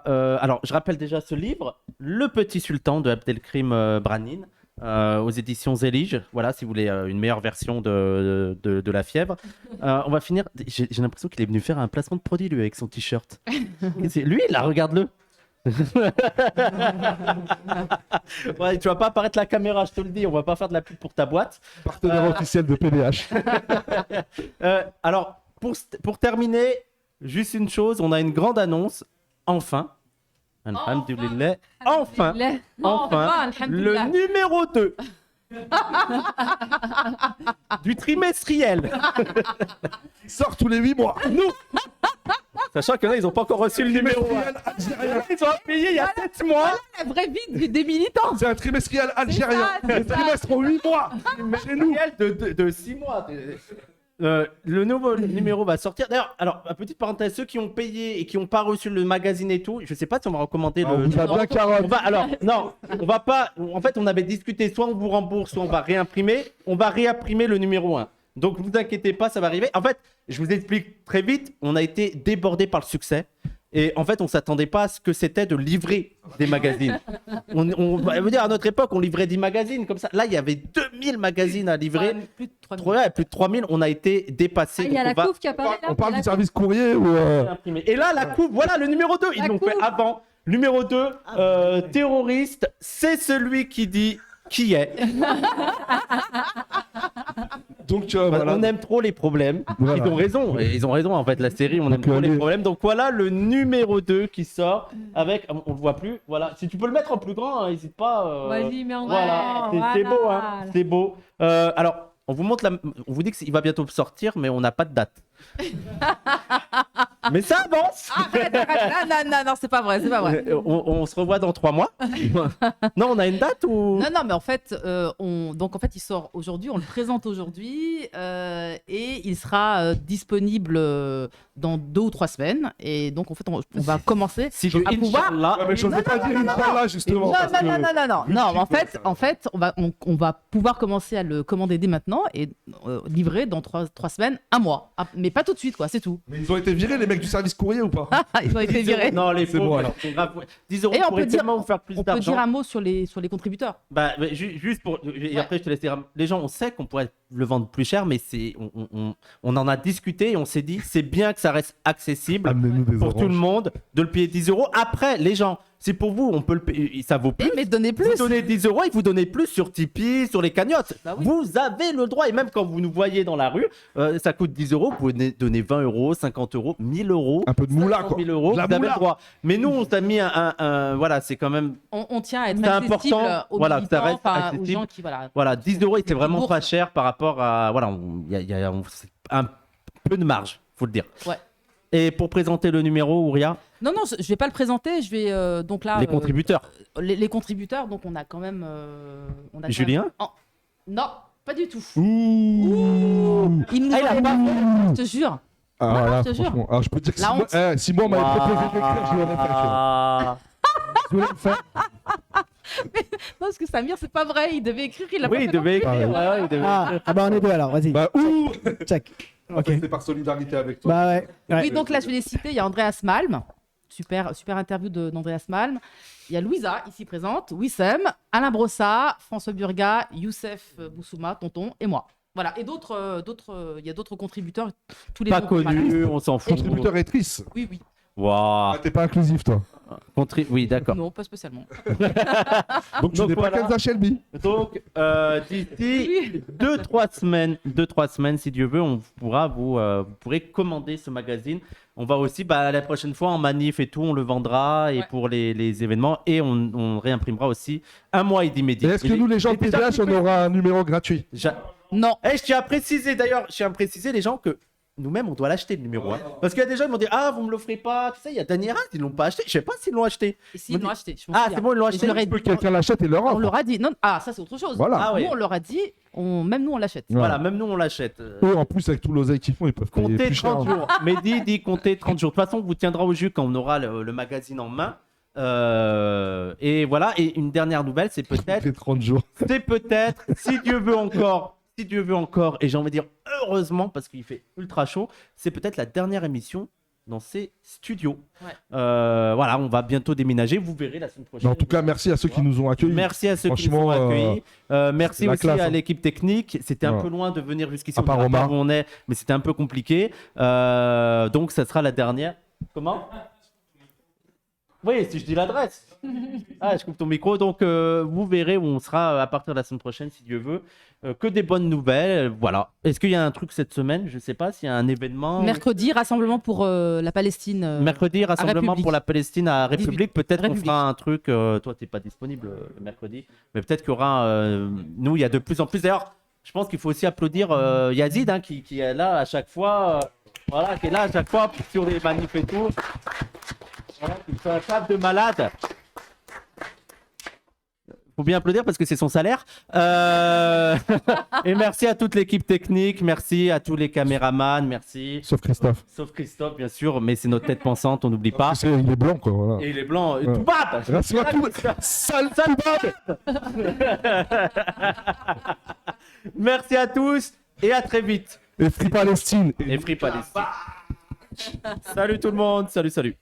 Alors, je rappelle déjà ce livre, Le Petit Sultan de Abdelkrim Branin, aux éditions Zélige. Voilà, si vous voulez une meilleure version de La Fièvre. On va finir. J'ai l'impression qu'il est venu faire un placement de produit lui avec son t-shirt. Lui, là, regarde-le. Ouais, tu vas pas apparaître la caméra, je te le dis. On va pas faire de la pub pour ta boîte. Partenaire officiel de PDH. Alors, pour terminer, juste une chose, on a une grande annonce. Enfin. Alhamdulillah. Enfin. Enfin. Le numéro 2 du trimestriel. Il sort tous les 8 mois. Nous. Sachant que là, ils n'ont pas encore reçu le numéro 1. Ils ont payé il y a 7 mois. La vraie vie des militants. C'est un trimestriel algérien. C'est ça, Les trimestres ont 8 mois. Chez nous. De 6 mois. Le nouveau numéro va sortir. D'ailleurs, alors, petite parenthèse, ceux qui ont payé et qui n'ont pas reçu le magazine et tout, je sais pas si on va recommander On le. vous a bien carotte. Non, on va pas. En fait, on avait discuté, soit on vous rembourse, soit on va réimprimer. On va réimprimer le numéro 1. Donc, ne vous inquiétez pas, ça va arriver. En fait, je vous explique très vite. On a été débordé par le succès. Et en fait, on s'attendait pas à ce que c'était de livrer des magazines. On veut dire, à notre époque, on livrait 10 magazines comme ça. Là, il y avait 2000 magazines à livrer. Plus de 3 Plus de 3000, on a été dépassé. Il y a la Donc, on va couve qui apparaît là. On parle Il y a du la service courrier ou. imprimer. Et là, la couve, voilà le numéro 2. Ils La l'ont fait couve. avant. Numéro 2, terroriste, c'est celui qui dit qui est. Donc, tu vois, voilà. On aime trop les problèmes. Voilà. Ils ont raison. Et ils ont raison, en fait, la série, on aime trop les problèmes. Donc voilà le numéro 2 qui sort avec. On le voit plus. Voilà. Si tu peux le mettre en plus grand, n'hésite pas. Vas-y, mais en Voilà. grand, C'est beau, voilà. hein. C'est beau. Alors, on vous montre on vous dit qu'il va bientôt sortir, mais on n'a pas de date. Mais ça avance. Arrête. Non, c'est pas vrai. On se revoit dans 3 mois. Non, on a une date ou... Non, mais en fait, il sort aujourd'hui, on le présente aujourd'hui et il sera disponible dans 2 ou 3 semaines. Et donc, en fait, on va commencer à pouvoir... Ouais, mais je ne veux pas dire Inch'Allah, justement. Non, en fait, on va pouvoir commencer à le commander dès maintenant et livrer dans 3 semaines, 1 mois. Mais pas tout de suite, quoi, c'est tout. Mais ils ont été virés, les mecs du service courrier ou pas? Ils ont été virés. Non, les C'est pauvres, bon, alors. c'est grave. 10 euros Et on pourrait peut dire- tellement vous faire plus On peut d'argent. dire un mot sur les contributeurs. Bah, juste pour. Et après, je te laisse dire. Les gens, on sait qu'on pourrait le vendre plus cher, mais on en a discuté et on s'est dit, c'est bien que ça reste accessible Amenez-nous des pour oranges. tout le monde de le payer 10 euros. Après, les gens, c'est pour vous, on peut le payer, ça vaut plus. Mais donnez plus. Vous donnez 10 euros et vous donnez plus sur Tipeee, sur les cagnottes. Bah oui. Vous avez le droit. Et même quand vous nous voyez dans la rue, ça coûte 10 euros. Vous pouvez donner 20 euros, 50 euros, 1000 euros. Un peu de moula, 500 quoi. 000 euros, De la vous avez moula. le droit. Mais nous, on t'a mis voilà, c'est quand même. On tient à être C'est accessible important, aux voilà, militants, ça reste aux accessible. gens qui... Voilà. Voilà, 10 euros, c'est vraiment bourses. pas cher par rapport à. Voilà, il y a c'est un peu de marge, faut le dire. Ouais. Et pour présenter le numéro, Ouria, Non, je vais pas le présenter. Je vais donc là. les contributeurs. Les contributeurs, donc on a quand même. On a Julien Non, pas du tout. Ouh. Il nous Ah, il a en pas fait, je te jure. Ah, Voilà, là, je te jure. franchement. Alors, je peux te dire que La honte. si moi, on m'avait proposé d'écrire, je l'aurais fait. tu vois. Ah. Je voulais le faire. Non, parce que Samir, c'est pas vrai. Il devait écrire, il a pas Oui, fait il devait non plus. écrire. Ouais, il devait Ah bah on est deux alors, vas-y. Bah, ouh. Check. En Ok. fait, c'est par solidarité avec toi. Bah ouais. Oui, donc là, je vais les citer. Il y a Andreas Malm. Super interview d'Andreas Malm. Il y a Louisa, ici présente, Wissem, Alain Brossat, François Burga, Youssef Boussouma, Tonton et moi. Voilà. Et il y a d'autres contributeurs. Tous les pas noms qu'on connu, on s'en fout. Contributeur et triste. Oui. Waouh. Ah, t'es pas inclusif, toi. Oui, d'accord. Non, pas spécialement. Donc, tu Donc, n'es voilà. pas Kenza Shelby. Donc, d'ici 2-3 semaines, si Dieu veut, vous pourrez commander ce magazine. On va aussi, la prochaine fois, en manif et tout, on le vendra et Ouais. pour les événements et on réimprimera aussi un mois et demi. Et est-ce que nous, les gens de PDH, on aura un numéro gratuit? Non. Je tiens à préciser d'ailleurs, les gens que nous-mêmes, on doit l'acheter le numéro 1. Parce qu'il y a des gens qui m'ont dit, ah, vous me l'offrez pas. Tu sais, il y a Daniel Rast, ils l'ont pas acheté. Je sais pas s'ils l'ont acheté. Et si, ils l'ont acheté. Je m'en Ah, souviens. c'est bon, ils l'ont Et acheté. je leur ai Que dit- quelqu'un l'achète et leur On offre. leur a dit. Non, ça, c'est autre chose. Voilà. Ah ouais. Nous, on leur a dit, même nous, on l'achète. Voilà, même nous, on l'achète. Eux, en plus, avec tout l'oseille qu'ils font, ils peuvent payer Comptez plus cher. 30 jours. Mehdi dit comptez 30 jours. De toute façon, on vous tiendra au jus quand on aura le magazine en main. Et voilà. Et une dernière nouvelle, c'est peut-être, Fait 30 jours. si Dieu veut encore, et j'ai envie de dire heureusement parce qu'il fait ultra chaud, c'est peut-être la dernière émission dans ces studios. Ouais. Voilà, on va bientôt déménager. Vous verrez la semaine prochaine. Mais en tout cas, merci à ceux qui nous ont accueillis. Merci à ceux qui nous ont Franchement, accueillis. Merci c'est la aussi classe, à hein. l'équipe technique. C'était un Ouais. peu loin de venir jusqu'ici. À part On verra Omar. pas où on est, mais c'était un peu compliqué. Donc, ça sera la dernière. Comment? Oui, si je dis l'adresse. Ah, je coupe ton micro. Donc, vous verrez où on sera à partir de la semaine prochaine, si Dieu veut. Que des bonnes nouvelles. Voilà. Est-ce qu'il y a un truc cette semaine? Je ne sais pas s'il y a un événement. Mercredi, rassemblement pour la Palestine. Mercredi, rassemblement République. pour la Palestine à République. Peut-être qu'on République. fera un truc. Toi, tu n'es pas disponible le mercredi. Mais peut-être qu'il y aura. Nous, il y a de plus en plus. D'ailleurs, je pense qu'il faut aussi applaudir Yazid, hein, qui est là à chaque fois. Voilà, qui est là à chaque fois sur les manifs et tout. Voilà, qui fait un taf de malade. Faut bien applaudir parce que c'est son salaire. Et merci à toute l'équipe technique, merci à tous les caméramans, merci. Sauf Christophe. Sauf Christophe, bien sûr, mais c'est notre tête pensante, on n'oublie pas. Il est blanc, quoi. Voilà. Et il est blanc. Ouais. Tout bab. Rassure-toi, tout. Sale Toubab. Merci à tous et à très vite. Et Free Palestine. Et Free Palestine. Salut tout le monde, salut.